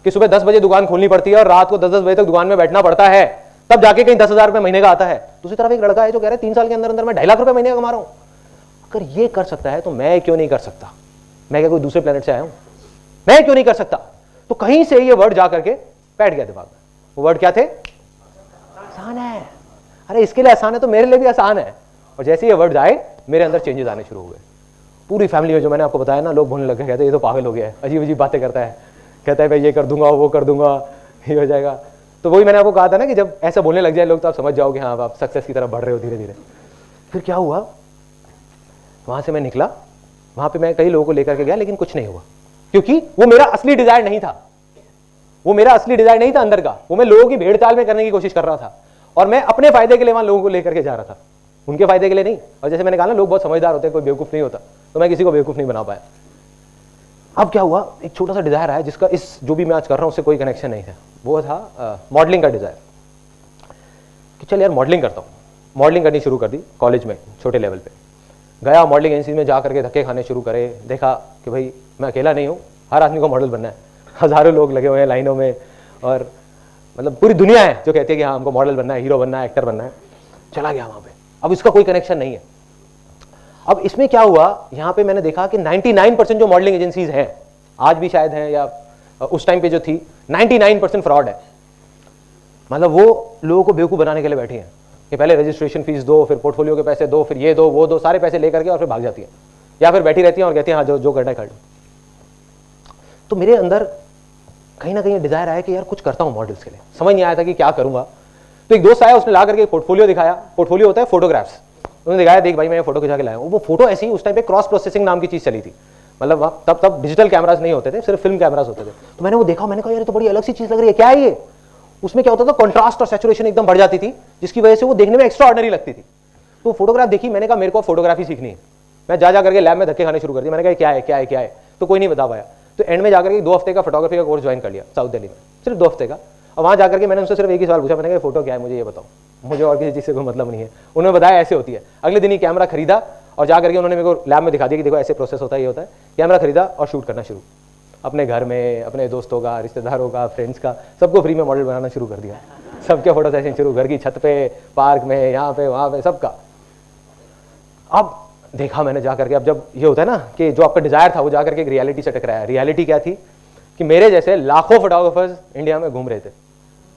Speaker 2: कि सुबह 10 बजे दुकान खोलनी पड़ती है और रात को 10-10 बजे तक दुकान में बैठना पड़ता है, तब जाके कहीं 10,000 रुपए महीने का आता है। दूसरी तरफ एक लड़का है जो कह रहा है 3 साल के अंदर अंदर मैं 2.5 लाख रुपए महीने का कमा रहा हूं। अगर ये कर सकता है तो मैं क्यों नहीं कर सकता? मैं क्या कोई दूसरे प्लेनेट से आया हूं? मैं क्यों नहीं कर सकता? तो कहीं से ये वर्ड जाकर के बैठ गया दिमाग में। वो वर्ड क्या थे? आसान है। अरे इसके लिए आसान है तो मेरे लिए भी आसान है। और जैसे ये वर्ड आए मेरे अंदर चेंजेस आने शुरू हो गए। पूरी फैमिली में, जो मैंने आपको बताया ना, लोग बोलने लगे, कहते ये तो पागल हो गया है, अजीब अजीब बातें करता है, कहता है भाई ये कर दूंगा, वो कर दूंगा, ये हो जाएगा। तो वही मैंने आपको कहा था ना कि जब ऐसा बोलने लग जाए लोग तो आप समझ जाओगे हाँ आप सक्सेस की तरफ बढ़ रहे हो धीरे धीरे। फिर क्या हुआ, वहां से मैं निकला, वहां पे मैं कई लोगों को लेकर के गया, लेकिन कुछ नहीं हुआ, क्योंकि वो मेरा असली डिजायर नहीं था। वो मेरा असली डिजायर नहीं था अंदर का, वो मैं लोगों की भेड़ चाल में करने की कोशिश कर रहा था और मैं अपने फायदे के लिए वहां लोगों को लेकर के जा रहा था, उनके फायदे के लिए नहीं। और जैसे मैंने कहा ना, लोग बहुत समझदार होते हैं, कोई बेवकूफ नहीं होता, तो मैं किसी को बेवकूफ नहीं बना पाया। अब क्या हुआ, एक छोटा सा डिजायर आया जिसका इस जो भी मैं आज कर रहा हूं उससे कोई कनेक्शन नहीं था। वो था मॉडलिंग का डिजायर, कि चल यार मॉडलिंग करता हूँ। मॉडलिंग करनी शुरू कर दी कॉलेज में, छोटे लेवल पे गया, मॉडलिंग एजेंसी में जा करके धक्के खाने शुरू करे। देखा कि भाई मैं अकेला नहीं हूँ, हर आदमी को मॉडल बनना है, हज़ारों लोग लगे हुए हैं लाइनों में, और मतलब पूरी दुनिया है जो कहती है कि हाँ हमको मॉडल बनना है, हीरो बनना है, एक्टर बनना है, चला गया वहां पे। अब इसका कोई कनेक्शन नहीं है। अब इसमें क्या हुआ, यहां पे मैंने देखा कि 99% जो मॉडलिंग एजेंसीज हैं, आज भी शायद हैं या उस टाइम पे जो थी, 99% फ्रॉड है। मतलब वो लोगों को बेवकूफ बनाने के लिए बैठी हैं कि पहले रजिस्ट्रेशन फीस दो, फिर पोर्टफोलियो के पैसे दो, फिर ये दो वो दो, सारे पैसे लेकर के और फिर भाग जाती है, या फिर बैठी रहती है और कहती है हाँ जो करना है कर लो। तो मेरे अंदर कहीं ना कहीं डिजायर आया कि यार कुछ करता हूं मॉडल्स के लिए। समझ नहीं आया था कि क्या करूंगा। तो एक दोस्त आया, उसने ला करके पोर्टफोलियो दिखाया। पोर्टफोलियो होता है फोटोग्राफ्स। उन्होंने दिखाया, देख भाई मैं फोटो खिंचा के लाया हूं। वो फोटो ऐसी, उस टाइम पे क्रॉस प्रोसेसिंग नाम की चीज चली थी। मतलब तब डिजिटल कैमरास नहीं होते थे, सिर्फ फिल्म कैमरास होते थे। तो मैंने वो देखा, मैंने कहा यार तो बड़ी अलग सी चीज लग रही है, क्या है ये। उसमें क्या होता था, कॉन्ट्रास्ट और सैचुरेशन एकदम बढ़ जाती थी, जिसकी वजह से वो देखने में एक्स्ट्रा ऑर्डिनरी लगती थी। तो फोटोग्राफ देखी, मैंने कहा मेरे को फोटोग्राफी सीखनी है। मैं जा करके लैब में धक्के खाने शुरू कर दिए। मैंने कहा क्या है क्या है क्या है, तो कोई नहीं बता पाया। तो एंड में जाकर के 2 हफ्ते का फोटोग्राफी का कोर्स ज्वाइन कर लिया साउथ दिल्ली में, सिर्फ 2 हफ्ते का। और वहां जाकर के मैंने उनसे सिर्फ एक ही सवाल पूछा, मैंने कहा फोटो क्या है, मुझे ये बताओ, मुझे और किसी चीज से कोई मतलब नहीं है। उन्होंने बताया ऐसे होती है। अगले दिन ही कैमरा खरीदा और जाकर के उन्होंने मेरे को लैब में दिखा दिया कि देखो ऐसे प्रोसेस होता है, ये होता है। कैमरा खरीदा और शूट करना शुरू, अपने घर में, अपने दोस्तों का, रिश्तेदारों का, फ्रेंड्स का, सबको फ्री में मॉडल बनाना शुरू कर दिया। सबके फोटो सेशन शुरू, घर की छत पे, पार्क में, यहाँ पे वहां पे, सबका। अब देखा मैंने जाकर के, अब जब ये होता है ना कि जो आपका डिजायर था वो जाकर के एक रियलिटी से टकराया। रियलिटी क्या थी कि मेरे जैसे लाखों फोटोग्राफर्स इंडिया में घूम रहे थे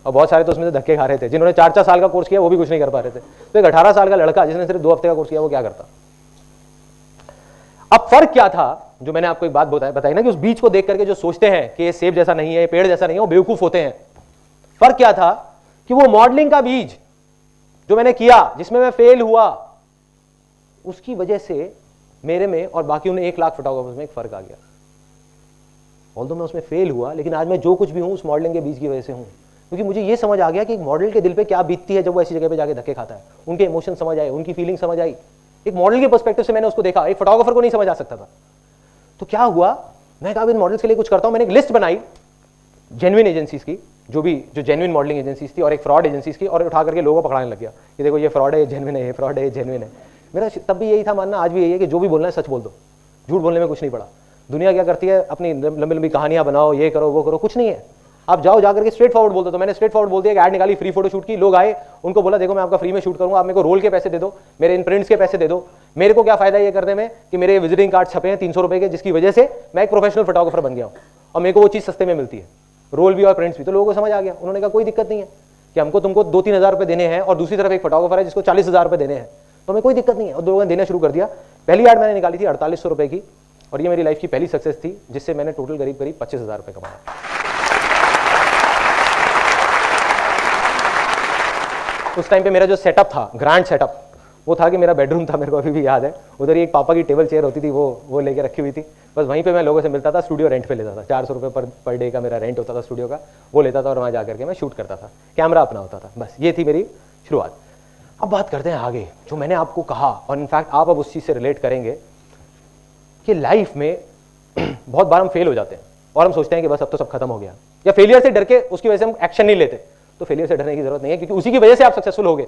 Speaker 2: और बहुत सारे तो उसमें से धक्के खा रहे थे। जिन्होंने 4-4 साल का कोर्स किया वो भी कुछ नहीं कर पा रहे थे। तो एक 18 साल का लड़का जिसने सिर्फ 2 हफ्ते का कोर्स किया वो क्या करता। अब फर्क क्या था, जो मैंने आपको एक बात बताई ना कि उस बीज को देख करके जो सोचते हैं कि ये सेब जैसा नहीं है, पेड़ जैसा नहीं है, वो बेवकूफ होते हैं। फर्क क्या था कि वो मॉडलिंग का बीज जो मैंने किया, जिसमें मैं फेल हुआ, उसकी वजह से मेरे में और बाकियों ने 1 लाख फोटोग्राफर्स में एक फर्क आ गया। ऑल्दो मैं उसमें फेल हुआ, लेकिन आज मैं जो कुछ भी हूं उस मॉडलिंग के बीज की वजह से हूं। क्योंकि मुझे ये समझ आ गया कि एक मॉडल के दिल पे क्या बीतती है जब वो ऐसी जगह पे जाके धक्के खाता है। उनके इमोशन समझ आए, उनकी फीलिंग समझ आई। एक मॉडल के पर्सपेक्टिव से मैंने उसको देखा, एक फोटोग्राफर को नहीं समझ आ सकता था। तो क्या हुआ, मैं कहा इन मॉडल्स के लिए कुछ करता हूं। मैंने एक लिस्ट बनाई जेन्युइन एजेंसीज की, जो जेन्युइन मॉडलिंग एजेंसीज थी, और एक फ्रॉड एजेंसीज की, और उठा करके लोगों को पकड़ाने लग गया कि देखो ये फ्रॉड है, ये जेन्युइन है, ये फ्रॉड है, ये जेन्युइन है। मेरा तब भी यही था मानना, आज भी यही है कि जो भी बोलना है सच बोल दो, झूठ बोलने में कुछ नहीं पड़ा। दुनिया क्या करती है, अपनी लंबी लंबी कहानियां बनाओ, ये करो वो करो, कुछ नहीं है। आप जाओ जाकर के स्ट्रेट फॉरवर्ड बोल दो। तो मैंने स्ट्रेट फॉरवर्ड बोल दिया कि ऐड निकाली, फ्री फोटो शूट की, लोग आए, उनको बोला देखो मैं आपका फ्री में शूट करूंगा, आप मेरे को रोल के पैसे दे दो, मेरे इन प्रिंट्स के पैसे दे दो। मेरे को क्या फायदा ये करने में कि मेरे विजिटिंग कार्ड छपे हैं 300 रुपए के, जिसकी वजह से मैं एक प्रोफेशनल फोटोग्राफर बन गया हूं और मेरे को वो चीज सस्ते में मिलती है, रोल भी और प्रिंट्स भी। तो लोगों को समझ आ गया, उन्होंने कहा कोई दिक्कत नहीं है कि हमको तुमको 2-3 हज़ार रुपए देने हैं, और दूसरी तरफ एक फोटोग्राफर है जिसको 40,000 रुपए देने हैं, तो हमें कोई दिक्कत नहीं है। और लोगों ने देना शुरू कर दिया। पहली ऐड मैंने निकाली थी 4800 रुपए की, और ये मेरी लाइफ की पहली सक्सेस थी, जिससे मैंने टोटल करीब 25,000 रुपए कमाया। उस टाइम पे मेरा जो सेटअप था, ग्रैंड सेटअप, वो था कि मेरा बेडरूम था, मेरे को अभी भी याद है। उधर ही एक पापा की टेबल चेयर होती थी, वो लेके रखी हुई थी। बस वहीं पे मैं लोगों से मिलता था, स्टूडियो रेंट पे लेता था, 400 रुपये पर डे का मेरा रेंट होता था स्टूडियो का, वो लेता था और वहाँ जाकर के मैं शूट करता था, कैमरा अपना होता था। बस ये थी मेरी शुरुआत। अब बात करते हैं आगे, जो मैंने आपको कहा, और इनफैक्ट आप अब उस चीज़ से रिलेट करेंगे कि लाइफ में बहुत बार हम फेल हो जाते हैं और हम सोचते हैं कि बस अब तो सब खत्म हो गया, या फेलियर से डर के उसकी वजह से हम एक्शन नहीं लेते। तो फेलियर से डरने की जरूरत नहीं है, क्योंकि उसी की वजह से आप सक्सेसफुल हो गए।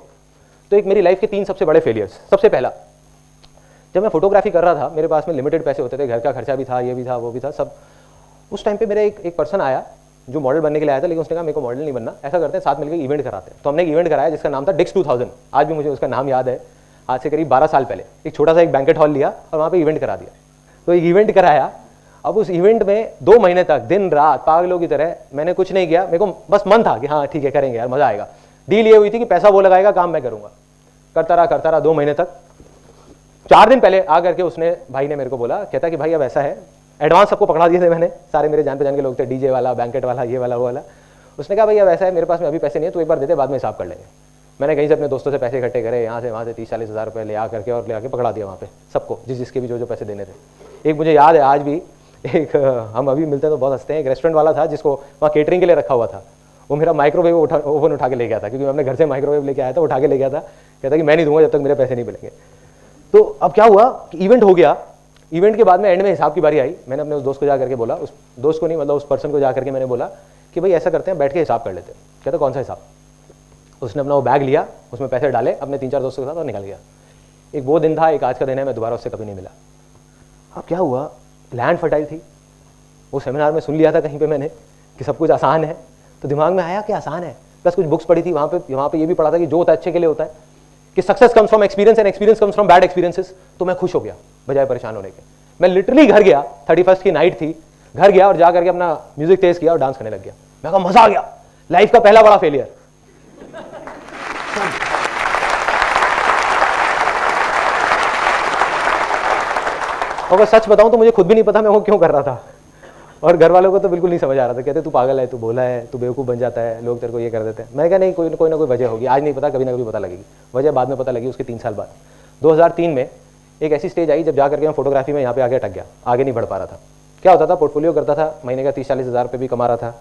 Speaker 2: तो एक मेरी लाइफ के 3 सबसे बड़े फेलियर्स। सबसे पहला, जब मैं फोटोग्राफी कर रहा था, मेरे पास में लिमिटेड पैसे होते थे, घर का खर्चा भी था, ये भी था, वो भी था, सब। उस टाइम पे मेरा एक पर्सन आया जो मॉडल बनने के लिए आया था, लेकिन उसने कहा मेरे को मॉडल नहीं बनना, ऐसा करते हैं साथ मिलकर इवेंट कराते हैं। तो हमने एक इवेंट कराया जिसका नाम था डिक्स 2000। आज भी मुझे उसका नाम याद है, आज से करीब 12 साल पहले। एक छोटा सा एक बैंकेट हॉल लिया और वहाँ पे इवेंट करा दिया। तो एक इवेंट कराया। अब उस इवेंट में 2 महीने तक दिन रात पागलों की तरह मैंने कुछ नहीं किया। मेरे को बस मन था कि हाँ ठीक है करेंगे यार, मजा आएगा। डील ये हुई थी कि पैसा वो लगाएगा, काम मैं करूंगा। करता रहा 2 महीने तक। 4 दिन पहले आकर के उसने, भाई ने मेरे को बोला, कहता कि भाई अब ऐसा है, एडवांस सबको पकड़ा दिए थे मैंने, सारे मेरे जान पहचान के लोग थे, डीजे वाला, बैंकेट वाला, ये वाला वो वाला। उसने कहा भाई अब ऐसा है, मेरे पास में अभी पैसे नहीं है, तो एक बार देते, बाद में हिसाब कर लेंगे। मैंने कहीं से अपने दोस्तों से पैसे इकट्ठे करे, यहाँ से वहाँ से 30-40 हज़ार रुपये ले आकर के और ले आके पकड़ा दिया वहाँ पे सबको, जिसके भी जो पैसे देने थे। एक मुझे याद है आज भी, एक हम अभी मिलते हैं तो बहुत हंसते हैं, एक रेस्टोरेंट वाला था जिसको वहाँ केटरिंग के लिए रखा हुआ था। वो मेरा माइक्रोवेव ओवन उठा के ले गया था, क्योंकि मैं अपने घर से माइक्रोवेव लेके आया था, उठा के ले गया था। कहता कि मैं नहीं दूंगा जब तक मेरे पैसे नहीं मिलेंगे। तो अब क्या हुआ कि इवेंट हो गया। इवेंट के बाद में एंड में हिसाब की बारी आई। मैंने अपने उस दोस्त को जा करके बोला, उस दोस्त को नहीं मतलब उस पर्सन को जा करके मैंने बोला कि भाई ऐसा करते हैं, बैठ के हिसाब कर लेते हैं। कहता कौन सा हिसाब? उसने अपना वो बैग लिया, उसमें पैसे डाले अपने 3-4 दोस्तों के साथ और निकल गया। एक वो दिन था, एक आज का दिन है, मैं दोबारा उससे कभी नहीं मिला। अब क्या हुआ, लैंड फर्टाइल थी। वो सेमिनार में सुन लिया था कहीं पे मैंने कि सब कुछ आसान है, तो दिमाग में आया कि आसान है, प्लस कुछ बुक्स पढ़ी थी, वहाँ पे ये भी पढ़ा था कि जो होता है अच्छे के लिए होता है, कि success comes from experience and experience comes from bad experiences. तो मैं खुश हो गया बजाय परेशान होने के। मैं लिटरली घर गया, 31st की नाइट थी, घर गया और जा करके अपना म्यूजिक तेज किया और डांस करने लग गया। मैं कहा मजा आ गया, लाइफ का पहला बड़ा फेलियर। अगर सच बताऊं तो मुझे खुद भी नहीं पता मैं वो क्यों कर रहा था, और घर वालों को तो बिल्कुल नहीं समझ आ रहा था। कहते तू पागल है, तू भोला है, तू बेवकूफ़ बन जाता है, लोग तेरे को ये कर देते हैं। मैं कहा नहीं, कोई ना कोई वजह होगी, आज नहीं पता, कभी ना कभी पता लगेगी। वजह बाद में पता लगी उसके 3 साल बाद। 2003 में एक ऐसी स्टेज आई जब जा करके मैं फोटोग्राफी में यहाँ पे आगे अटक गया, आगे नहीं बढ़ पा रहा था। क्या होता था, पोर्टफोलियो करता था, महीने का 30-40 हज़ार रुपये भी कमा रहा था।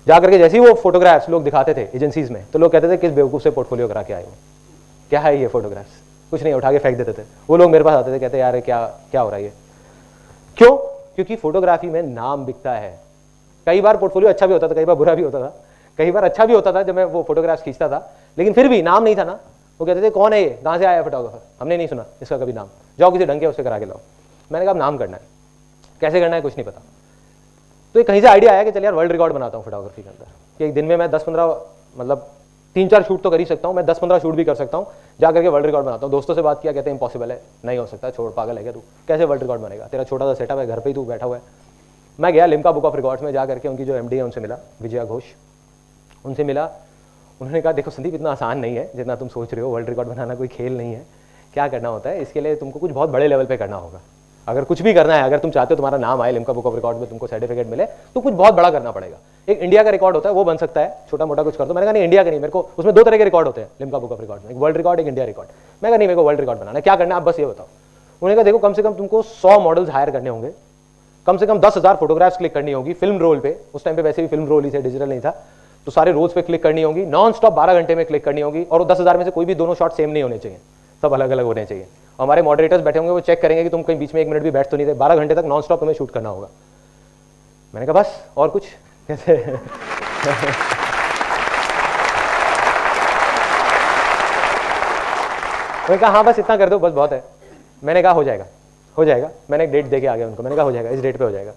Speaker 2: जा करके जैसे ही वो फोटोग्राफ्स लोग दिखाते थे एजेंसीज में, तो लोग कहते थे किस बेवकूफ़ से पोर्टफोलियो करा के आए हो, क्या है ये फोटोग्राफ्स, कुछ नहीं, उठा के फेंक देते थे। वो लोग मेरे पास आते थे, कहते यार क्या क्या हो रहा है ये, क्यों? क्योंकि फोटोग्राफी में नाम बिकता है। कई बार पोर्टफोलियो अच्छा भी होता था, कई बार बुरा भी होता था। कई बार अच्छा भी होता था जब मैं वो फोटोग्राफ्स खींचता था, लेकिन फिर भी नाम नहीं था ना। वो कहते थे कौन है ये, कहाँ से आया फोटोग्राफर, हमने नहीं सुना इसका कभी नाम, जाओ किसी ढंग के उससे करा के लाओ। मैंने कहा नाम करना है, कैसे करना है कुछ नहीं पता। तो एक कहीं से आइडिया आया कि चल यार वर्ल्ड रिकॉर्ड बनाता हूँ फोटोग्राफी के अंदर, कि एक दिन में मैं 10-15 मतलब 3-4 शूट तो कर ही सकता हूँ, मैं 10-15 शूट भी कर सकता हूँ, जा करके वर्ल्ड रिकॉर्ड बनाता हूँ। दोस्तों से बात किया, कहते हैं इम्पॉसिबल है, नहीं हो सकता, छोड़, पागल है क्या तू, कैसे वर्ल्ड रिकॉर्ड बनेगा, तेरा छोटा सा सेटअप है, घर पे ही तू बैठा हुआ है। मैं गया लिम्का बुक ऑफ रिकॉर्ड्स में, जा करके उनकी जो MD है उनसे मिला, विजया घोष, उनसे मिला। उन्होंने कहा देखो संदीप, इतना आसान नहीं है जितना तुम सोच रहे हो, वर्ल्ड रिकॉर्ड बनाना कोई खेल नहीं है। क्या करना होता है, इसके लिए तुमको कुछ बहुत बड़े लेवल पे करना होगा। अगर कुछ भी करना है, अगर तुम चाहते हो तुम्हारा नाम आए लिम्का बुक ऑफ रिकॉर्ड में, तुमको सर्टिफिकेट मिले, तो कुछ बहुत बड़ा करना पड़ेगा। एक इंडिया का रिकॉर्ड होता है वो बन सकता है, छोटा मोटा कुछ कर दो। मैंने कहा नहीं, इंडिया का नहीं, मेरे को उसमें 2 तरह के रिकॉर्ड होते हैं लिम्का बुक ऑफ रिकॉर्ड में, एक वर्ल्ड रिकॉर्ड, एक इंडिया रिकॉर्ड। मैं कहा नहीं, मेरे को वर्ल्ड रिकॉर्ड बनाना है, क्या करना है आप बस ये बताओ। उन्होंने कहा देखो कम से कम तुमको 100 मॉडल्स हायर करने होंगे, कम से कम 10,000 फोटोग्राफ्स क्लिक करनी होगी फिल्म रोल पे, उस टाइम पे वैसे भी फिल्म रोल ही थे, डिजिटल नहीं था, तो सारे रोल्स पे क्लिक करनी होगी, नॉन स्टॉप 12 घंटे में क्लिक करनी होगी, और 10,000 में से कोई भी दोनों शॉट सेम नहीं होने चाहिए, सब अलग अलग होने चाहिए। हमारे मॉडरेटर्स बैठे होंगे, वो चेक करेंगे कि तुम कहीं बीच में 1 मिनट भी बैठ तो नहीं रहे, 12 घंटे तक नॉन स्टॉप तुम्हें शूट करना होगा। मैंने कहा बस और कुछ कैसे मैंने कहा हाँ बस इतना कर दो, बस बहुत है। मैंने कहा हो जाएगा, हो जाएगा। मैंने एक डेट दे के आ गया उनको, मैंने कहा हो जाएगा, इस डेट पे हो जाएगा।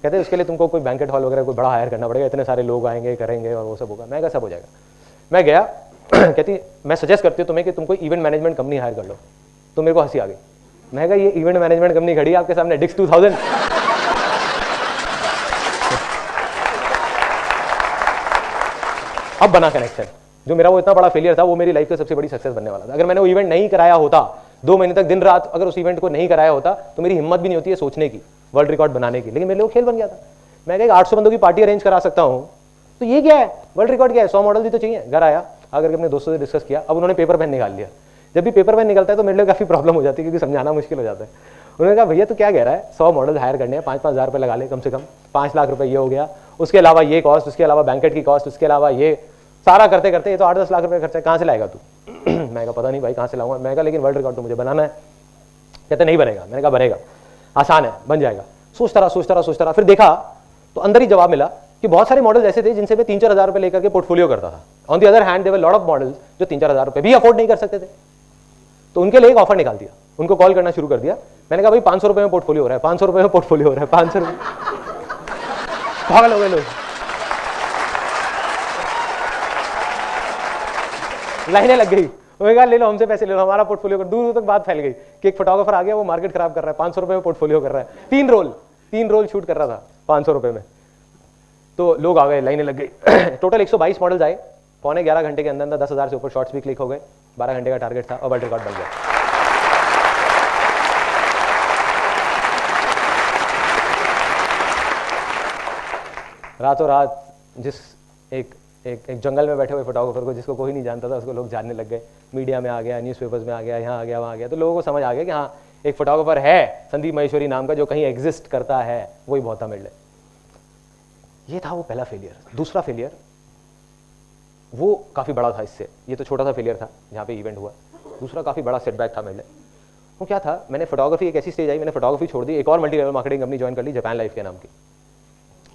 Speaker 2: कहते हैं उसके लिए तुमको कोई बैंकेट हॉल वगैरह कोई बड़ा हायर करना पड़ेगा, इतने सारे लोग आएंगे, करेंगे और वो सब होगा। मैं कहा सब हो जाएगा। मैं गया कहती मैं सजेस्ट करती हूँ तुम्हें कि तुम कोई इवेंट मैनेजमेंट कंपनी हायर कर लो। तो मेरे को हंसी आ गई। मैं कहा ये इवेंट मैनेजमेंट कंपनी खड़ी है आपके सामने, डिक्स 2000। अब बना कनेक्शन। जो मेरा वो इतना बड़ा फेलियर था, वो मेरी लाइफ का सबसे बड़ी सक्सेस बनने वाला था। अगर मैंने वो इवेंट नहीं कराया होता, 2 महीने तक दिन रात अगर उस इवेंट को नहीं कराया होता, तो मेरी हिम्मत भी नहीं होती है सोचने की वर्ल्ड रिकॉर्ड बनाने की। लेकिन मेरे लिए वो खेल बन गया था। मैं कहा 800 बंदों की पार्टी अरेंज करा सकता हूँ, तो ये क्या है, वर्ल्ड रिकॉर्ड क्या है, 100 मॉडल भी तो चाहिए। घर आया, आकर अपने दोस्तों से डिस्कस किया। अब उन्होंने पेपर पेन निकाल लिया। जब भी पेपर पेन निकलता है तो मेरे लिए काफी प्रॉब्लम हो जाती है, क्योंकि समझाना मुश्किल हो जाता है। उन्होंने कहा भैया तू क्या कह रहा है, 100 मॉडल हायर करने हैं, 5-5 हज़ार रुपये लगा ले, कम से कम 5 लाख रुपए ये हो गया, उसके अलावा ये कॉस्ट, उसके अलावा बैंकेट की कॉस्ट, उसके अलावा ये सारा करते करते ये तो 8-10 लाख रुपए खर्चा है, कहाँ से लाएगा तू। मैं कहा पता नहीं भाई कहाँ से लाऊंगा। मैं कहा लेकिन वर्ल्ड रिकॉर्ड तो मुझे बनाना है। कहते नहीं बनेगा। मैंने कहा बनेगा, आसान है, बन जाएगा। सोचता रहा, फिर देखा तो अंदर ही जवाब मिला कि बहुत सारे मॉडल्स ऐसे थे जिनसे मैं 3-4 हज़ार रुपए लेकर के पोर्टफोलियो करता था। On the other hand there were lot of models जो 3-4 हज़ार रुपए भी अफोर्ड नहीं कर सकते थे। तो उनके लिए एक ऑफर निकाल दिया, उनको कॉल करना शुरू कर दिया। मैंने कहा भाई 500 रुपए में पोर्टफोलियो हो रहा है, 500 रुपए में पोर्टफोलियो हो रहा है, 500 रुपए। पागल हो गए लोग, लाइनें लग गई। उन्होंने कहा ले लो हमसे पैसे ले लो, हमारा पोर्टफोलियो कर। दूर तक बात फैल गई कि एक फोटोग्राफर आ गया, वो मार्केट खराब कर रहा है, 500 रुपए में पोर्टफोलियो कर रहा है। 3 रोल शूट कर रहा था 500 रुपए में। तो लोग आ गए, लाइनें लग गई। टोटल 122 मॉडल्स आए। 11.25 घंटे के अंदर 10,000 से ऊपर शॉट्स भी क्लिक हो गए। 12 घंटे का टारगेट था और वर्ल्ड रिकॉर्ड बन गया। रातों रात जिस एक जंगल में बैठे हुए फोटोग्राफर को, जिसको कोई नहीं जानता था, उसको लोग जानने लग गए। मीडिया में आ गया, न्यूज़पेपर्स में आ गया, यहाँ आ गया, वहाँ आ गया। तो लोगों को समझ आ गया कि हाँ एक फोटोग्राफर है संदीप महेश्वरी नाम का, जो कहीं एग्जिस्ट करता है, वही बहुत था मेरे लिए। ये था वो पहला फेलियर। दूसरा फेलियर वो काफ़ी बड़ा था इससे। ये तो छोटा सा फेलियर था जहाँ पे इवेंट हुआ। दूसरा काफ़ी बड़ा सेटबैक था मेरे लिए। वो क्या था, मैंने फोटोग्राफी, एक ऐसी स्टेज आई, मैंने फोटोग्राफी छोड़ दी, एक और multi level marketing company join कर ली, जापान लाइफ के नाम की।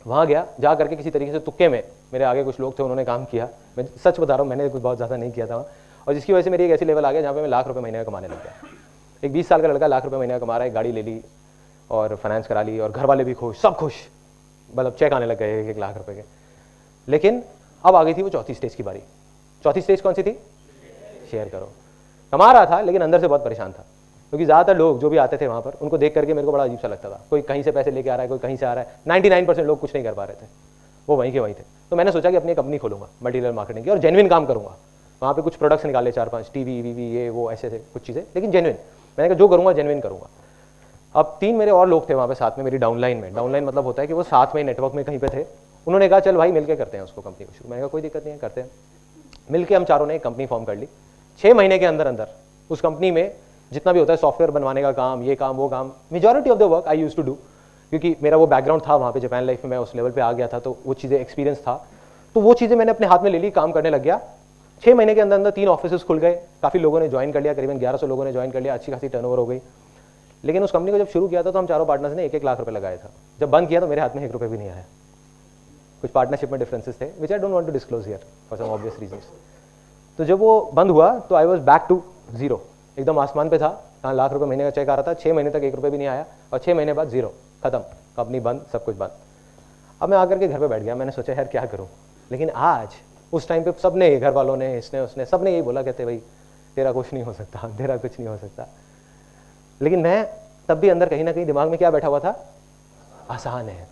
Speaker 2: वहाँ गया, जा करके किसी तरीके से तुक्के में, मेरे आगे कुछ लोग थे, उन्होंने काम किया। मैं सच बता रहा हूँ, मैंने कुछ बहुत ज़्यादा नहीं किया था वहाँ, और जिसकी वजह से मेरी एक ऐसी लेवल आ गया जहाँ पे मैं लाख रुपये महीने का कमाने लग गया। एक 20 साल का लड़का लाख रुपये महीने का कमा रहा है, गाड़ी ले ली और फाइनेंस करा ली, और घर वाले भी खुश, सब खुश, मतलब चेक आने लग गए 1 लाख रुपये के। लेकिन अब आ गई थी वो चौथी स्टेज की बारी। चौथी स्टेज कौन सी थी? शेयर करो। कमा रहा था लेकिन अंदर से बहुत परेशान था, क्योंकि ज़्यादातर लोग जो भी आते थे वहाँ पर उनको देख करके मेरे को बड़ा अजीब सा लगता था। कोई कहीं से पैसे लेके आ रहा है, कोई कहीं से आ रहा है। 99% लोग कुछ नहीं कर पा रहे थे, वो वहीं के वहीं थे। तो मैंने सोचा कि अपनी कंपनी खोलूंगा मल्टी लेवल मार्केटिंग की और जेन्युइन काम करूंगा। वहाँ पे कुछ प्रोडक्ट्स निकाले 4-5 टीवी वीवी ये वो ऐसे थे कुछ चीज़ें, लेकिन जेन्युइन। मैंने कहा जो करूँगा जेन्युइन करूँगा। अब 3 मेरे और लोग थे वहाँ पे साथ में मेरी डाउनलाइन में। डाउनलाइन मतलब होता है कि वो साथ में नेटवर्क में कहीं पे थे। उन्होंने कहा चल भाई मिलके करते हैं उसको कंपनी को शुरू। मैंने कहा कोई दिक्कत नहीं है, करते हैं। मिलके हम चारों ने एक कंपनी फॉर्म कर ली। 6 महीने के अंदर अंदर उस कंपनी में जितना भी होता है सॉफ्टवेयर बनवाने का काम, ये काम वो काम, majority of the work I used to do, क्योंकि मेरा वो बैकग्राउंड था वहाँ पे जापान लाइफ में, मैं उस लेवल पे आ गया था, तो वो चीज़ें एक्सपीरियंस था, तो वो चीज़ें मैंने अपने हाथ में ले ली, काम करने लग गया। 6 महीने के अंदर अंदर 3 ऑफिस खुल गए, काफ़ी लोगों ने ज्वाइन कर लिया, करीबन 1100 लोगों ने ज्वाइन कर लिया, अच्छी खासी टर्नओवर हो गई। लेकिन उस कंपनी को जब शुरू किया था तो हम चारों पार्टनर्स ने 1-1 लाख रुपये लगाया था। जब बंद किया तो मेरे हाथ में 1 रुपये भी नहीं आया। कुछ पार्टनरशिप में डिफरेंसेस थे which I don't want to disclose here for some obvious reasons. तो जब वो बंद हुआ तो I was back to zero, एकदम आसमान पे था। कहाँ लाख रुपये महीने का चेक आ रहा था, 6 महीने तक 1 रुपये भी नहीं आया, और 6 महीने बाद जीरो, खत्म, कंपनी बंद, सब कुछ बंद। अब मैं आकर के घर पे बैठ गया, मैंने सोचा यार क्या करूँ। लेकिन आज उस टाइम पे सबने, घर वालों ने, इसने उसने, सबने यही बोला, कहते भाई तेरा कुछ नहीं हो सकता, तेरा कुछ नहीं हो सकता। लेकिन मैं तब भी अंदर कहीं ना कहीं दिमाग में क्या बैठा हुआ था, आसान है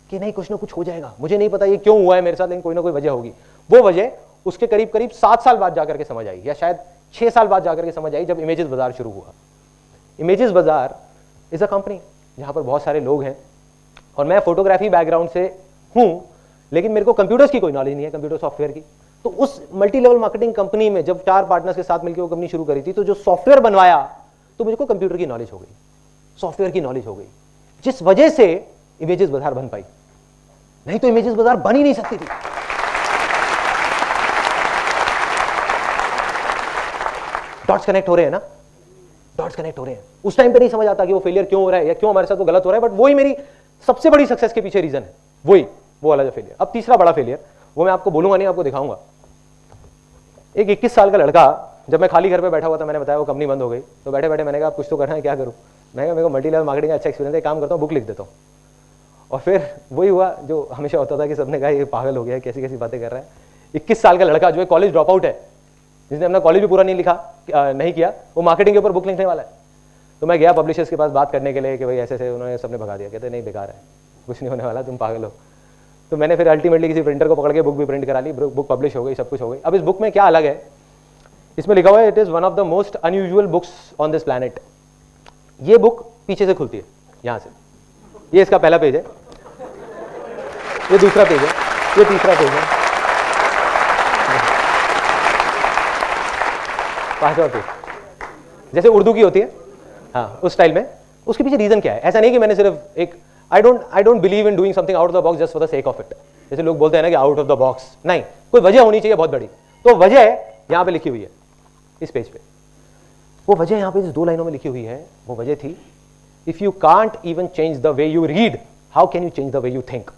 Speaker 2: कि नहीं कुछ ना कुछ हो जाएगा। मुझे नहीं पता ये क्यों हुआ है मेरे साथ, लेकिन कोई ना कोई वजह होगी। वो वजह उसके करीब करीब 7 साल बाद जाकर के समझ आई, या शायद 6 साल बाद जाकर के समझ आई, जब इमेजेस बाजार शुरू हुआ। इमेजेस बाजार इज अ कंपनी जहाँ पर बहुत सारे लोग हैं, और मैं फोटोग्राफी बैकग्राउंड से हूँ, लेकिन मेरे को कंप्यूटर्स की कोई नॉलेज नहीं है, कंप्यूटर सॉफ्टवेयर की। तो उस मल्टी लेवल मार्केटिंग कंपनी में जब 4 पार्टनर्स के साथ मिलकर वो कंपनी शुरू करी थी, तो जो सॉफ्टवेयर बनवाया तो मुझको कंप्यूटर की नॉलेज हो गई, सॉफ्टवेयर की नॉलेज हो गई, जिस वजह से इमेजेस बाजार बन पाई। नहीं तो इमेजेस बाजार बन ही नहीं सकती थी। डॉट्स कनेक्ट हो रहे हैं ना, डॉट्स कनेक्ट हो रहे हैं। उस टाइम पे नहीं समझ आता कि वो फेलियर क्यों हो रहा है या क्यों हमारे साथ वो गलत हो रहा है, बट वही मेरी सबसे बड़ी सक्सेस के पीछे रीजन है, वही वो वाला जो फेलियर। अब तीसरा बड़ा फेलियर, वो मैं आपको बोलूंगा नहीं, आपको दिखाऊंगा। एक 21 साल का लड़का, जब मैं खाली घर पे बैठा हुआ था, मैंने बताया वो कंपनी बंद हो गई, तो बैठे बैठे मैंने कहा कुछ तो करना है, क्या करूं। मैं कहा मेरे को मल्टी लेवल मार्केटिंग का अच्छा एक्सपीरियंस है, काम करता हूँ, बुक लिख देता हूँ। और फिर वही हुआ जो हमेशा होता था कि सबने कहा ये पागल हो गया है, कैसी कैसी बातें कर रहा है। 21 साल का लड़का जो है कॉलेज ड्रॉप आउट है, जिसने अपना कॉलेज भी पूरा नहीं किया, वो मार्केटिंग के ऊपर बुक लिखने वाला है। तो मैं गया पब्लिशर्स के पास बात करने के लिए कि भाई ऐसे ऐसे, उन्होंने सबने भगा दिया, कहते नहीं बेकार है, कुछ नहीं होने वाला, तुम पागल हो। तो मैंने फिर अल्टीमेटली किसी प्रिंटर को पकड़ के बुक भी प्रिंट करा ली, बुक पब्लिश हो गई, सब कुछ हो गई। अब इस बुक में क्या अलग है, इसमें लिखा हुआ है it is one of the most unusual books on this planet. ये बुक पीछे से खुलती है, यहां से। ये इसका पहला पेज है, ये दूसरा पेज है, ये तीसरा पेज है, 5वां पेज, जैसे उर्दू की होती है, हाँ उस स्टाइल में। उसके पीछे रीजन क्या है? ऐसा नहीं कि मैंने सिर्फ एक, I don't believe in doing something out of the box just for the sake of it. जैसे लोग बोलते हैं ना कि आउट ऑफ द बॉक्स, नहीं, कोई वजह होनी चाहिए बहुत बड़ी। तो वजह यहां पे लिखी हुई है इस पेज पे। वो वजह यहां पे इस 2 लाइनों में लिखी हुई है। वो वजह थी, if you can't even change the way you read, how can you change the way you think.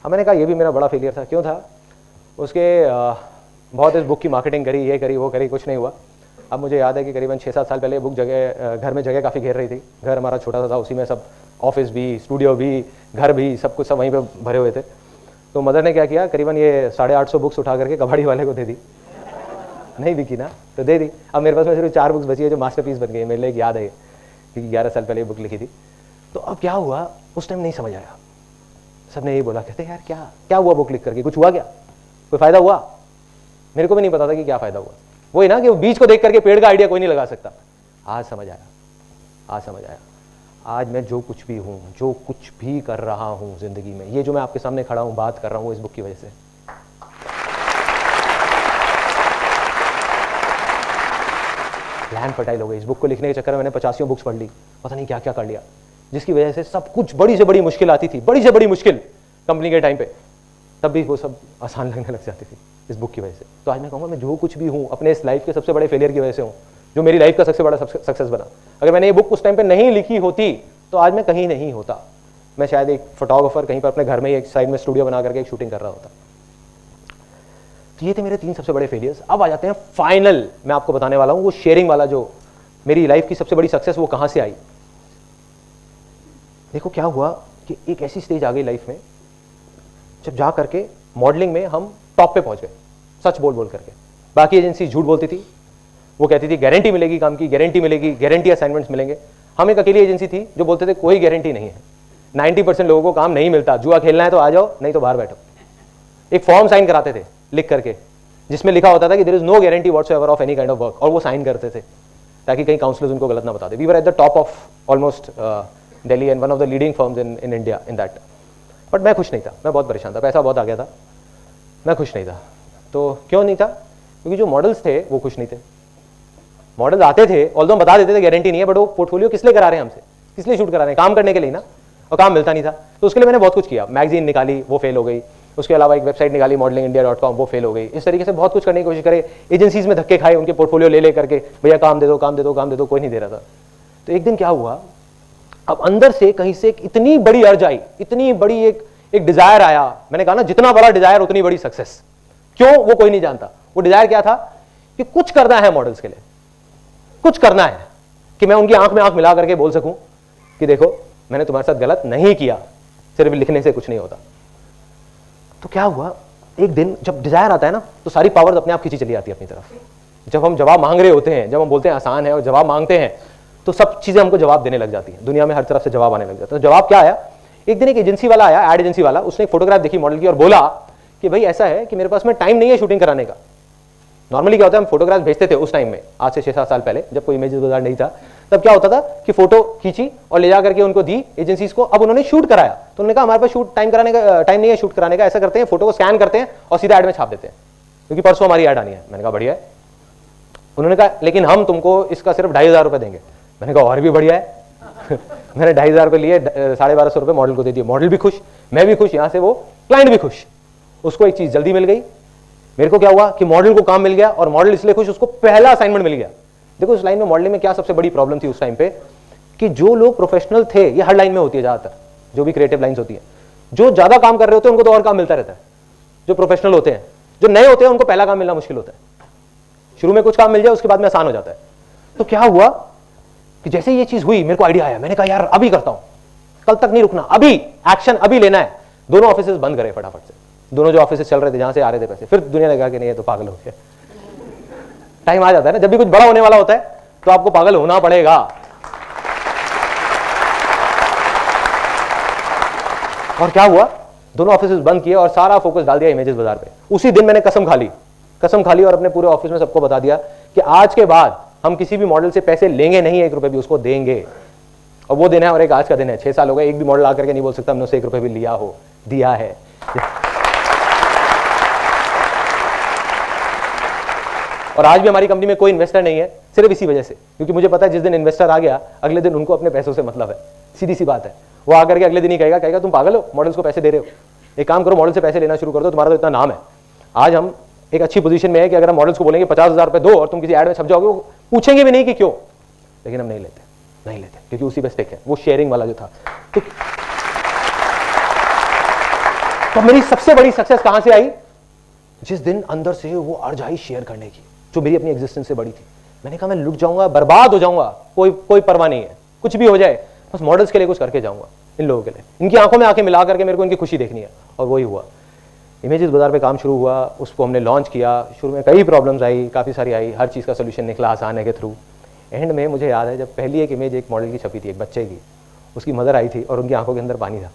Speaker 2: अब मैंने कहा ये भी मेरा बड़ा फेलियर था। क्यों था? उसके बहुत इस बुक की मार्केटिंग करी, ये करी वो करी, कुछ नहीं हुआ। अब मुझे याद है कि करीबन 6-7 साल पहले बुक घर में जगह काफ़ी घेर रही थी। घर हमारा छोटा सा था, उसी में सब ऑफिस भी, स्टूडियो भी, घर भी, सब कुछ सब वहीं पे भरे हुए थे। तो मदर ने क्या किया, करीबन ये 850 बुक्स उठा करके कबाड़ी वाले को दे दी। नहीं बिकी ना, तो दे दी। अब मेरे पास में सिर्फ 4 बुक्स बची है जो मास्टरपीस बन गई। मेरे लिए एक याद है कि 11 साल पहले बुक लिखी थी। तो अब क्या हुआ, उस टाइम नहीं समझ आया। सबने यही बोला, कहते यार क्या हुआ बुक लिख करके, कुछ हुआ क्या, कोई फायदा हुआ? मेरे को भी नहीं पता था कि क्या फायदा हुआ। वही ना कि वो बीज को देख करके पेड़ का आइडिया कोई नहीं लगा सकता। आज समझ आया, आज समझ आया। आज मैं जो कुछ भी हूं, जो कुछ भी कर रहा हूं जिंदगी में, ये जो मैं आपके सामने खड़ा हूं, बात कर रहा हूं, इस बुक की वजह से। प्लान फर्टाइल हो गई। इस बुक को लिखने के चक्कर में मैंने 50 बुक्स पढ़ ली, पता नहीं क्या क्या कर लिया, जिसकी वजह से सब कुछ, बड़ी से बड़ी मुश्किल आती थी, बड़ी से बड़ी मुश्किल कंपनी के टाइम पे, तब भी वो सब आसान लगने लग जाती थी इस बुक की वजह से। तो आज मैं कहूँगा मैं जो कुछ भी हूँ अपने इस लाइफ के सबसे बड़े फेलियर की वजह से हूँ, जो मेरी लाइफ का सबसे बड़ा सक्सेस बना। अगर मैंने ये बुक उस टाइम पे नहीं लिखी होती तो आज मैं कहीं नहीं होता। मैं शायद एक फोटोग्राफर कहीं पर अपने घर में ही एक साइड में स्टूडियो बना करके एक शूटिंग कर रहा होता। तो ये थे मेरे 3 सबसे बड़े फेलियर्स। अब आ जाते हैं फाइनल, मैं आपको बताने वाला हूँ वो शेयरिंग वाला, जो मेरी लाइफ की सबसे बड़ी सक्सेस, वो कहाँ से आई। देखो क्या हुआ कि एक ऐसी स्टेज आ गई लाइफ में जब जा करके मॉडलिंग में हम टॉप पे पहुंच गए, सच बोल बोल करके। बाकी एजेंसी झूठ बोलती थी, वो कहती थी गारंटी मिलेगी काम की, गारंटी मिलेगी, गारंटी असाइनमेंट्स मिलेंगे। हम एक अकेली एजेंसी थी जो बोलते थे कोई गारंटी नहीं है, 90% लोगों को काम नहीं मिलता, जुआ खेलना है तो आ जाओ, नहीं तो बाहर बैठो। एक फॉर्म साइन कराते थे लिख करके, जिसमें लिखा होता था कि there is no guarantee whatsoever of any kind of work, और वो साइन करते थे ताकि कहीं काउंसलर्स उनको गलत ना बता दे। We were at the top of almost Delhi and one of the leading firms in India in that. But मैं खुश नहीं था, मैं बहुत परेशान था, पैसा बहुत आ गया था, मैं खुश नहीं था। तो क्यों नहीं था? क्योंकि जो मॉडल्स थे वो खुश नहीं थे। मॉडल्स आते थे, ऑल्दो हम बता देते थे गारंटी नहीं है, बट वो पोर्टफोलियो किस लिए करा रहे हैं हमसे, किस लिए शूट करा रहे हैं? काम करने के लिए ना, और काम मिलता नहीं था। तो उसके लिए मैंने बहुत कुछ किया, मैगजीन निकाली, वो फेल हो गई। उसके अलावा एक वेबसाइट निकाली modelingindia.com, वो फेल हो गई। इस तरीके से बहुत कुछ करने की कोशिश करे, एजेंसीज में धक्के खाए, उनके पोर्टफोलियो ले करके, भैया काम दे दो, काम दे दो, काम दे दो, कोई नहीं दे रहा था। तो एक दिन क्या हुआ, अब अंदर से कहीं से एक इतनी बड़ी अर्ज आई, इतनी बड़ी एक डिजायर आया। मैंने कहा ना, जितना बड़ा डिजायर उतनी बड़ी सक्सेस। क्यों? वो कोई नहीं जानता। वो डिजायर क्या था कि कुछ करना है मॉडल्स के लिए, कुछ करना है कि मैं उनकी आंख में आंख मिला करके बोल सकूं कि देखो मैंने तुम्हारे साथ गलत नहीं किया, सिर्फ लिखने से कुछ नहीं होता। तो क्या हुआ, एक दिन जब डिजायर आता है ना, तो सारी पावर्स अपने आप खींची चली आती है अपनी तरफ। जब हम जवाब मांग रहे होते हैं, जब हम बोलते हैं आसान है और जवाब मांगते हैं, तो सब चीजें हमको जवाब देने लग जाती हैं। दुनिया में हर तरफ से जवाब आने लग जाता है। तो जवाब क्या आया, एक दिन एक एजेंसी वाला आया, एड एजेंसी वाला, उसने एक फोटोग्राफ देखी मॉडल की और बोला कि भाई ऐसा है कि मेरे पास में टाइम नहीं है शूटिंग कराने का। नॉर्मली क्या होता है, हम फोटोग्राफ भेजते थे उस टाइम में, आज से 6-7 साल पहले, जब कोई इमेजेस बाजार नहीं था, तब क्या होता था कि फोटो खींची और ले जा करके उनको दी एजेंसीज को। अब उन्होंने शूट कराया, तो उन्होंने कहा हमारे पास शूट टाइम नहीं है शूट कराने का, ऐसा करते हैं फोटो को स्कैन करते हैं और सीधा ऐड में छाप देते हैं, क्योंकि परसों हमारी ऐड आनी है। मैंने कहा बढ़िया है। उन्होंने कहा लेकिन हम तुमको इसका सिर्फ 2,500 रुपए देंगे। मैंने कहा और भी बढ़िया है। मैंने 2,500 रुपए लिए, 1,250 रुपए मॉडल को दे दिए। मॉडल भी खुश, मैं भी खुश, यहां से वो क्लाइंट भी खुश। उसको एक चीज जल्दी मिल गई, मेरे को क्या हुआ कि मॉडल को काम मिल गया, और मॉडल इसलिए खुश, उसको पहला असाइनमेंट मिल गया। देखो उस लाइन में मॉडलिंग में क्या सबसे बड़ी प्रॉब्लम थी उस टाइम पे, कि जो लोग प्रोफेशनल थे, ये हर लाइन में होती है ज्यादातर, जो भी क्रिएटिव लाइंस होती है, जो ज्यादा काम कर रहे होते हैं उनको तो और काम मिलता रहता है। जो प्रोफेशनल होते हैं, जो नए होते हैं, उनको पहला काम मिलना मुश्किल होता है। शुरू में कुछ काम मिल जाए, उसके बाद में आसान हो जाता है। तो क्या हुआ कि जैसे ये चीज हुई, मेरे को आइडिया आया, मैंने कहा यार अभी करता हूं, कल तक नहीं रुकना, अभी एक्शन अभी लेना है। दोनों ऑफिस बंद करे फटाफट से, दोनों जो ऑफिस चल रहे थे, जहां से आ रहे थे पैसे। फिर दुनिया ने कहा कि नहीं ये तो पागल हो गया। टाइम आ जाता है ना, जब भी कुछ बड़ा होने वाला होता है तो आपको पागल होना पड़ेगा। और क्या हुआ, दोनों ऑफिस बंद किए और सारा फोकस डाल दिया इमेजेस बाजार पे। उसी दिन मैंने कसम खा ली और अपने पूरे ऑफिस में सबको बता दिया कि आज के बाद हम किसी भी मॉडल से पैसे लेंगे नहीं, 1 रुपए भी, उसको देंगे। और वो दिन है, और एक आज का दिन है। 6 साल हो गए, एक भी मॉडल आकर के नहीं बोल सकता हमने उससे 1 रुपए भी लिया हो, दिया है। और आज भी हमारी कंपनी में कोई इन्वेस्टर नहीं है, सिर्फ इसी वजह से, क्योंकि मुझे पता है जिस दिन इन्वेस्टर आ गया, अगले दिन उनको अपने पैसों से मतलब है। सीधी सी बात है। वो आकर के अगले दिन ही कहेगा तुम पागल हो, मॉडल्स को पैसे दे रहे हो, एक काम करो मॉडल से पैसे लेना शुरू कर दो, तुम्हारा तो इतना नाम है। आज हम एक अच्छी पोजीशन में है कि अगर हम मॉडल्स को बोलेंगे 50,000 रुपए दो और तुम किसी एड में छप जाओगे, वो पूछेंगे भी नहीं कि क्यों, लेकिन हम नहीं लेते, क्योंकि उसी पे स्टिक है, वो शेयरिंग वाला जो था। तो मेरी सबसे बड़ी सक्सेस कहां से आई, जिस दिन अंदर से वो अर्ज आई शेयर करने की, जो मेरी अपनी एग्जिस्टेंस से बड़ी थी। मैंने कहा मैं लुट जाऊंगा, बर्बाद हो जाऊंगा, कोई परवाह नहीं है, कुछ भी हो जाए, बस मॉडल्स के लिए कुछ करके जाऊंगा, इन लोगों के लिए, इनकी आंखों में आंखें मिला करके मेरे को इनकी खुशी देखनी है। और वही हुआ। इमेजेस बाजार पे काम शुरू हुआ, उसको हमने लॉन्च किया। शुरू में कई प्रॉब्लम्स आई, काफ़ी सारी आई, हर चीज़ का सोल्यूशन निकला आसान है के थ्रू। एंड में मुझे याद है जब पहली एक इमेज एक मॉडल की छपी थी, एक बच्चे की, उसकी मदर आई थी और उनकी आंखों के अंदर पानी था,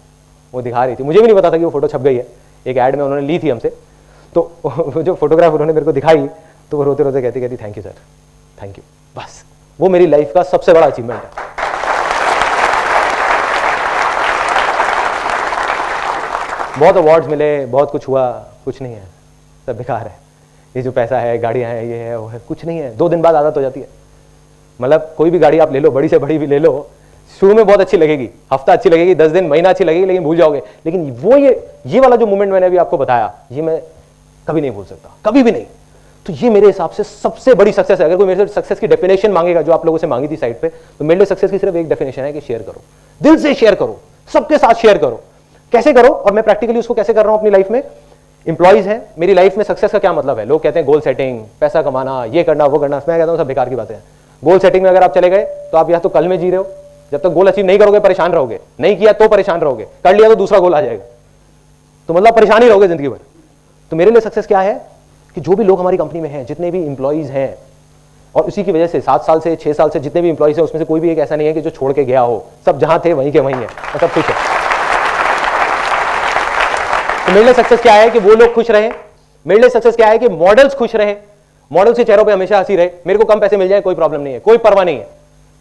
Speaker 2: वो दिखा रही थी। मुझे भी नहीं पता था कि वो फोटो छप गई है, एक ऐड में उन्होंने ली थी हमसे। तो जो फोटोग्राफ उन्होंने मेरे को दिखाई, तो वो रोते रोते कहती thank you sir, thank you. बस वो मेरी लाइफ का सबसे बड़ा अचीवमेंट है। बहुत अवार्ड्स मिले, बहुत कुछ हुआ, कुछ नहीं है, सब बेकार है। ये जो पैसा है, गाड़ियां हैं, ये है वो है, कुछ नहीं है। 2 दिन बाद आदत हो जाती है। मतलब कोई भी गाड़ी आप ले लो, बड़ी से बड़ी भी ले लो, शुरू में बहुत अच्छी लगेगी, हफ्ता अच्छी लगेगी, 10 दिन, महीना अच्छी लगेगी, लेकिन भूल जाओगे। लेकिन वो ये वाला जो मोमेंट मैंने अभी आपको बताया, ये मैं कभी नहीं भूल सकता, कभी भी नहीं। तो ये मेरे हिसाब से सबसे बड़ी सक्सेस है। अगर कोई मेरे से सक्सेस की डेफिनेशन मांगेगा, जो आप लोगों से मांगी थी साइड पे, तो मेरे लिए सक्सेस की सिर्फ एक डेफिनेशन है कि शेयर करो, दिल से शेयर करो, सबके साथ शेयर करो। कैसे करो, और मैं प्रैक्टिकली उसको कैसे कर रहा हूं अपनी लाइफ में। इंप्लॉइज है मेरी लाइफ में, सक्सेस का क्या मतलब है? लोग कहते हैं गोल सेटिंग, पैसा कमाना, ये करना वो करना। मैं कहता हूं सब बेकार की बातें हैं। गोल सेटिंग में अगर आप चले गए तो आप या तो कल में जी रहे हो, जब तक गोल अचीव नहीं करोगे परेशान रहोगे, नहीं किया तो परेशान रहोगे, कर लिया तो दूसरा गोल आ जाएगा, तो मतलब परेशान ही रहोगे जिंदगी भर। तो मेरे लिए सक्सेस क्या है कि जो भी लोग हमारी कंपनी में हैं, जितने भी इंप्लॉइज हैं, और उसी की वजह से 7 साल से 6 साल से जितने भी इंप्लॉइज हैं उसमें से कोई भी एक ऐसा नहीं है कि जो छोड़ के गया हो, सब जहां थे वहीं के वहीं है और सब खुश है। तो मेरे लिए सक्सेस क्या है कि वो लोग खुश रहे। मेरे लिए सक्सेस क्या है कि मॉडल्स खुश रहे, मॉडल्स के चेहरों पे हमेशा हंसी रहे। मेरे को कम पैसे मिल जाए कोई प्रॉब्लम नहीं है, कोई परवाह नहीं है,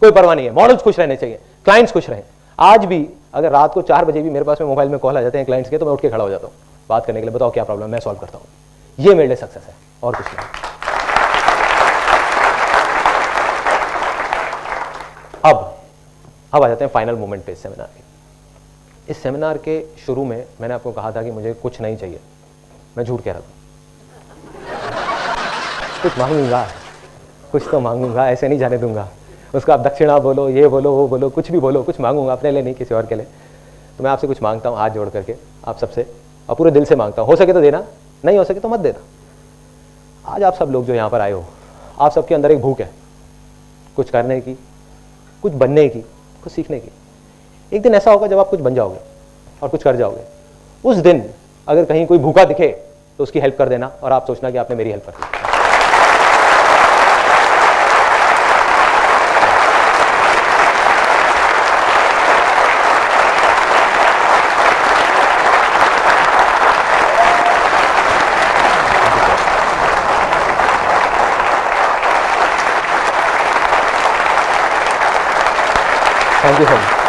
Speaker 2: कोई परवाह नहीं है। मॉडल्स खुश रहने चाहिए, क्लाइंट्स खुश रहे। आज भी अगर रात को 4 बजे भी मेरे पास में मोबाइल में कॉल आ जाते हैं क्लाइंट्स के, तो मैं उठ के खड़ा हो जाता हूँ बात करने के लिए, बताओ क्या प्रॉब्लम, मैं सॉल्व करता हूँ। ये मेरे लिए सक्सेस है और कुछ नहीं। अब आ जाते हैं फाइनल मोमेंट पे इस सेमिनार के। इस सेमिनार के शुरू में मैंने आपको कहा था कि मुझे कुछ नहीं चाहिए, मैं झूठ कह रहा था। कुछ मांगूंगा, कुछ तो मांगूंगा, ऐसे नहीं जाने दूंगा उसको। आप दक्षिणा बोलो, ये बोलो, वो बोलो, कुछ भी बोलो, कुछ मांगूंगा, अपने लिए नहीं किसी और के लिए। तो मैं आपसे कुछ मांगता हूँ हाथ जोड़ करके, आप सबसे, और पूरे दिल से मांगता हूँ। हो सके तो देना, नहीं हो सके तो मत देना। आज आप सब लोग जो यहाँ पर आए हो, आप सबके अंदर एक भूख है कुछ करने की, कुछ बनने की, कुछ सीखने की। एक दिन ऐसा होगा जब आप कुछ बन जाओगे और कुछ कर जाओगे। उस दिन अगर कहीं कोई भूखा दिखे तो उसकी हेल्प कर देना, और आप सोचना कि आपने मेरी हेल्प कर दी। Thank you so much.